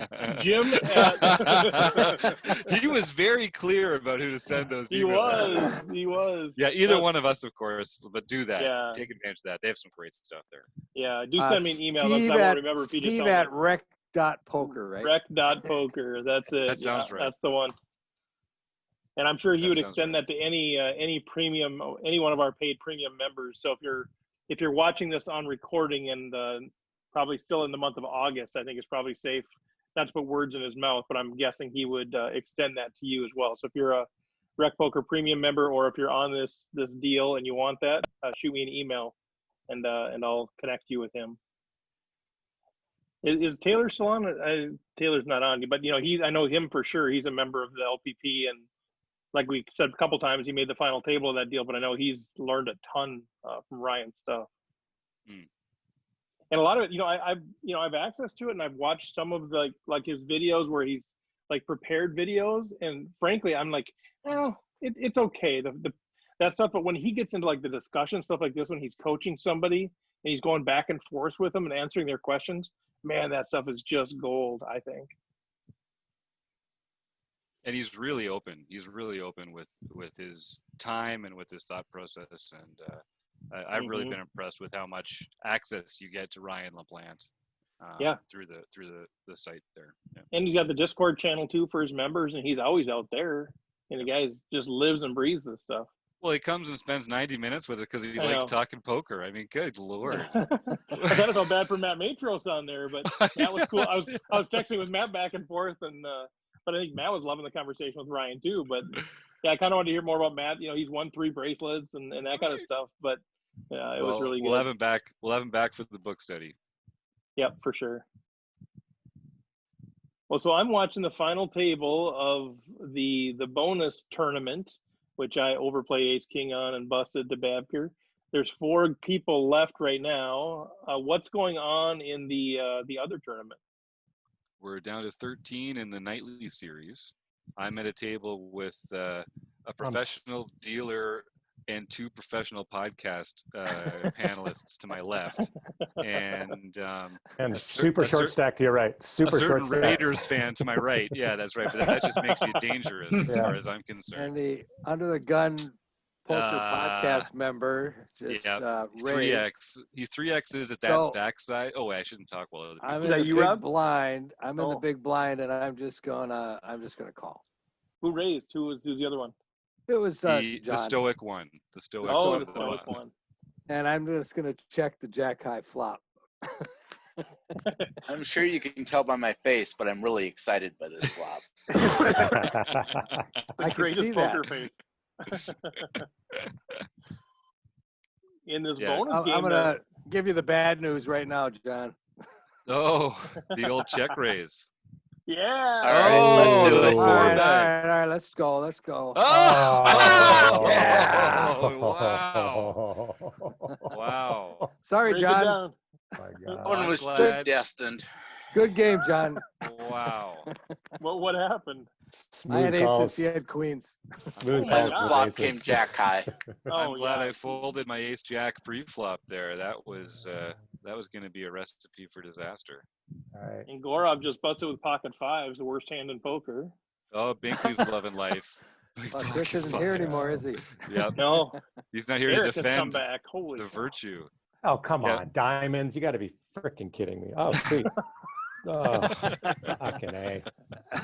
S11: He was very clear about who to send those emails.
S1: He was.
S11: Yeah, either one of us, of course, but do that.
S1: Yeah.
S11: Take advantage of that. They have some great stuff there.
S1: Yeah, do send me an email.
S4: Steve
S1: I won't remember if you just
S4: Steve at Rec.poker, right?
S1: Rec.poker. That's it.
S11: That sounds right.
S1: That's the one. And I'm sure he
S11: That
S1: would
S11: sounds
S1: extend that to any premium, any one of our paid premium members. So if you're watching this on recording and probably still in the month of August, I think it's probably safe not to put words in his mouth, but I'm guessing he would extend that to you as well. So if you're a Rec Poker premium member, or if you're on this deal and you want that, shoot me an email, and I'll connect you with him. Is Taylor still on? Taylor's not on, but I know him for sure. He's a member of the LPP, and like we said a couple times, he made the final table of that deal. But I know he's learned a ton from Ryan's stuff. And a lot of it, I've access to it, and I've watched some of like his videos where he's like prepared videos, and frankly, I'm like, it's okay, that stuff. But when he gets into like the discussion stuff like this, when he's coaching somebody and he's going back and forth with them and answering their questions, man, that stuff is just gold, I think.
S11: And he's really open. He's really open with his time and with his thought process. And I've really been impressed with how much access you get to Ryan LaPlante through the site there. Yeah.
S1: And he's got the Discord channel too for his members, and he's always out there. And the guy just lives and breathes this stuff.
S11: Well, he comes and spends 90 minutes with it because he likes talking poker. I mean, good Lord.
S1: I kind of felt bad for Matt Matros on there, but that was cool. I was texting with Matt back and forth, and but I think Matt was loving the conversation with Ryan too. But yeah, I kind of wanted to hear more about Matt. He's won 3 bracelets and that kind of stuff. But yeah, it was really good.
S11: We'll have him back. We'll have him back for the book study.
S1: Yep, for sure. Well, so I'm watching the final table of the bonus tournament, which I overplay Ace King on and busted to Babker. There's 4 people left right now. What's going on in the other tournament?
S11: We're down to 13 in the nightly series. I'm at a table with a professional dealer and 2 professional podcast panelists to my left, and
S19: super short stack to your right. Super short stack.
S11: Raiders fan to my right. Yeah, that's right. But that just makes you dangerous as far as I'm concerned.
S4: And the Under the Gun Poker podcast member just raised.
S11: 3x. He 3x's at that stack side. Oh, wait, I shouldn't talk while other people.
S4: I'm in the big blind. I'm in the big blind, and I'm just gonna call.
S1: Who raised? Who's the other one?
S4: It was
S11: the Stoic one. The Stoic
S1: one.
S4: And I'm just going to check the Jack High flop.
S14: I'm sure you can tell by my face, but I'm really excited by this flop.
S4: I can see that.
S1: Face. In this bonus game,
S4: I'm going to give you the bad news right now, John.
S11: Oh, the old check raise.
S1: Yeah.
S14: All right, let's do it.
S4: All right, let's go.
S11: Oh, yeah.
S19: Oh,
S11: Wow.
S4: Sorry,
S1: Break
S4: John.
S19: My
S14: That
S19: God.
S14: one was just destined.
S4: Good game, John.
S11: Wow.
S1: What happened?
S4: I had
S19: Smooth calls.
S4: aces, he had queens.
S19: Smooth
S14: My
S19: calls. with
S14: flop
S19: aces.
S14: came Jack High.
S11: I'm glad I folded my ace jack pre-flop there. That was going to be a recipe for disaster.
S19: All right.
S1: And Gorov just busted with pocket 5s, the worst hand in poker.
S11: Oh, Binkley's loving life.
S4: Chris isn't here anymore, is he?
S11: Yep.
S1: No.
S11: He's not here
S1: Eric
S11: to
S1: has come
S11: defend
S1: back. Holy
S11: the
S1: cow.
S11: virtue.
S19: Oh, come on. Diamonds. You got to be freaking kidding me. Oh, sweet. Oh, fucking A.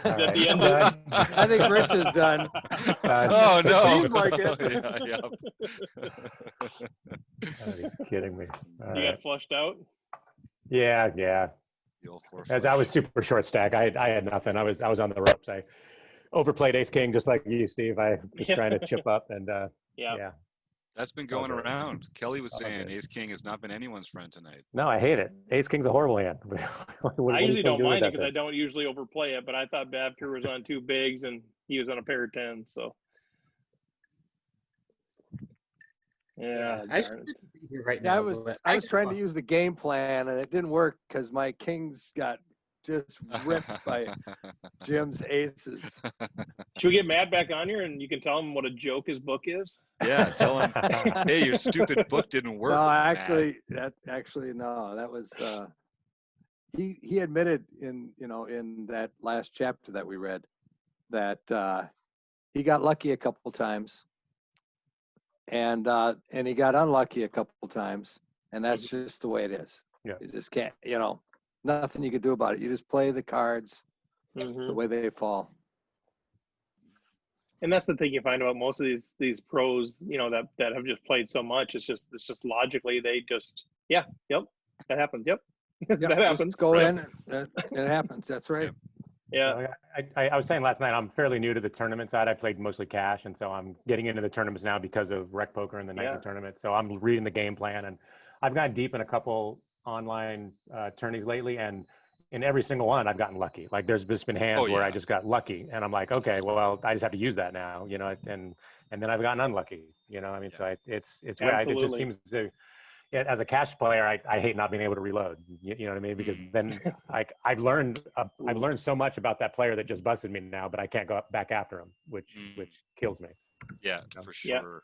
S19: All
S1: At
S19: right,
S1: the end
S19: I'm
S1: of
S19: done.
S4: I think Rich is done.
S11: Oh, no.
S1: Seems like it.
S19: Gotta be kidding me. All
S1: You
S19: right.
S1: got flushed out?
S19: Yeah.
S11: The old four
S19: As I was super short stack. I had nothing. I was on the ropes. I overplayed Ace King just like you, Steve. I was trying to chip up, and yeah.
S11: That's been going
S19: Okay.
S11: around. Kelly was saying
S19: Okay.
S11: Ace King has not been anyone's friend tonight.
S19: No, I hate it. Ace King's a horrible hand.
S1: I usually don't mind it because I don't usually overplay it, but I thought Babker was on 2 bigs and he was on a pair of 10s, so. Yeah,
S13: I
S1: darn it.
S13: should be here right
S4: Yeah,
S13: now.
S4: I was
S13: but
S4: trying to use the game plan, and it didn't work because my kings got just ripped by Jim's aces.
S1: Should we get Matt back on here and you can tell him what a joke his book is?
S11: Yeah, tell him, hey, your stupid book didn't work.
S4: No,
S11: Matt.
S4: no. That was he admitted in that last chapter that we read that he got lucky a couple times, and he got unlucky a couple times, and that's just the way it is.
S19: Yeah.
S4: You just can't, nothing you can do about it. You just play the cards
S1: Mm-hmm.
S4: the way they fall.
S1: And that's the thing you find about most of these pros, that have just played so much. It's just logically they just yep, that happens. Yep,
S4: Yep,
S1: that happens.
S4: Just go in. It happens. That's right.
S1: Yeah.
S19: I was saying last night, I'm fairly new to the tournament side. I played mostly cash, and so I'm getting into the tournaments now because of Rec Poker and the nightly tournament. So I'm reading the game plan, and I've gotten deep in a couple online tourneys lately, and in every single one, I've gotten lucky. Like there's just been hands where I just got lucky, and I'm like, okay, well, I just have to use that now, and then I've gotten unlucky, I mean, so it's weird. It just seems to. As a cash player, I hate not being able to reload. You know what I mean? Because then I've learned so much about that player that just busted me now, but I can't go back after him, which kills me.
S11: Yeah, for sure.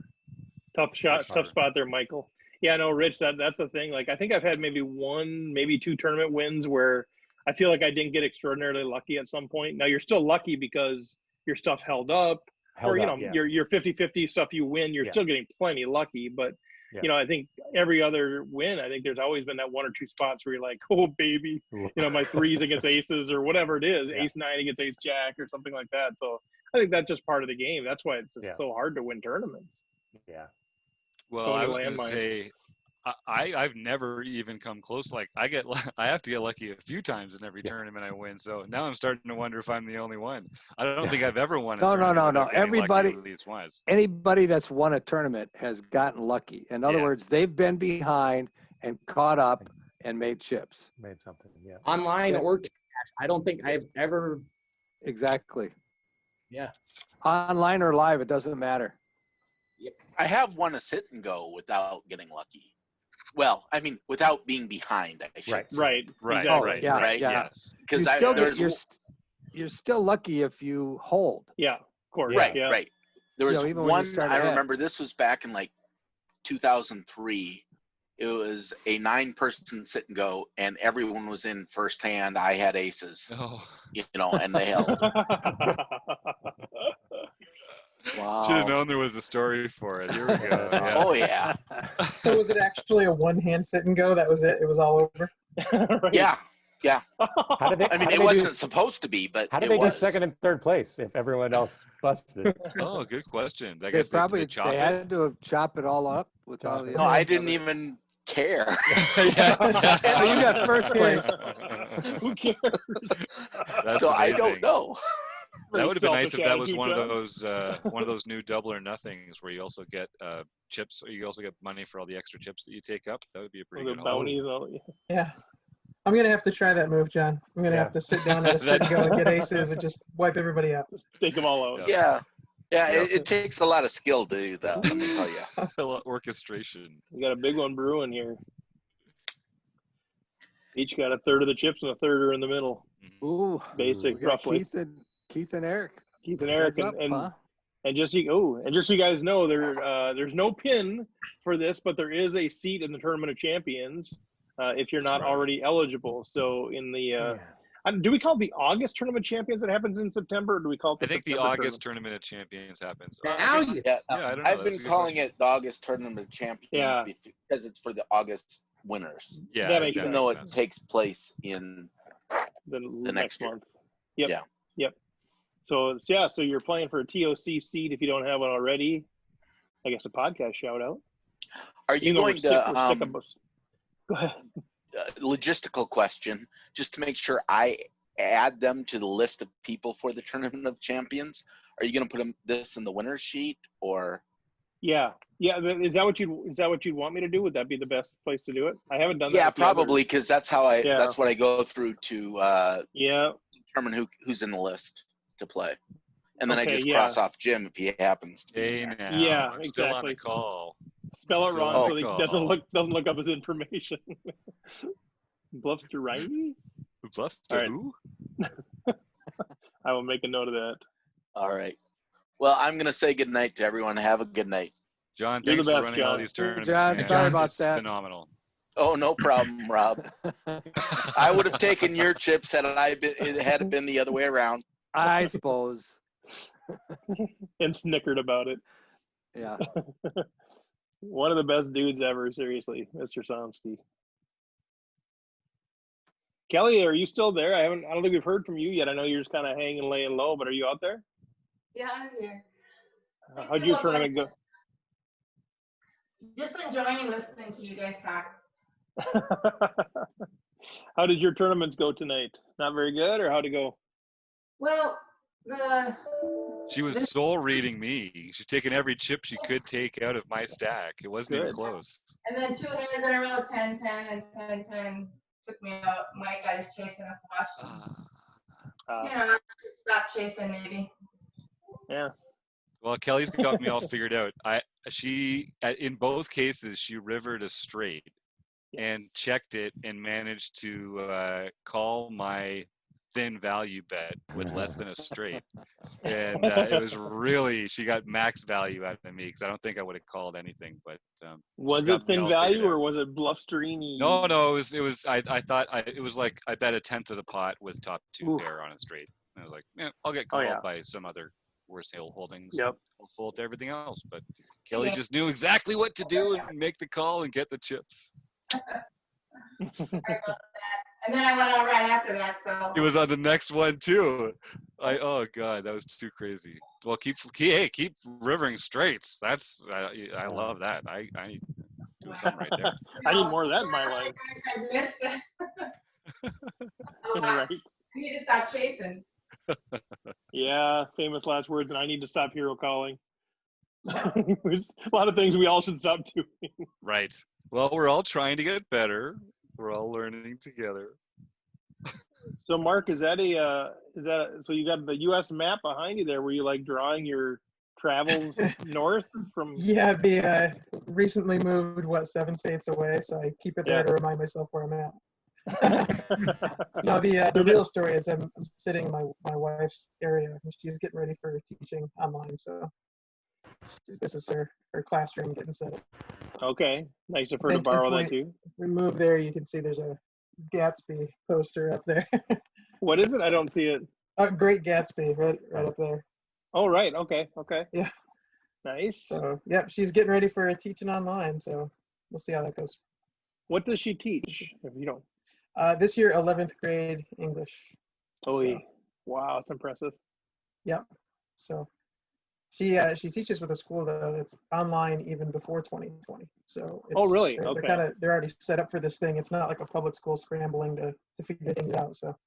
S1: Tough spot there, Michael. Yeah, no, Rich, that's the thing. Like I think I've had maybe one, maybe two tournament wins where I feel like I didn't get extraordinarily lucky at some point. Now you're still lucky because your stuff held up, your 50-50 stuff you win, you're still getting plenty lucky, but. Yeah. I think every other win, I think there's always been that one or two spots where you're like, oh, baby, my threes against aces or whatever it is, ace nine against ace jack or something like that. So I think that's just part of the game. That's why it's just so hard to win tournaments.
S19: Yeah.
S11: Well, I was going to say, I've never even come close. Like I have to get lucky a few times in every tournament I win. So now I'm starting to wonder if I'm the only one. I don't think I've ever won a tournament. No.
S4: Anybody that's won a tournament has gotten lucky. In other words, they've been behind and caught up and made chips.
S19: Made something,
S13: Online or cash. I don't think I've ever.
S4: Exactly.
S13: Yeah.
S4: Online or live, it doesn't matter.
S14: Yep. I have won a sit and go without getting lucky. Well, I mean, without being behind, I should say.
S1: Right.
S14: Yes. Because
S4: you're still lucky if you hold.
S1: Yeah, of course.
S14: Right. There was one, I
S4: ahead.
S14: remember this was back in like 2003. It was a 9-person sit and go, and everyone was in first hand. I had aces, and they held.
S4: Wow.
S11: Should have known there was a story for it. Here we go. Yeah.
S14: Oh, yeah.
S5: So was it actually a one-hand sit and go? That was it? It was all over?
S14: Yeah. It wasn't
S19: do,
S14: supposed to be, but
S19: how did they do second and third place if everyone else busted?
S11: Oh, good question. I
S4: They
S11: guess
S4: probably
S11: they
S4: had to have chopped it all up with all the.
S14: No, I didn't even care.
S4: You got first place.
S1: Who cares?
S11: That's
S14: so
S11: amazing.
S14: I don't know.
S11: That would have been nice if that was one of those new double or nothings where you also get chips, or you also get money for all the extra chips that you take up. That would be a pretty good
S1: bounties.
S5: Yeah. I'm going to have to try that move, John. I'm going to have to sit down at a sit and go and get aces and just wipe everybody out.
S1: Just take them all out.
S14: Yeah. It takes a lot of skill to do that, let me tell you.
S11: A lot of orchestration.
S1: We got a big one brewing here. Each got a third of the chips and a third are in the middle.
S4: Ooh.
S1: Basic, roughly.
S4: Keith and Eric.
S1: And just so you guys know, there's no pin for this, but there is a seat in the Tournament of Champions if you're not already eligible. So in the do we call it the August Tournament of Champions that happens in September, or do we call it the
S11: September
S1: September
S11: August Tournament of Champions happens.
S14: I don't know. I've been calling
S11: it
S14: the August Tournament of Champions because it's for the August winners.
S11: Yeah,
S14: even though it takes place in
S1: the
S14: next
S1: month. Yep. So you're playing for a TOC seat if you don't have one already. I guess a podcast shout out.
S14: Are you going to
S1: go ahead.
S14: Logistical question, just to make sure I add them to the list of people for the Tournament of Champions? Are you going to put this in the winners sheet, or? Yeah. Is that what you'd want me to do? Would that be the best place to do it? I haven't done that. Yeah, probably, because that's how that's what I go through to determine who's in the list to play, and then I just cross off Jim if he happens to be in there.
S11: Yeah, I'm still on the call.
S1: Spell it wrong so he doesn't look up his information. Bluffster Riley?
S11: Bluffster who?
S1: I will make a note of that.
S14: All right. Well, I'm going to say good night to everyone. Have a good night.
S11: John, thanks for running all these tournaments.
S4: John, sorry about that.
S11: Phenomenal.
S14: Oh, no problem, Rob. I would have taken your chips had it been the other way around.
S4: I suppose.
S1: And snickered about it.
S4: Yeah.
S1: One of the best dudes ever, seriously, Mr. Somsky. Kelly, are you still there? I don't think we've heard from you yet. I know you're just kind of hanging, laying low, but are you out there?
S10: Yeah, I'm here.
S1: How'd your tournament go?
S10: Just enjoying listening to you guys talk.
S1: How did your tournaments go tonight? Not very good, or how'd it go?
S10: Well,
S11: She was soul reading me. She's taking every chip she could take out of my stack. It wasn't even
S1: Good.
S11: close.
S10: and then 2 hands in a row, 10, 10, and 10, 10 took me out. My guy's chasing a flush. You know, I should stop chasing maybe.
S1: Yeah.
S11: Well, Kelly's got me all figured out. In both cases, she rivered a straight and checked it and managed to call my thin value bet with less than a straight. And it was really, she got max value out of me because I don't think I would have called anything. But
S1: was it thin value or was it bluffsterini?
S11: No, it was. I thought it was like I bet a tenth of the pot with top 2 pair on a straight. And I was like, man, I'll get called by some other worse hill holdings.
S1: Yep.
S11: I'll fold to everything else. But Kelly just knew exactly what to do and make the call and get the chips.
S10: Sorry about that. And then I went out right after that, so.
S11: It was on the next one too. Oh god, that was too crazy. Well, keep rivering straights. That's I love that. I need to do something right there.
S1: I need more of that in my life.
S10: I missed it.
S1: Right.
S10: I need to stop chasing.
S1: Yeah, famous last words, and I need to stop hero calling. There's a lot of things we all should stop doing.
S11: Right. Well, we're all trying to get better. We're all learning together.
S1: So, Mark, is that so you got the U.S. map behind you there? Were you like drawing your travels north from?
S5: Yeah, they recently moved 7 states away, so I keep it there to remind myself where I'm at. No, the real story is I'm sitting in my wife's area, and she's getting ready for teaching online. So this is her classroom getting set up.
S1: Okay, nice of her to borrow that too.
S5: If we move there, you can see there's a Gatsby poster up there.
S1: What is it? I don't see it.
S5: Great Gatsby, right up there.
S1: Oh, right. Okay.
S5: Yeah.
S1: Nice.
S5: So, yeah, she's getting ready for teaching online, so we'll see how that goes.
S1: What does she teach, if you don't?
S5: This year, 11th grade English.
S1: Oh, so. Wow, that's impressive.
S5: Yep. So she teaches with a school that's online even before 2020. So
S1: oh, really?
S5: They're already set up for this thing. It's not like a public school scrambling to figure things out. So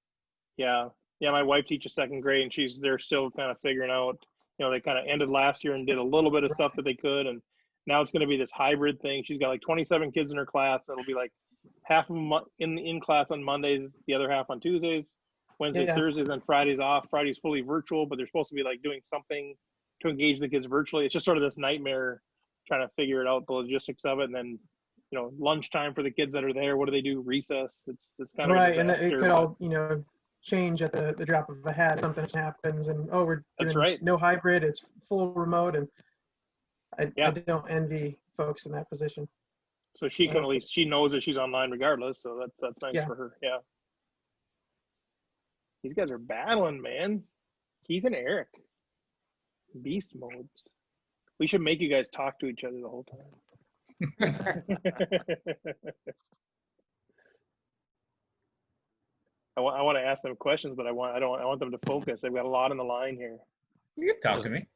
S1: yeah. My wife teaches 2nd grade, and they're still kind of figuring out. You know, they kind of ended last year and did a little bit of stuff that they could, and now it's going to be this hybrid thing. She's got like 27 kids in her class. It'll be like half of them in class on Mondays, the other half on Tuesdays, Wednesdays, Thursdays, and Fridays off. Friday's fully virtual, but they're supposed to be like doing something to engage the kids virtually. It's just sort of this nightmare trying to figure it out, the logistics of it, and then lunchtime for the kids that are there. What do they do? Recess. It's kind of
S5: right, and it could all change at the drop of a hat. Something happens, and we're doing no hybrid. It's full remote, and I don't envy folks in that position.
S1: So she can at least she knows that she's online regardless. So that's nice for her. Yeah. These guys are battling, man. Keith and Eric. Beast modes. We should make you guys talk to each other the whole time. I want to ask them questions, but I want them to focus. They've got a lot on the line here.
S15: You can talk to me.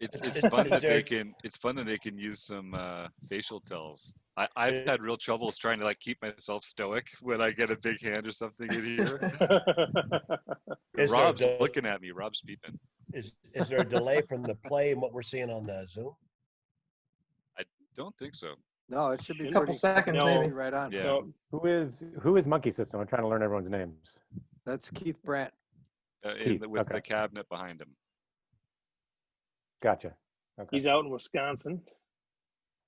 S11: It's fun that they can use some facial tells. I've had real troubles trying to keep myself stoic when I get a big hand or something in here. Rob's looking at me. Rob's peeping.
S18: Is there a delay from the play and what we're seeing on the Zoom?
S11: I don't think so.
S4: No, it should be
S5: a couple seconds, maybe.
S4: Right on.
S11: Yeah.
S1: No.
S19: Who is Monkey System? I'm trying to learn everyone's names.
S4: That's Keith Brandt.
S11: With the cabinet behind him.
S19: Gotcha. Okay.
S1: He's out in Wisconsin.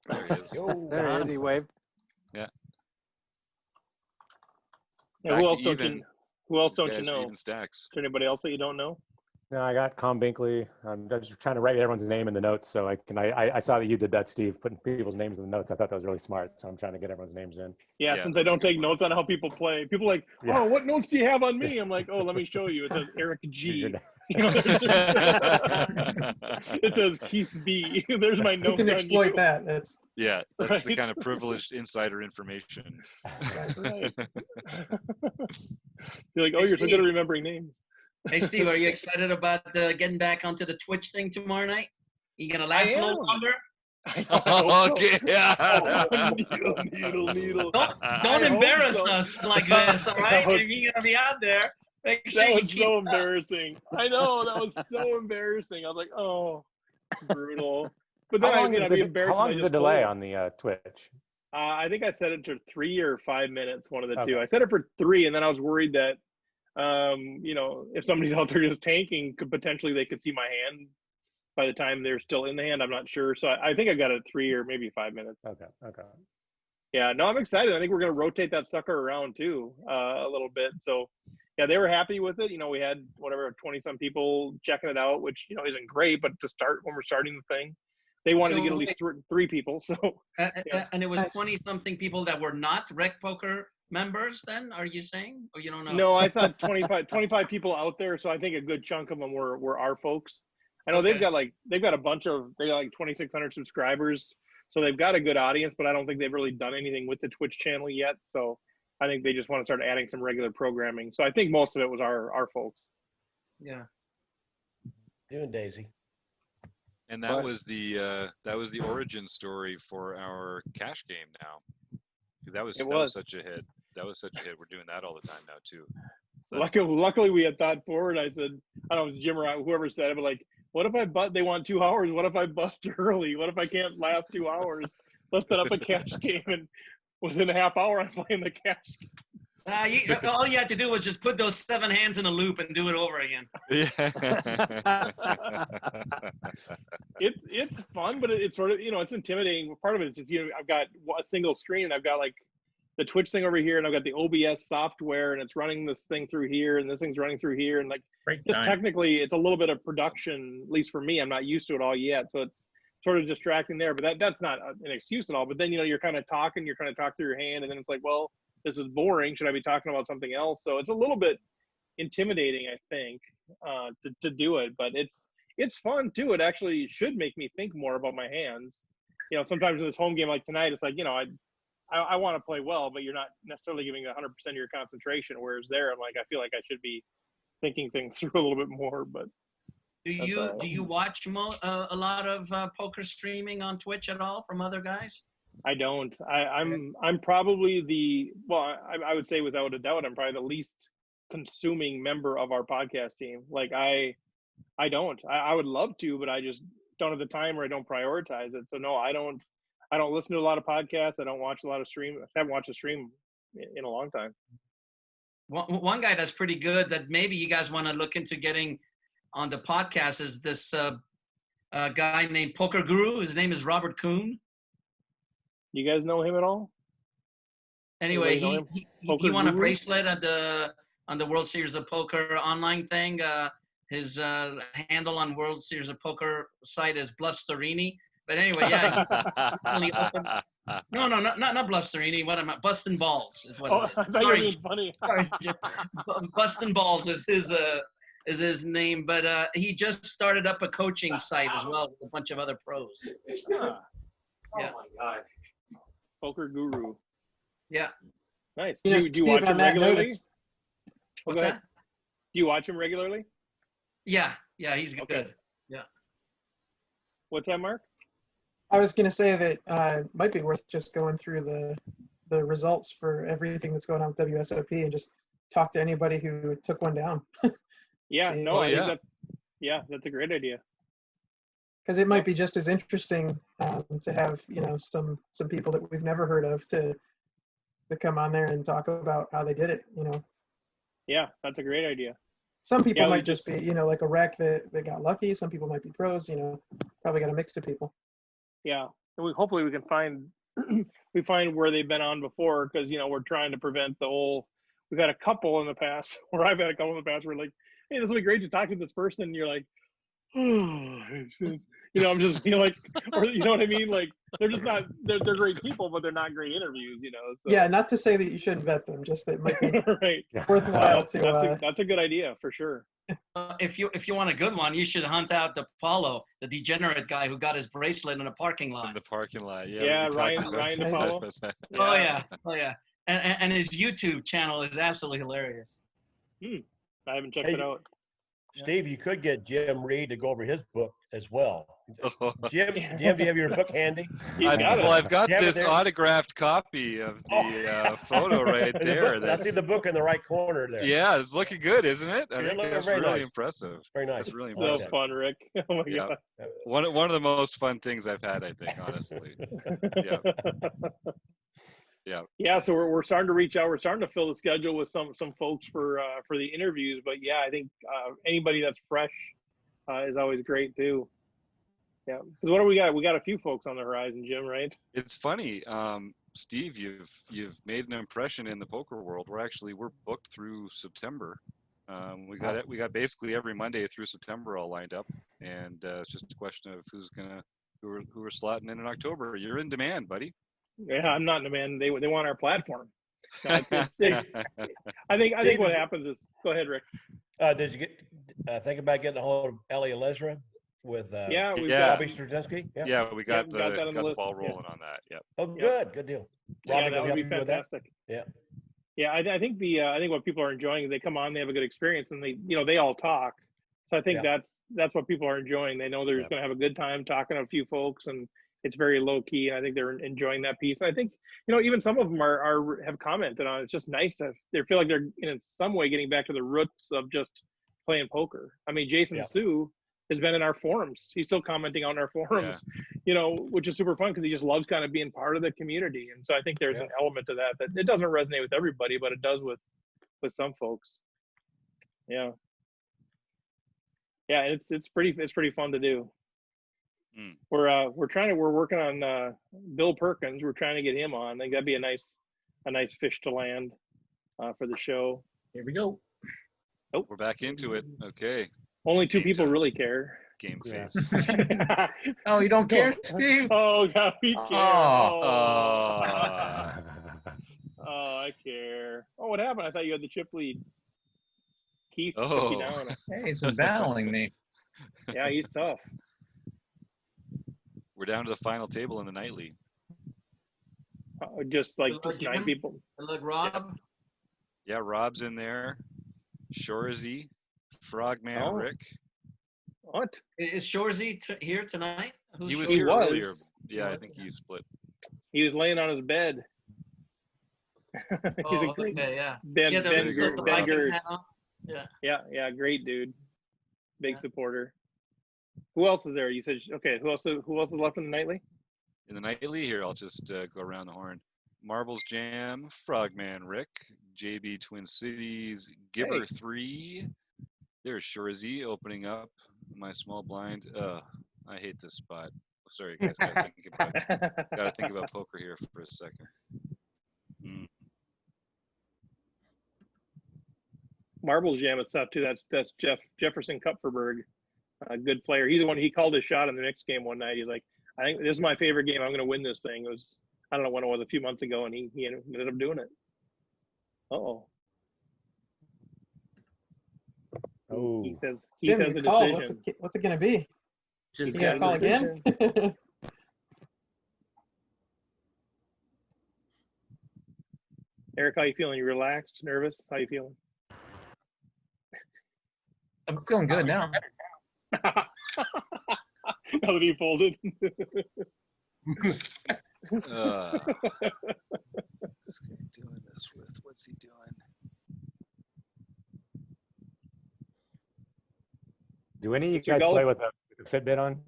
S11: There he is.
S4: There he is. He waved.
S11: Yeah.
S1: Who else don't you know?
S11: Even stacks.
S1: Is there anybody else that you don't know?
S19: No, I got Com Binkley. I'm just trying to write everyone's name in the notes so I saw that you did that, Steve, putting people's names in the notes. I thought that was really smart, so I'm trying to get everyone's names in.
S1: Yeah, since I don't take notes on how people play. People are like, what notes do you have on me? I'm like, let me show you. It says Eric G. You know, it says Keith B. There's my
S5: We
S1: note
S5: can
S1: on
S5: exploit
S1: you.
S5: that. That's
S20: Yeah, that's the
S1: Right.
S20: kind of privileged insider information.
S1: Right. You're like, oh,
S2: Hey,
S1: you're so good at
S2: Steve.
S1: remembering names.
S2: Hey, Steve, are you excited about getting back onto the Twitch thing tomorrow night? You gonna last a little
S1: am.
S2: longer?
S20: Okay.
S1: Needle.
S2: Don't embarrass us like this, all right? If you're gonna be out there, make sure
S1: That
S2: you
S1: was
S2: keep
S1: so
S2: it up.
S1: embarrassing. I know, that was so embarrassing. I was like, oh, brutal. But then
S19: How
S1: I
S19: long
S1: mean,
S19: is
S1: I'd be
S19: the,
S1: embarrassed.
S19: how long
S1: if
S19: is
S1: I
S19: the
S1: just
S19: delay
S1: told.
S19: on the Twitch?
S1: I think I set it to 3 or 5 minutes, one of the
S19: Okay.
S1: two. I set it for 3, and then I was worried that, you know, if somebody's out there just tanking, they could see my hand by the time they're still in the hand. I'm not sure. So I think I got it 3 or maybe 5 minutes.
S19: Okay.
S1: Yeah, no, I'm excited. I think we're going to rotate that sucker around too, a little bit. So yeah, they were happy with it. You know, we had 20 some people checking it out, which, you know, isn't great, but to start, when we're starting the thing, they wanted to get at least 3 people. So yeah.
S2: And it was 20-something people that were not Rec Poker members then, are you saying? Or you don't know?
S1: No, I saw 25 people out there. So I think a good chunk of them were our folks. I know they've got a bunch of, they got like 2,600 subscribers. So they've got a good audience, but I don't think they've really done anything with the Twitch channel yet. So I think they just want to start adding some regular programming. So I think most of it was our folks.
S2: Yeah.
S18: You and Daisy.
S20: And that was the origin story for our cash game now. That was such a hit. That was such a hit. We're doing that all the time now too. So
S1: Luckily, we had thought forward. I said, I don't know if it was Jim or whoever said it, but like, what if they want 2 hours? What if I bust early? What if I can't last 2 hours? Let's set up a cash game, and within a half hour, I'm playing the cash game.
S2: All you had to do was just put those 7 hands in a loop and do it over again.
S1: It's fun, but it's sort of, you know, it's intimidating. Part of it is just, you know, I've got a single screen, and I've got like the Twitch thing over here, and I've got the OBS software, and it's running this thing through here, and this thing's running through here, and like just technically, it's a little bit of production, at least for me. I'm not used to it all yet, so it's sort of distracting there. But that's not an excuse at all. But then, you know, you're kind of talk through your hand, and then it's like, well, this is boring. Should I be talking about something else? So it's a little bit intimidating, I think, to do it. But it's fun too. It actually should make me think more about my hands. You know, sometimes in this home game like tonight, it's like, you know, I want to play well, but you're not necessarily giving 100% of your concentration. Whereas there, I'm like, I feel like I should be thinking things through a little bit more. But
S2: do you watch a lot of poker streaming on Twitch at all from other guys?
S1: I don't. I'm probably I would say without a doubt, I'm probably the least consuming member of our podcast team. Like I don't. I would love to, but I just don't have the time, or I don't prioritize it. So no, I don't listen to a lot of podcasts. I don't watch a lot of stream. I haven't watched a stream in a long time.
S2: One guy that's pretty good that maybe you guys want to look into getting on the podcast is this guy named Poker Guru. His name is Robert Kuhn.
S1: You guys know him at all?
S2: Anyway, he won a
S1: Guru?
S2: bracelet on the World Series of Poker online thing. His handle on World Series of Poker site is Bluffsterini. But anyway, yeah. He opened, no, not Bluffsterini. What am I? Bustin' Balls is what it is.
S1: I thought you were being funny.
S2: Sorry, Bustin' Balls is his name. But he just started up a coaching site as well with a bunch of other pros.
S1: Yeah.
S2: Oh my
S1: God. Poker Guru.
S2: Yeah.
S1: Nice.
S5: You know,
S1: Do you
S5: Steve,
S1: watch
S5: on
S1: him
S5: that note,
S1: regularly?
S5: it's-
S2: What's
S1: Go ahead.
S2: that?
S1: Do you watch him regularly?
S2: Yeah, he's good.
S1: Okay.
S2: Yeah.
S1: What's that, Mark?
S5: I was going to say that it might be worth just going through the results for everything that's going on with WSOP and just talk to anybody who took one down.
S1: Yeah,
S5: See-
S1: no, I think that's a great idea.
S5: Because it might be just as interesting to have, you know, some people that we've never heard of to come on there and talk about how they did it, you know.
S1: Yeah, that's a great idea.
S5: Some people
S1: Yeah, we
S5: might just be, you know, like a rec that got lucky. Some people might be pros, you know, probably got a mix of people.
S1: Yeah, and hopefully we can find where they've been on before, because, you know, we're trying to prevent the whole. We've had a couple in the past, or I've had a couple in the past where like, hey, this would be great to talk to this person. And you're like, It's just, you know, I'm just feeling like, or you know what I mean? Like they're just not, they're great people, but they're not great interviews, you know? So.
S5: Yeah, not to say that you shouldn't vet them, just that it might be
S1: right.
S5: worthwhile to.
S1: That's a good idea for sure.
S21: If you want a good one, you should hunt out the Paulo, the degenerate guy who got his bracelet in a parking lot.
S11: In the parking lot, yeah.
S1: Yeah, Ryan Paulo.
S21: Oh yeah, oh yeah, and his YouTube channel is absolutely hilarious.
S1: I haven't checked it out.
S18: Steve, you could get Jim Reed to go over his book as well. Jim, do you have your book handy?
S11: I've got this autographed copy of the photo right there.
S18: I see the book in the right corner there.
S11: Yeah, it's looking good, isn't it? I
S18: Yeah,
S11: think that's
S18: very
S11: really
S18: nice.
S11: impressive.
S18: Very nice.
S11: It's really
S1: So
S11: impressive.
S1: fun, Rick. Oh my
S11: Yeah.
S1: God.
S11: One of the most fun things I've had, I think, honestly. Yeah. Yeah.
S1: Yeah, so we're starting to reach out. We're starting to fill the schedule with some folks for the interviews. But yeah, I think anybody that's fresh is always great too. Yeah, because what do we got? We got a few folks on the horizon, Jim. Right?
S11: It's funny, Steve. You've made an impression in the poker world. We're booked through September. We got basically every Monday through September all lined up, and it's just a question of who are slotting in October. You're in demand, buddy.
S1: Yeah, I'm not in demand. They want our platform. No, it's, I think what happens is, go ahead, Rick.
S18: Did you get think about getting a hold of Ellie Elezra with
S1: Bobby
S18: Straczynski?
S11: Yeah, we got the ball
S1: list.
S11: rolling on that. Yep.
S18: Oh, good deal.
S1: Yeah, that would be fantastic.
S18: Yeah.
S1: Yeah, I think I think what people are enjoying is they come on, they have a good experience, and they all talk. So I think that's what people are enjoying. They know they're just going to have a good time talking to a few folks, and it's very low key. And I think they're enjoying that piece. And I think even some of them have commented on it. It's just nice to they feel like they're in some way getting back to the roots of just playing poker. I mean, Jason Sue has been in our forums. He's still commenting on our forums, which is super fun because he just loves kind of being part of the community. And so I think there's an element to that it doesn't resonate with everybody, but it does with some folks. Yeah. Yeah, it's pretty fun to do. We're working on Bill Perkins. We're trying to get him on. I think that'd be a nice fish to land for the show.
S21: Here we go.
S11: Oh, we're back into it. Okay.
S1: Only two people really care.
S11: Game face.
S15: Oh, you don't care, Steve?
S1: Oh God, we care.
S11: Oh.
S1: Oh, I care. Oh, what happened? I thought you had the chip lead. Keith took you down.
S15: Hey, he's been battling me.
S1: Yeah, he's tough.
S11: We're down to the final table in the nightly.
S1: Just 9 people.
S21: Look, Rob.
S11: Yeah, Rob's in there. Shorzy, Frogman, Rick.
S1: What?
S21: Is Shorzy here tonight?
S11: He was here earlier. Yeah, I think he split.
S1: He was laying on his bed. He's a great Ben Gers. Yeah, great dude. Big supporter. Who else is there? You said okay. Who else is left in the nightly?
S11: In the nightly here, I'll just go around the horn. Marbles Jam, Frogman Rick, JB Twin Cities, Gibber 3. There's Shorzy opening up my small blind. I hate this spot. Sorry, guys. Gotta think about poker here for a second.
S1: Marbles Jam is tough too. That's Jefferson Kupferberg, a good player. He's the one. He called his shot in the next game one night. He's like, I think this is my favorite game. I'm going to win this thing. It was, I don't know when it was, a few months ago, and he ended up doing it. Oh, he says has a decision.
S5: What's it going to be?
S1: Just
S5: you gonna call again?
S1: Eric, how you feeling? You relaxed, nervous? How you feeling?
S15: I'm feeling good now.
S1: Now that he folded.
S11: This guy doing this with, what's he doing?
S19: Do any of you guys play with a Fitbit on?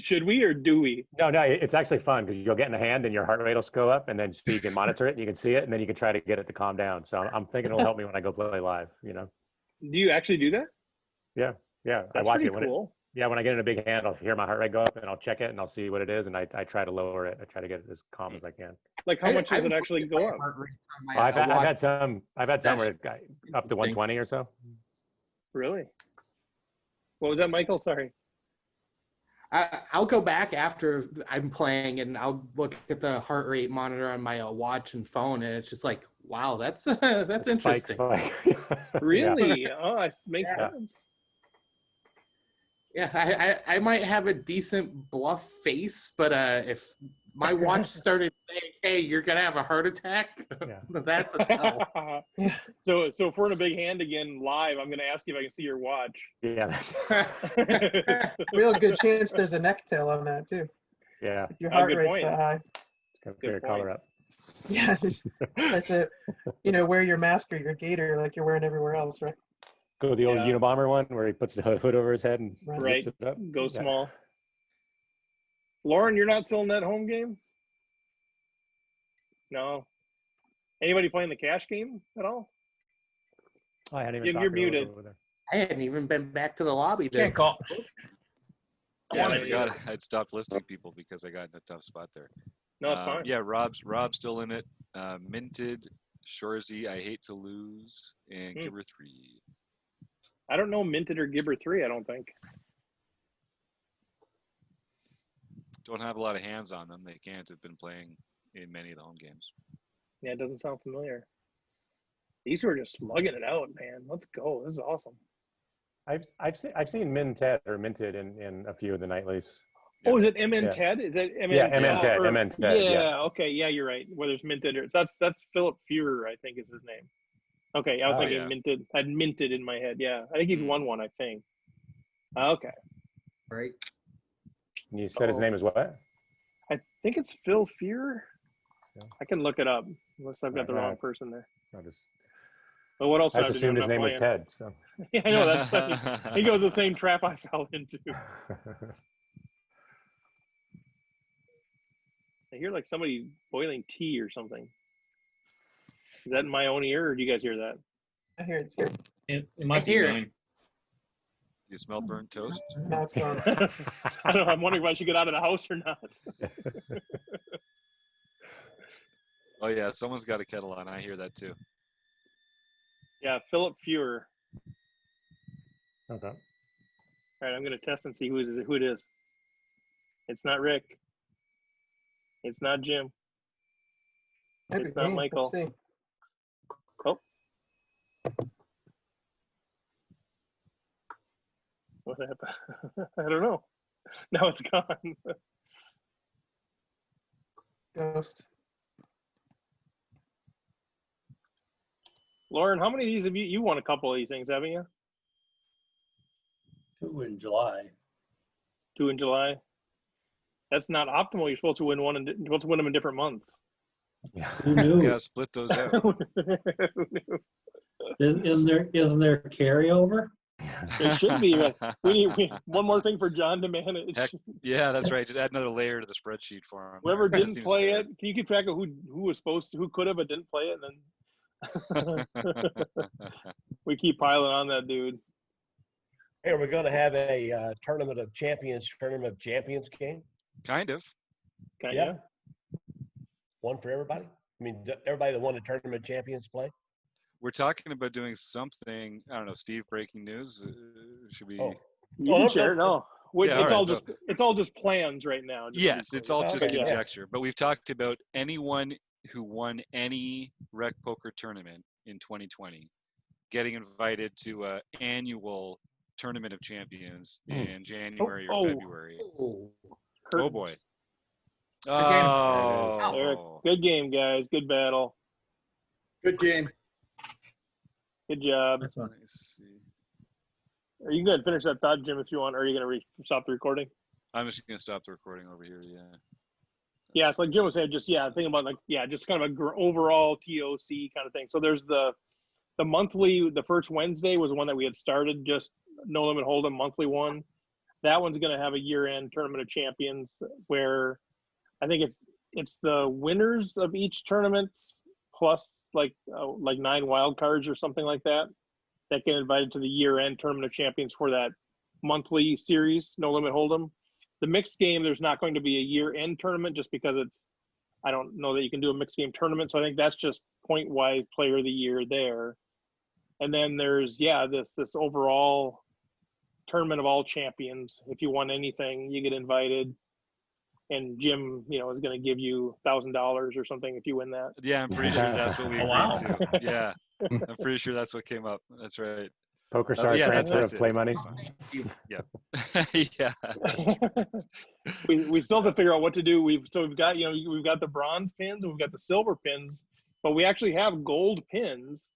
S1: Should we or do we?
S19: No, it's actually fun because you'll get in the hand and your heart rate will go up, and then so you can monitor it and you can see it, and then you can try to get it to calm down. So I'm thinking it'll help me when I go play live.
S1: Do you actually do that?
S19: Yeah.
S1: That's
S19: I watch it
S1: cool.
S19: when I get in a big hand, I'll hear my heart rate go up, and I'll check it and I'll see what it is, and I try to lower it. I try to get it as calm as I can.
S1: Like how much does it actually go up?
S19: I've had some where it got up to 120 or so.
S1: Really? What was that, Michael? Sorry.
S3: I'll go back after I'm playing and I'll look at the heart rate monitor on my watch and phone, and it's just like, wow, that's interesting.
S19: Spike.
S1: Really? Yeah. Oh, it makes sense.
S3: Yeah, I might have a decent bluff face, but if my watch started saying, "Hey, you're gonna have a heart attack," that's a tell.
S1: So if we're in a big hand again live, I'm gonna ask you if I can see your watch.
S19: Yeah.
S5: Real good chance there's a neck tail on that too.
S19: Yeah.
S5: If your heart
S1: good
S5: rate's
S1: point.
S5: that high.
S19: Got to color up.
S5: Yeah, just like to, wear your mask or your gaiter like you're wearing everywhere else, right?
S19: Go the old Unabomber one where he puts the hood over his head and zips it up.
S1: Go small. Lauren, you're not still in that home game? No. Anybody playing the cash game at all?
S19: I hadn't even.
S1: You're muted.
S3: I hadn't even been back to the lobby.
S1: Can't call.
S20: Yeah, I'd stopped listing people because I got in a tough spot there.
S1: No, it's fine.
S20: Yeah, Rob's still in it. Minted, Shorzy, I Hate to Lose, and Gibber 3.
S1: I don't know Minted or Gibber 3, I don't think.
S20: Don't have a lot of hands on them. They can't have been playing in many of the home games.
S1: Yeah, it doesn't sound familiar. These two are just slugging it out, man. Let's go. This is awesome.
S19: I've seen Minted in a few of the nightlies.
S1: Oh, is it MN
S19: Yeah.
S1: Ted? Is that MN?
S19: Yeah, MN Ted. MN Ted.
S1: Yeah. Okay. Yeah, you're right. Where there's Minted, that's Philip Fuhrer, I think is his name. Okay, I was thinking Minted. I had Minted in my head. Yeah, I think he's won one. I think. Okay.
S3: Right.
S19: And you said his name is what?
S1: I think it's Phil Fuhrer. I can look it up unless I've got the wrong person there. But what else?
S19: I just assumed his name was Ted. So.
S1: Yeah, I know that's. He goes the same trap I fell into. I hear like somebody boiling tea or something. Is that in my own ear, or do you guys hear that?
S5: I hear it's here.
S21: It might be mine.
S20: Do you smell burnt toast?
S5: No, it's gone.
S1: I don't know. I'm wondering if I should get out of the house or not.
S20: Oh yeah, someone's got a kettle on. I hear that too.
S1: Yeah, Philip Fuhrer.
S19: Okay.
S1: All right, I'm going to test and see who it is. It's not Rick. It's not Jim. It's not Michael. Oh. What happened? I don't know. Now it's gone.
S5: Ghost.
S1: Lauren, how many of these have you won a couple of these things, haven't you?
S7: 2 in July.
S1: 2 in July. That's not optimal. You're supposed to win you're supposed to win them in different months.
S19: Yeah.
S7: Who knew?
S20: Yeah, split those out.
S7: Isn't there carryover?
S1: There should be. We need one more thing for John to manage.
S20: Heck, yeah, that's right. Just add another layer to the spreadsheet for him.
S1: Whoever
S20: That
S1: didn't
S20: seems
S1: play
S20: fair.
S1: it, can you keep track of who was supposed to, who could have but didn't play it, and then we keep piling on that dude.
S18: Hey, are we going to have a tournament of champions game?
S20: Kind of.
S18: Yeah. One for everybody? I mean, everybody that won the tournament of champions play?
S20: We're talking about doing something. I don't know, Steve. Breaking news. Should we?
S1: You can share. No,
S20: Yeah,
S1: it's
S20: all
S1: all
S20: right,
S1: just it's all just plans right now. Just
S20: Yes, it's all just
S1: Okay, yeah.
S20: conjecture. But we've talked about anyone who won any rec poker tournament in 2020 getting invited to an annual tournament of champions in January or February. Oh boy. Oh.
S1: Eric, good game, guys. Good battle.
S16: Good game.
S1: Good job.
S20: Let's see.
S1: Are you going to finish that thought, Jim, if you want, or are you going to stop the recording?
S20: I'm just going to stop the recording over here. Yeah.
S1: Yeah, it's like Jim was saying, just, think about just kind of overall TOC kind of thing. So there's the monthly, the first Wednesday was the one that we had started, just No Limit Hold'em monthly one. That one's going to have a year-end tournament of champions where I think it's the winners of each tournament plus like 9 wild cards or something like that get invited to the year-end tournament of champions for that monthly series, No Limit Hold'em. The mixed game, there's not going to be a year-end tournament just because I don't know that you can do a mixed game tournament. So I think that's just point-wise player of the year there. And then there's, this overall tournament of all champions. If you won anything, you get invited. And Jim, is going to give you $1,000 or something if you win that.
S11: Yeah, I'm pretty sure that's what we agreed
S18: wow.
S11: to. Yeah, I'm pretty sure that's what came up. That's right.
S19: PokerStars
S11: Yeah,
S19: transfer
S11: that's
S19: of play
S11: it.
S19: money.
S11: Yeah. Yeah.
S1: we still have to figure out what to do. We've got we've got the bronze pins and we've got the silver pins, but we actually have gold pins,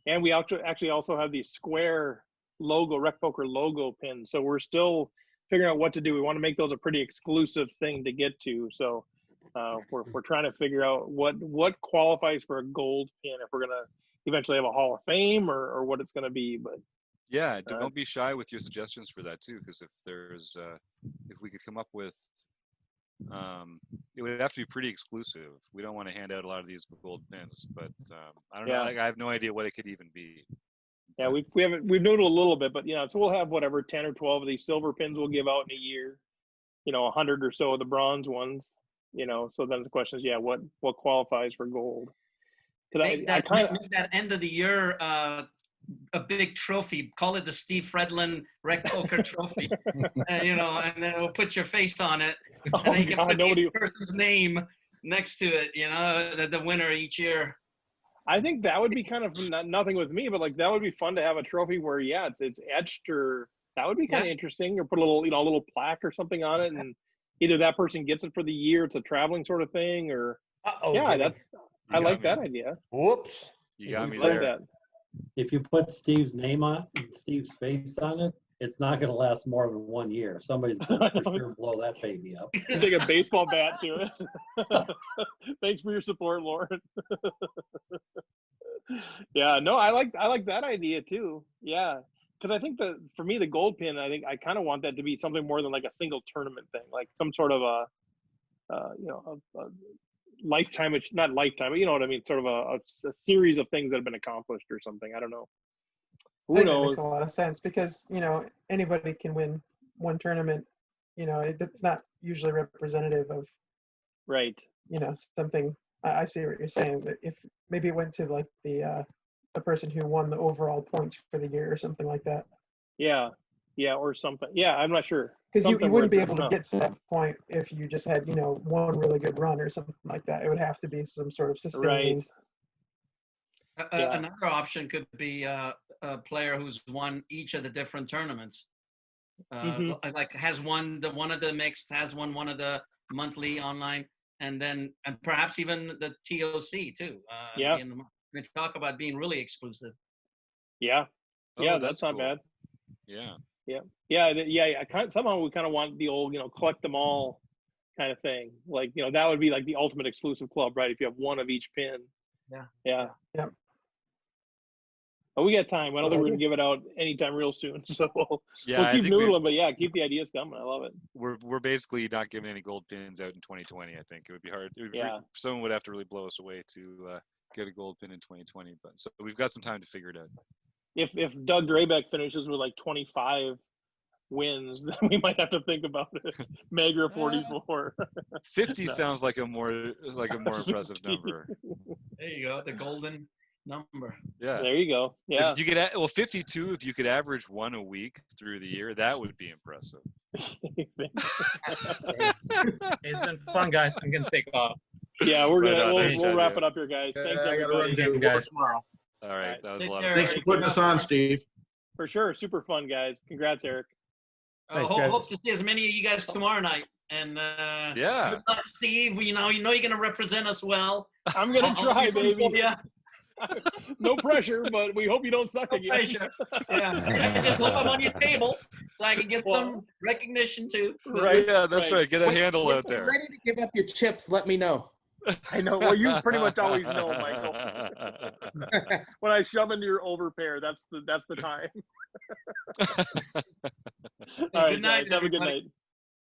S1: and we actually also have these square logo Rec Poker logo pins. So we're still figuring out what to do. We want to make those a pretty exclusive thing to get to. So we're trying to figure out what qualifies for a gold pin, if we're gonna eventually have a Hall of Fame or what it's gonna be. But
S11: yeah, don't be shy with your suggestions for that too, because if we could come up with, it would have to be pretty exclusive. We don't want to hand out a lot of these gold pins, but I don't know. I have no idea what it could even be.
S1: Yeah, we've noodled a little bit, but so we'll have whatever 10 or 12 of these silver pins we'll give out in a year. 100 or so of the bronze ones. So then the question is, what qualifies for gold?
S21: Make that end of the year a big trophy. Call it the Steve Fredlin Rec Poker Trophy. And then we'll put your face on it, and then you can put the person's name next to it. The winner each year.
S1: I think that would be kind of nothing with me, but that would be fun to have a trophy where it's etched, or that would be kind of interesting, or put a little a little plaque or something on it, and either that person gets it for the year. It's a traveling sort of thing, or I like that idea.
S18: Whoops,
S11: you got me
S1: like
S11: there.
S1: That.
S7: If you put Steve's name on, Steve's face on it, it's not going to last more than 1 year. Somebody's going to for sure blow that baby up.
S1: Take a baseball bat to it. Thanks for your support, Lauren. Yeah, no, I like that idea too. Yeah, because I think for me the gold pin, I think I kind of want that to be something more than like a single tournament thing, like some sort of a lifetime, not lifetime, but you know what I mean, sort of a series of things that have been accomplished or something. I don't know. Who knows?
S5: That makes a lot of sense, because anybody can win one tournament. It's not usually representative of something. I see what you're saying, but if maybe it went to like the person who won the overall points for the year or something like that.
S1: Yeah, or something. Yeah, I'm not sure.
S5: Because you wouldn't be able to get to that point if you just had one really good run or something like that. It would have to be some sort of sustained.
S1: Right.
S21: Another option could be a player who's won each of the different tournaments. Like has won one of the mixed, has won one of the monthly online, and perhaps even the TOC too. We talk about being really exclusive.
S1: Yeah.
S11: Oh,
S1: that's not
S11: cool.
S1: bad.
S11: Yeah.
S1: Somehow we kind of want the old, collect them all kind of thing. Like, that would be like the ultimate exclusive club, right? If you have one of each pin. Yeah. But we got time. I don't think we're gonna give it out anytime real soon. So we'll keep noodling, but keep the ideas coming. I love it.
S11: We're basically not giving any gold pins out in 2020. I think it would be hard. Someone would have to really blow us away to get a gold pin in 2020. But so we've got some time to figure it out.
S1: If Doug Drabek finishes with like 25 wins, then we might have to think about it. Magra 44.
S11: 50 sounds like a more impressive number.
S21: There you go, the golden number.
S11: Yeah.
S1: There you go. Yeah.
S11: If you could 52. If you could average one a week through the year, that would be impressive.
S15: It's been fun, guys. I'm gonna take off.
S1: Yeah, we'll wrap it up here, guys. Thanks everybody.
S15: Tomorrow.
S11: All right, that was a lot of fun.
S6: Thanks for putting us on, Steve.
S1: For sure, super fun, guys. Congrats, Eric.
S21: Hope to see as many of you guys tomorrow night. And
S11: good
S21: luck, Steve. You know you're gonna represent us well.
S1: I'm gonna try, baby.
S21: Yeah.
S1: No pressure, but we hope you don't suck again.
S21: Pressure. Yeah. I just hope I'm on your table so I can get some recognition too.
S11: Right. Yeah, that's right. Get a handle out there.
S3: If you're ready to give up your chips, let me know.
S1: I know. Well, you pretty much always know, Michael. When I shove into your overpair, that's the time. All right,
S21: good night,
S1: guys. Have a good night.